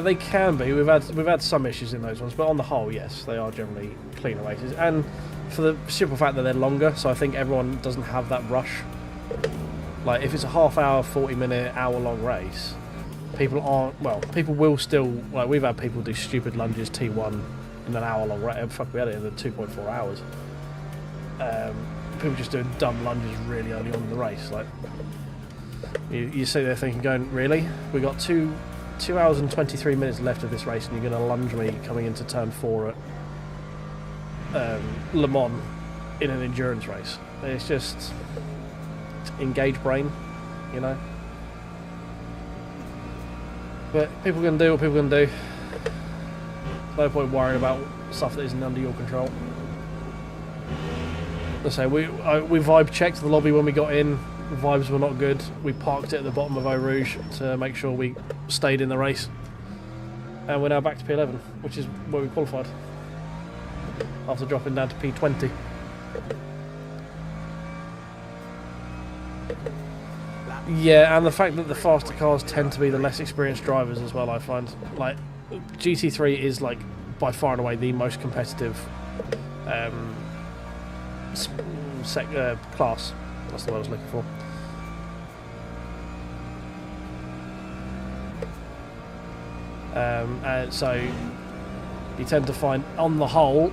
They can be. We've had some issues in those ones, but on the whole, yes, they are generally cleaner races. And for the simple fact that they're longer, so I think everyone doesn't have that rush. Like, if it's a half hour, 40-minute, hour-long race, people aren't, well, people will still, like, we've had people do stupid lunges T1 in an hour-long race. Fuck, we had it in the 2.4 hours. People just doing dumb lunges really early on in the race. Like, you sit there thinking, going, really? We got 2 hours and 23 minutes left of this race, and you're going to lunge me coming into turn 4 at Le Mans in an endurance race. It's just engage brain, you know. But people can do what people can do. No point worrying about stuff that isn't under your control. Let's say we vibe checked the lobby when we got in. The vibes were not good. We parked it at the bottom of Eau Rouge to make sure we stayed in the race. And we're now back to P11, which is where we qualified. After dropping down to P20. Yeah, and the fact that the faster cars tend to be the less experienced drivers as well, I find. Like, GT3 is, like, by far and away the most competitive class. That's the word I was looking for. And so you tend to find, on the whole,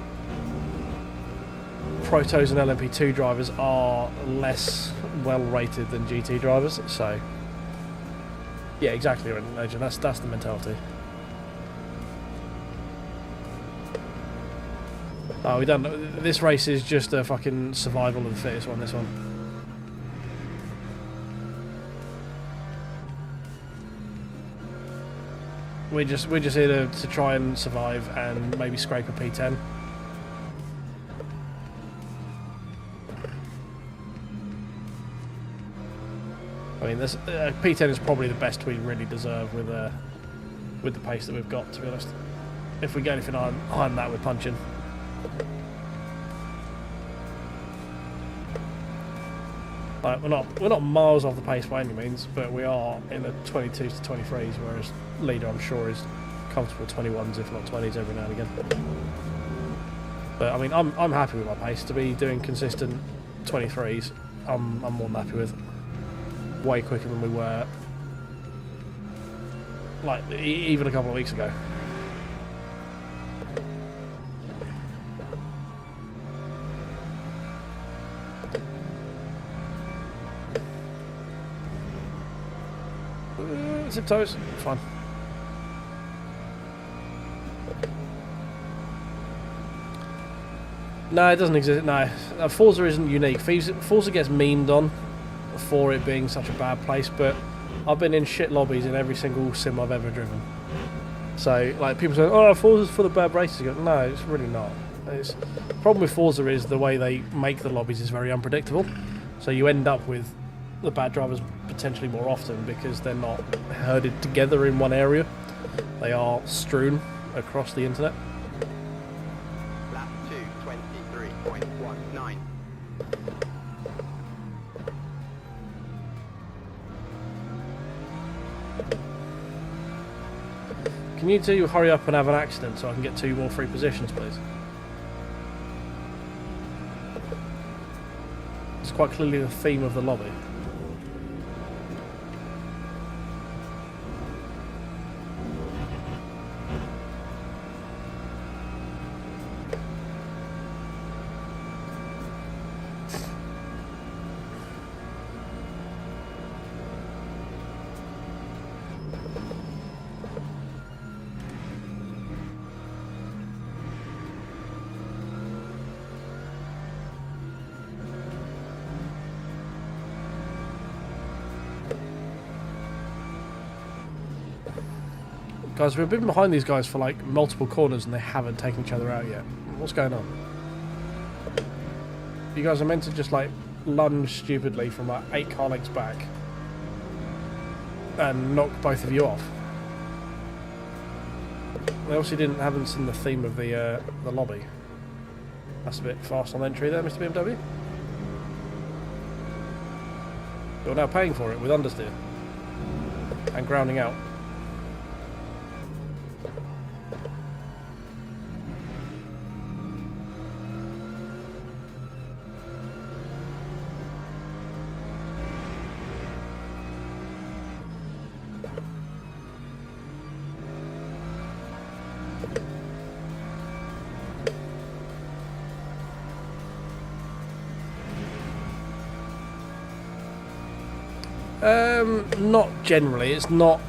Protos and LMP2 drivers are less well rated than GT drivers. So yeah, exactly, Agent. That's the mentality. Oh, we don't. This race is just a fucking survival of the fittest one. This one. we're just here to try and survive and maybe scrape a P10. I mean, this P10 is probably the best we really deserve with the pace that we've got, to be honest. If we get anything higher than that, we're punching. Like, we're not miles off the pace by any means, but we are in the 22s to 23s, whereas leader, I'm sure, is comfortable 21s, if not 20s, every now and again. But I mean, I'm happy with my pace. To be doing consistent 23s, I'm more than happy with. Way quicker than we were, like, even a couple of weeks ago. Zip toes, fine. No, it doesn't exist. No, Forza isn't unique. Forza gets memed on for it being such a bad place, but I've been in shit lobbies in every single sim I've ever driven. So, like, people say, "Oh, Forza's full of bad races." You go, no, it's really not. The problem with Forza is the way they make the lobbies is very unpredictable. So you end up with the bad drivers potentially more often because they're not herded together in one area. They are strewn across the internet. Lap 2:23.19. Can you two hurry up and have an accident so I can get 2 more free positions, please? It's quite clearly the theme of the lobby. Guys, we've been behind these guys for like multiple corners and they haven't taken each other out yet. What's going on? You guys are meant to just like lunge stupidly from like 8 car lengths back and knock both of you off. They obviously haven't seen the theme of the lobby. That's a bit fast on entry there, Mr. BMW. You're now paying for it with understeer and grounding out. Not generally. It's not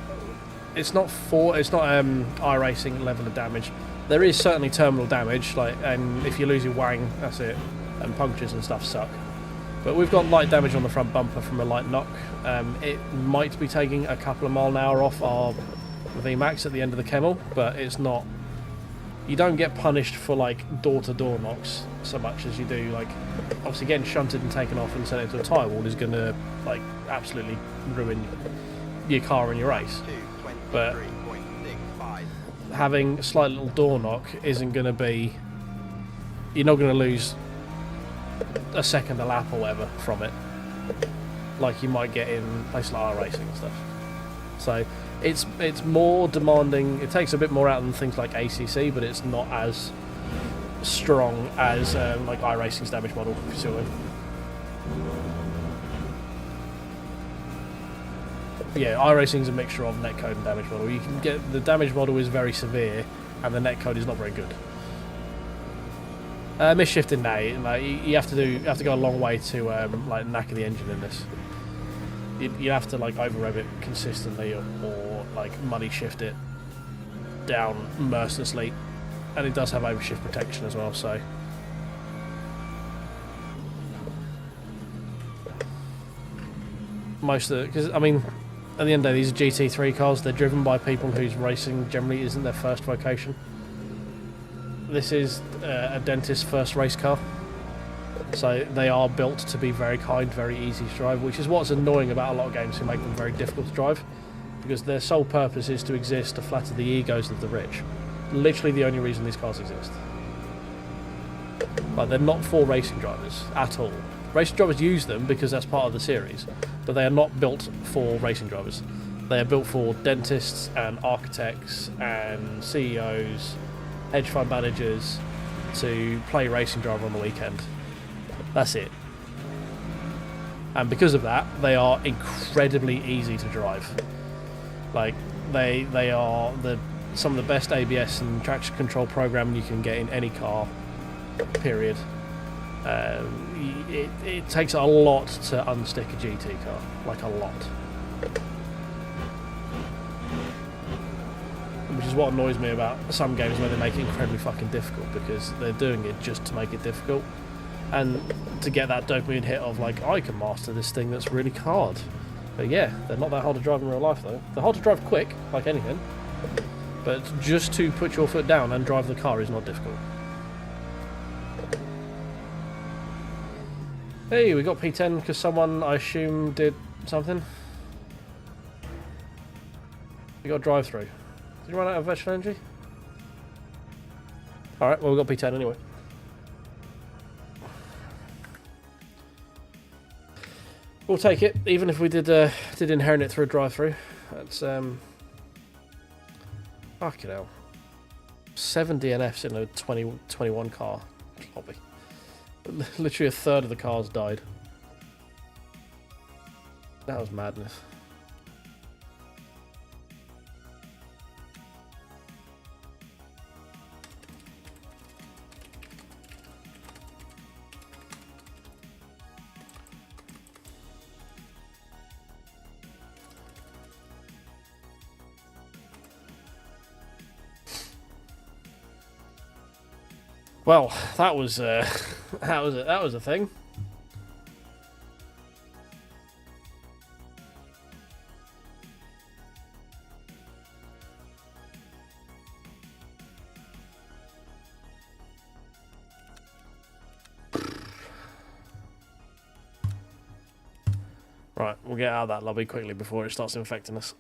iRacing level of damage. There is certainly terminal damage, like, and if you lose your wang, that's it. And punctures and stuff suck. But we've got light damage on the front bumper from a light knock. It might be taking a couple of mile an hour off our VMAX at the end of the kennel, but it's not. You don't get punished for like door-to-door knocks so much as you do like, obviously getting shunted and taken off and sent into a tyre wall is going to like absolutely ruin your car and your race. But having a slight little door knock isn't going to be, you're not going to lose a second a lap or whatever from it, like you might get in places like iRacing and stuff. So it's more demanding. It takes a bit more out than things like ACC, but it's not as strong as like iRacing's damage model, if you see what I mean. Yeah, iRacing's a mixture of netcode and damage model. You can get the damage model is very severe, and the netcode is not very good. Misshifting now, like you have to go a long way to like knacker the engine in this. You have to like over rev it consistently, or like money shift it down mercilessly, and it does have overshift protection as well. So most of it, because I mean, at the end of the day, these are GT3 cars. They're driven by people whose racing generally isn't their first vocation. This is a dentist's first race car. So they are built to be very kind, very easy to drive, which is what's annoying about a lot of games who make them very difficult to drive, because their sole purpose is to exist to flatter the egos of the rich. Literally the only reason these cars exist. Like, they're not for racing drivers at all. Racing drivers use them because that's part of the series, but they are not built for racing drivers. They are built for dentists and architects and CEOs, hedge fund managers, to play racing driver on the weekend. That's it. And because of that, they are incredibly easy to drive. Like, they are some of the best ABS and traction control programming you can get in any car, period. It takes a lot to unstick a GT car, like a lot. Which is what annoys me about some games where they make it incredibly fucking difficult, because they're doing it just to make it difficult. And to get that dopamine hit of, like, I can master this thing that's really hard. But yeah, they're not that hard to drive in real life, though. They're hard to drive quick, like anything. But just to put your foot down and drive the car is not difficult. Hey, we got P10 because someone, I assume, did something. We got drive-through. Did you run out of virtual energy? Alright, well, we got P10 anyway. We'll take it, even if we did inherit it through a drive-through. That's fucking hell. 7 DNFs in a 2021 car lobby. Literally a third of the cars died. That was madness. Well, that was a thing. Right, we'll get out of that lobby quickly before it starts infecting us.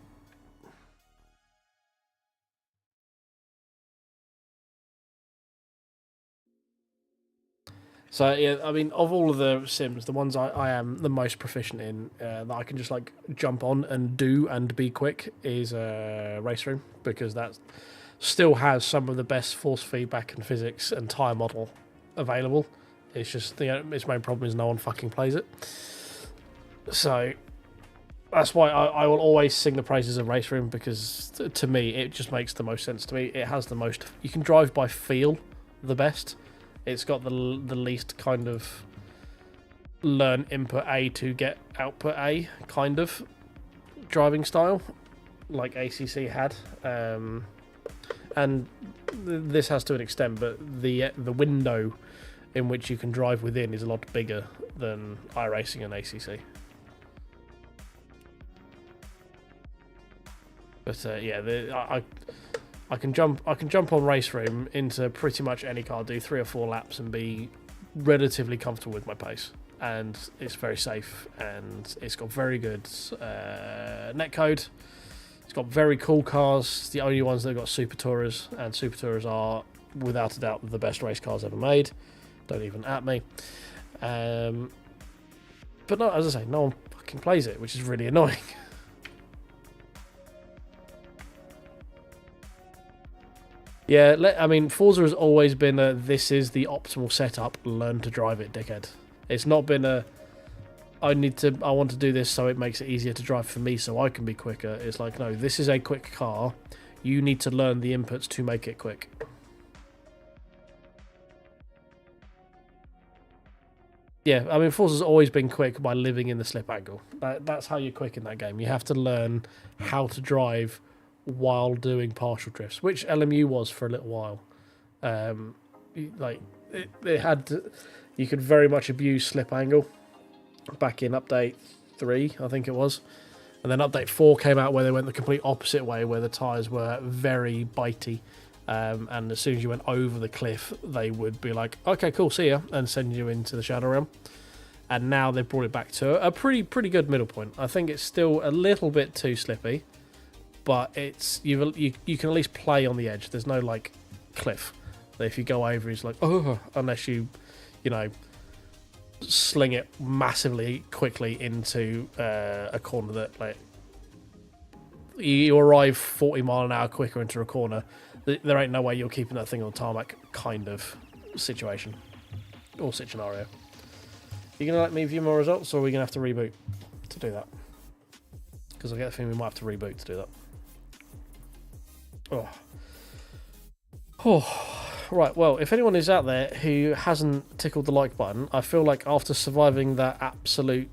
So yeah, I mean, of all of the sims, the ones I am the most proficient in, that I can just like jump on and do and be quick, is Race Room, because that still has some of the best force feedback and physics and tire model available. It's just its main problem is no one fucking plays it. So that's why I will always sing the praises of Race Room, because to me it just makes the most sense to me. It has the most, you can drive by feel the best. It's got the least kind of learn input A to get output A kind of driving style, like ACC had, and this has to an extent, but the window in which you can drive within is a lot bigger than iRacing and ACC. But yeah, I can jump on Race Room into pretty much any car, do 3 or 4 laps, and be relatively comfortable with my pace. And it's very safe, and it's got very good netcode. It's got very cool cars. It's the only ones that have got Super Tourers, and Super Tourers are without a doubt the best race cars ever made. Don't even at me. But no, as I say, no one fucking plays it, which is really annoying. Yeah, I mean, Forza has always been this is the optimal setup, learn to drive it, dickhead. It's not been I want to do this so it makes it easier to drive for me so I can be quicker. It's like, no, this is a quick car. You need to learn the inputs to make it quick. Yeah, I mean, Forza's always been quick by living in the slip angle. That's how you're quick in that game. You have to learn how to drive while doing partial drifts, which LMU was for a little while. Like it had you could very much abuse slip angle back in update 3, I think it was, And then update 4 came out where they went the complete opposite way, where the tyres were very bitey. And as soon as you went over the cliff, they would be like, okay, cool, see ya, and send you into the Shadow Realm. And now they've brought it back to a pretty good middle point. I think it's still a little bit too slippy, but it's you can at least play on the edge. There's no like cliff that if you go over, it's like, oh, unless you know, sling it massively quickly into a corner that like you arrive 40 mile an hour quicker into a corner. There ain't no way you're keeping that thing on tarmac kind of situation or scenario. You going to let me view my results, or are we going to have to reboot to do that? Because I get the feeling we might have to reboot to do that. Oh. Right, well, if anyone is out there who hasn't tickled the like button, I feel like after surviving that absolute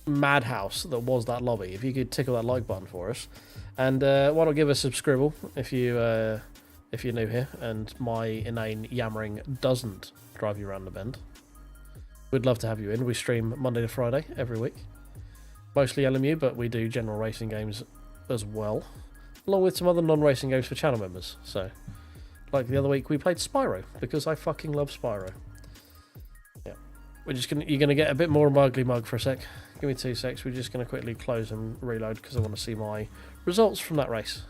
madhouse that was that lobby, if you could tickle that like button for us. And why not give us a subscribe if you're new here and my inane yammering doesn't drive you around the bend. We'd love to have you in. We stream Monday to Friday every week. Mostly LMU, but we do general racing games as well. Along with some other non-racing games for channel members. So, like the other week we played Spyro, because I fucking love Spyro. Yeah. You're gonna get a bit more of my ugly mug for a sec. Give me 2 secs. We're just gonna quickly close and reload because I want to see my results from that race.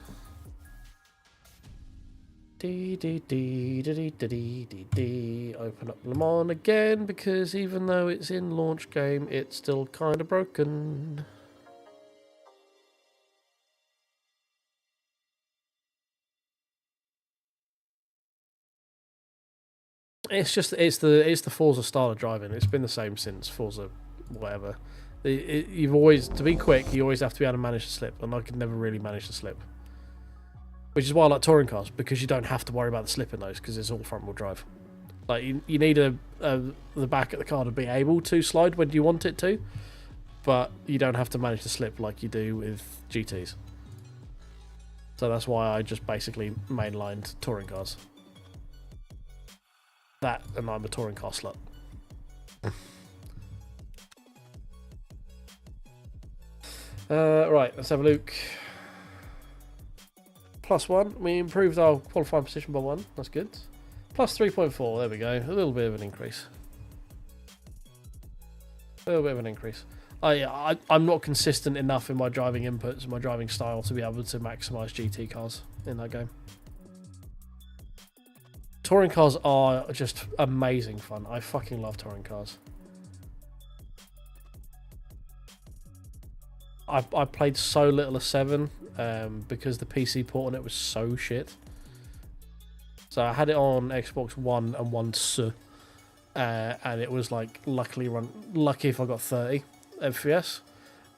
Open up Le Mans again, because even though it's in launch game, it's still kind of broken. It's the Forza style of driving. It's been the same since Forza whatever. You've always, to be quick, you always have to be able to manage the slip, and I could never really manage the slip. Which is why I like touring cars, because you don't have to worry about the slip in those, because it's all front wheel drive. Like you need the back of the car to be able to slide when you want it to, but you don't have to manage the slip like you do with GTs. So that's why I just basically mainlined touring cars. That, and I'm a touring car slut. Right, let's have a look. +1, we improved our qualifying position by 1, that's good. +3.4, there we go, a little bit of an increase. I'm not consistent enough in my driving inputs and my driving style to be able to maximise GT cars in that game. Touring cars are just amazing fun. I fucking love touring cars. I played so little of 7 because the PC port on it was so shit. So I had it on Xbox One and One S, and it was like lucky if I got 30 FPS,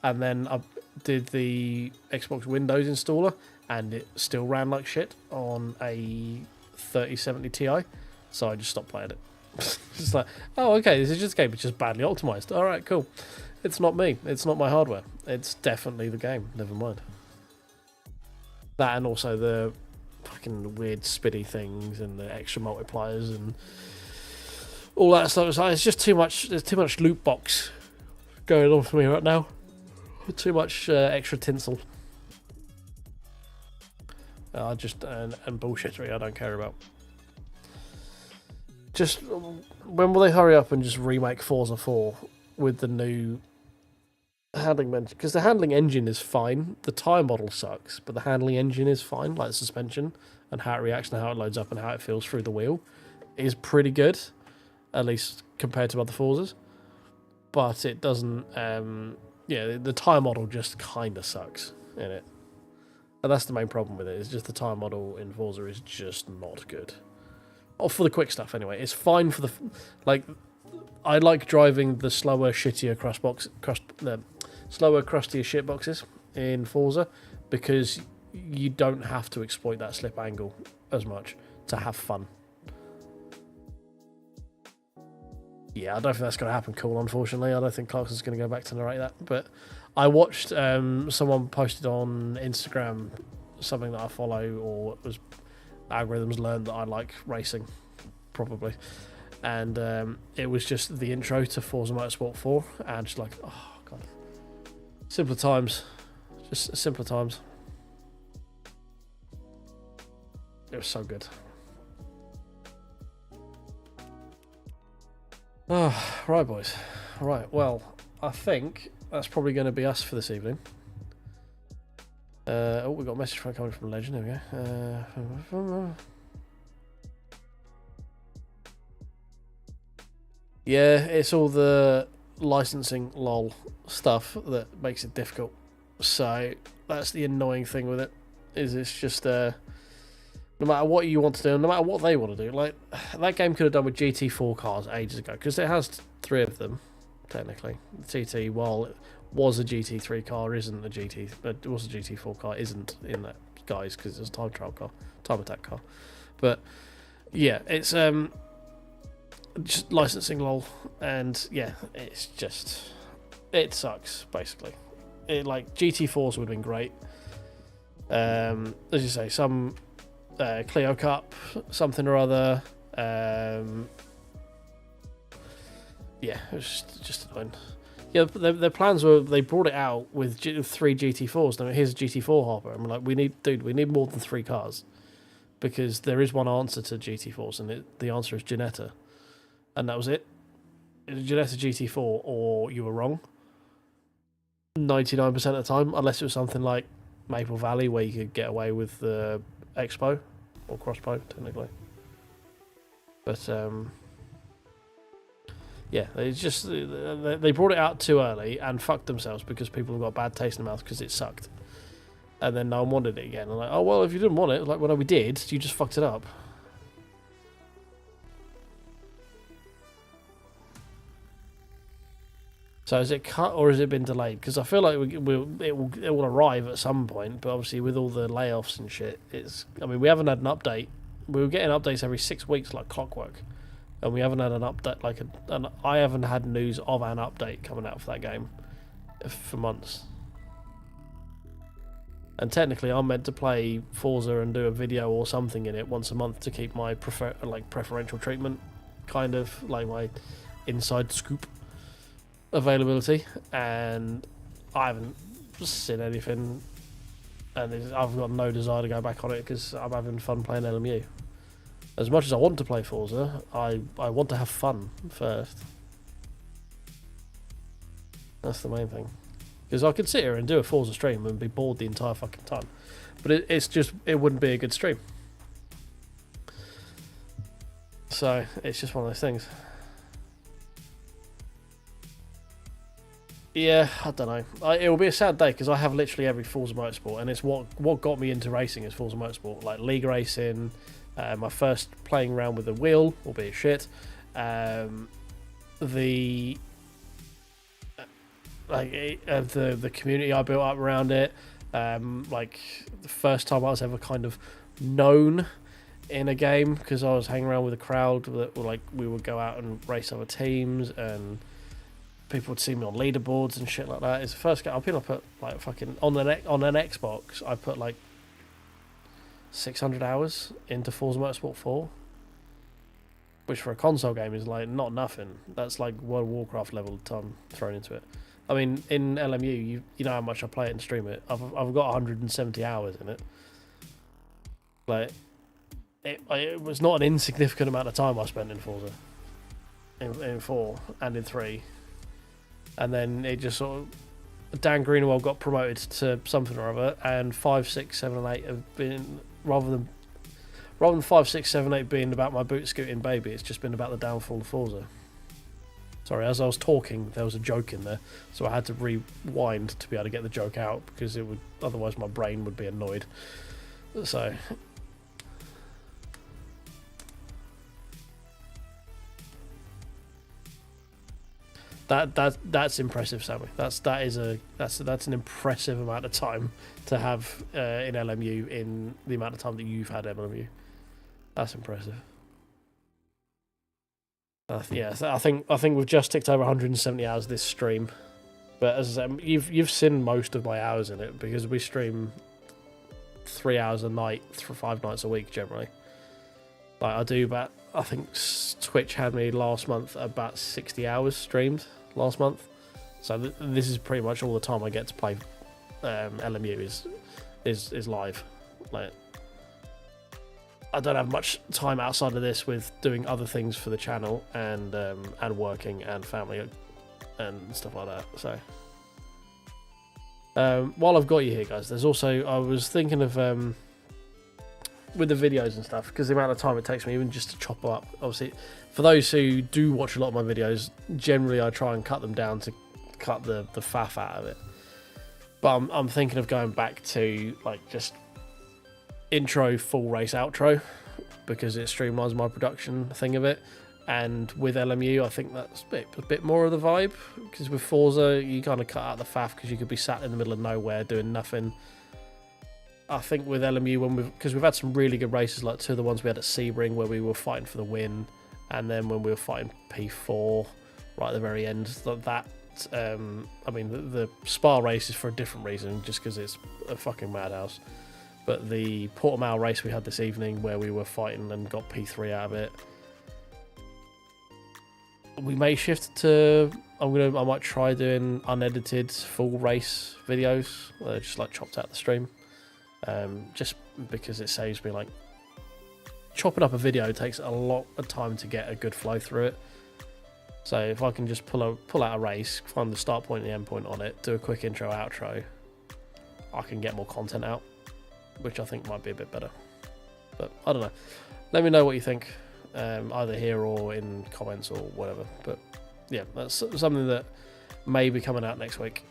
and then I did the Xbox Windows installer, and it still ran like shit on a 3070 Ti. So I just stopped playing it. Just like, oh okay, this is just a game. It's just badly optimized. All right, cool. It's not me. It's not my hardware. It's definitely the game. Never mind. That, and also the fucking weird spitty things and the extra multipliers and all that stuff. It's just too much. There's too much loot box going on for me right now. Too much extra tinsel. And bullshittery I don't care about. Just, when will they hurry up and just remake Forza 4 with the new handling engine? Because the handling engine is fine. The tyre model sucks, but the handling engine is fine. Like the suspension and how it reacts and how it loads up and how it feels through the wheel is pretty good, at least compared to other Forzas. But it doesn't, the tyre model just kind of sucks in it. And that's the main problem with it, is just the tyre model in Forza is just not good. Or for the quick stuff anyway. It's fine for the, I like driving the slower, shittier slower, crustier shit boxes in Forza, because you don't have to exploit that slip angle as much to have fun. Yeah, I don't think that's going to happen cool, unfortunately. I don't think Clarkson's going to go back to narrate that. But I watched someone posted on Instagram something that I follow, or it was algorithms learned that I like racing, probably. And it was just the intro to Forza Motorsport 4, and just like, oh god, Simpler times. Just simpler times. It was so good. Oh, right, boys. Right, well, I think that's probably going to be us for this evening. Oh, we got a message coming from Legend. There we go. Yeah, it's all the licensing lol stuff that makes it difficult. So that's the annoying thing with it. Is it's just no matter what you want to do, no matter what they want to do, like that game could have done with GT4 cars ages ago because it has 3 of them technically. The TT, while it was a GT3 car, isn't a GT. It was a GT4 car, isn't in that guys because it's a time trial car, time attack car. But yeah, it's just licensing lol, and yeah, it's just it sucks basically. It like GT4s would have been great. As you say, some Clio Cup, something or other. Yeah, it was just annoying. Yeah, their plans were they brought it out with 3 GT4s. Now here's a GT4 hopper. I'm like, we need more than 3 cars because there is one answer to GT4s, and the answer is Ginetta, and that was it. It was Ginetta GT4, or you were wrong. 99% of the time, unless it was something like Maple Valley where you could get away with the Expo or Crossbow technically. But yeah, they brought it out too early and fucked themselves because people have got a bad taste in their mouth because it sucked, and then no one wanted it again. I'm like, oh well, if you didn't want it, like, well, no, we did. You just fucked it up. So is it cut or has it been delayed? Because I feel like it will arrive at some point, but obviously with all the layoffs and shit, I mean, we haven't had an update. We were getting updates every 6 weeks like clockwork, and we haven't had an update and I haven't had news of an update coming out for that game for months. And technically, I'm meant to play Forza and do a video or something in it once a month to keep my preferential treatment, kind of like my inside scoop availability, and I haven't seen anything, and I've got no desire to go back on it because I'm having fun playing LMU. As much as I want to play Forza, I want to have fun first. That's the main thing. Because I could sit here and do a Forza stream and be bored the entire fucking time, but it wouldn't be a good stream. So it's just one of those things. Yeah, I don't know. It will be a sad day because I have literally every Forza Motorsport, and it's what got me into racing is Forza Motorsport, like league racing. My first playing around with the wheel, albeit shit. The community I built up around it. Like the first time I was ever kind of known in a game because I was hanging around with a crowd that were like we would go out and race other teams and people would see me on leaderboards and shit like that. It's the first game. I put like fucking on an Xbox. I put like 600 hours into Forza Motorsport 4, which for a console game is like not nothing. That's like World of Warcraft level time thrown into it. I mean, in LMU, you know how much I play it and stream it. I've got 170 hours in it. Like, it was not an insignificant amount of time I spent in Forza, in 4 and in 3. And then it just sort of Dan Greenwald got promoted to something or other, and 5, 6, 7, and 8 have been rather than 5, 6, 7, 8 being about my boot scooting baby. It's just been about the downfall of Forza. Sorry, as I was talking, there was a joke in there, so I had to rewind to be able to get the joke out because it would otherwise my brain would be annoyed. So. That's impressive, Sammy. That's an impressive amount of time to have in LMU in the amount of time that you've had LMU. That's impressive. Yeah, I think we've just ticked over 170 hours this stream, but as I said, you've seen most of my hours in it because we stream 3 hours a night for 5 nights a week generally. Like I do about, I think Twitch had me last month about 60 hours streamed last month So this is pretty much all the time I get to play LMU is live. Like, I don't have much time outside of this with doing other things for the channel and working and family and stuff like that. So while I've got you here, guys, there's also, I was thinking of with the videos and stuff, because the amount of time it takes me even just to chop up. Obviously, for those who do watch a lot of my videos, generally I try and cut them down to cut the faff out of it. But I'm thinking of going back to like just intro, full race, outro, because it streamlines my production thing of it. And with LMU, I think that's a bit more of the vibe, because with Forza you kind of cut out the faff because you could be sat in the middle of nowhere doing nothing. I think with LMU, because we've had some really good races, like two of the ones we had at Sebring where we were fighting for the win, and then when we were fighting P4 right at the very end, I mean the Spa race is for a different reason, just because it's a fucking madhouse. But the Portimao race we had this evening, where we were fighting and got P3 out of it, we may shift to, I might try doing unedited full race videos, just like chopped out the stream, just because it saves me, like, chopping up a video takes a lot of time to get a good flow through it. So if I can just pull out a race, find the start point and the end point on it, do a quick intro outro, I can get more content out, which I think might be a bit better. But I don't know. Let me know what you think, either here or in comments or whatever. But yeah, that's something that may be coming out next week.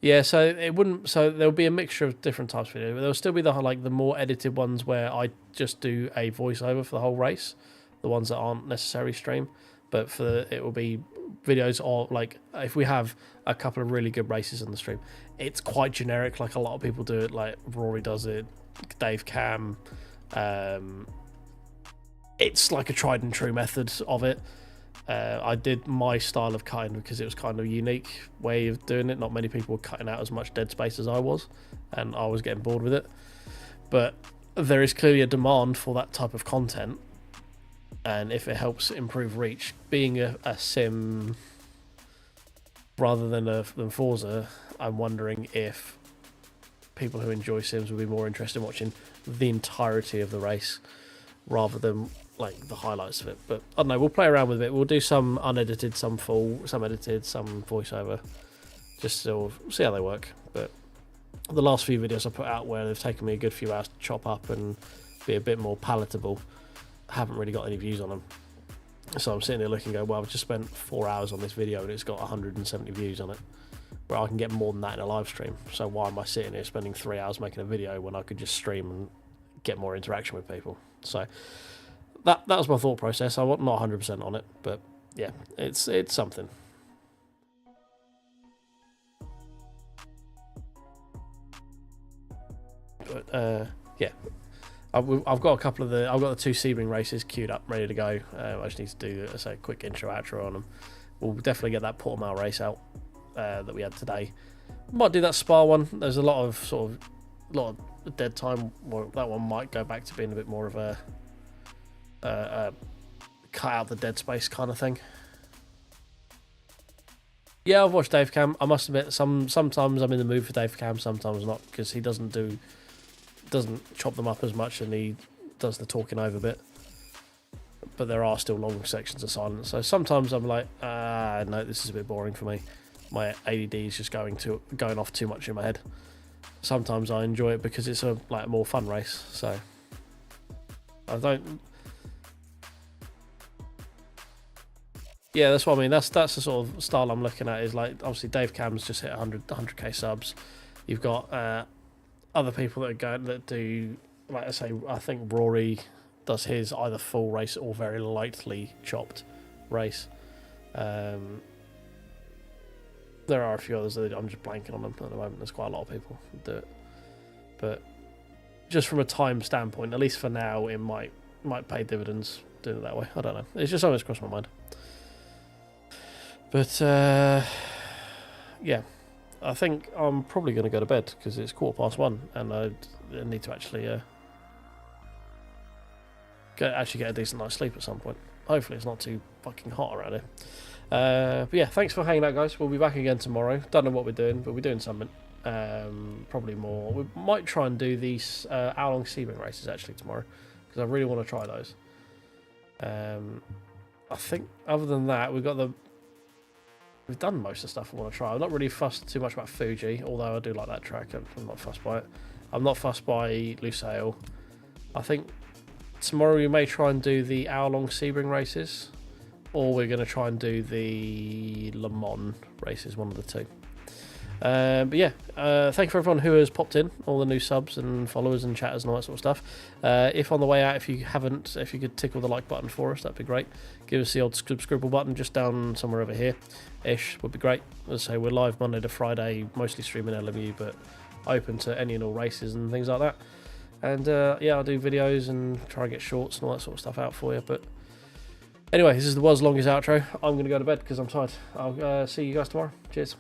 Yeah, so it wouldn't. So there'll be a mixture of different types of video, but there'll still be the more edited ones where I just do a voiceover for the whole race, the ones that aren't necessarily stream. But it will be videos, or like if we have a couple of really good races on the stream, it's quite generic. Like a lot of people do it, like Rory does it, Dave Cam. It's like a tried and true method of it. I did my style of cutting because it was kind of a unique way of doing it. Not many people were cutting out as much dead space as I was, and I was getting bored with it. But there is clearly a demand for that type of content, and if it helps improve reach, being a sim rather than Forza, I'm wondering if people who enjoy sims would be more interested in watching the entirety of the race rather than like the highlights of it. But I don't know, we'll play around with it. We'll do some unedited, some full, some edited, some voiceover, just to see how they work. But the last few videos I put out, where they've taken me a good few hours to chop up and be a bit more palatable, I haven't really got any views on them. So I'm sitting there looking, go, well, I've just spent 4 hours on this video and it's got 170 views on it, where I can get more than that in a live stream. So why am I sitting here spending 3 hours making a video when I could just stream and get more interaction with people? So that was my thought process. I'm not 100% on it, but yeah, it's something. But yeah, I've got a couple of I've got the 2 Sebring races queued up, ready to go. I just need to do a quick intro outro on them. We'll definitely get that Portimao race out that we had today. Might do that Spa one. There's a lot of dead time. Well, that one might go back to being a bit more of a cut out the dead space kind of thing. Yeah, I've watched Dave Cam. I must admit, sometimes I'm in the mood for Dave Cam, sometimes not, because he doesn't chop them up as much, and he does the talking over bit. But there are still long sections of silence, so sometimes I'm like, no, this is a bit boring for me. My ADD is just going off too much in my head. Sometimes I enjoy it because it's a more fun race. So I don't. Yeah, that's what I mean. That's the sort of style I'm looking at. Is like, obviously Dave Cam's just hit 100k subs. You've got other people that do, like I say, I think Rory does his either full race or very lightly chopped race. There are a few others that I'm just blanking on them at the moment. There's quite a lot of people who do it, but just from a time standpoint, at least for now, it might pay dividends doing it that way. I don't know. It's just something that's crossed my mind. But yeah, I think I'm probably going to go to bed because it's 1:15 and I need to actually get a decent night's sleep at some point. Hopefully it's not too fucking hot around here. But yeah, thanks for hanging out, guys. We'll be back again tomorrow. Don't know what we're doing, but we're doing something. Probably more. We might try and do these hour-long Sebring races actually tomorrow because I really want to try those. I think other than that, we've done most of the stuff I want to try. I'm not really fussed too much about Fuji, although I do like that track. I'm not fussed by it. I'm not fussed by Lusail. I think tomorrow we may try and do the hour-long Sebring races, or we're going to try and do the Le Mans races, one of the two. But yeah, thank you for everyone who has popped in, all the new subs and followers and chatters and all that sort of stuff. If on the way out, if you could tickle the like button for us, that'd be great. Give us the old scribble button just down somewhere over here ish would be great. As I say, we're live Monday to Friday, mostly streaming LMU, but open to any and all races and things like that. And yeah, I'll do videos and try and get shorts and all that sort of stuff out for you. But anyway, this is the world's longest outro. I'm going to go to bed because I'm tired. I'll see you guys tomorrow. Cheers.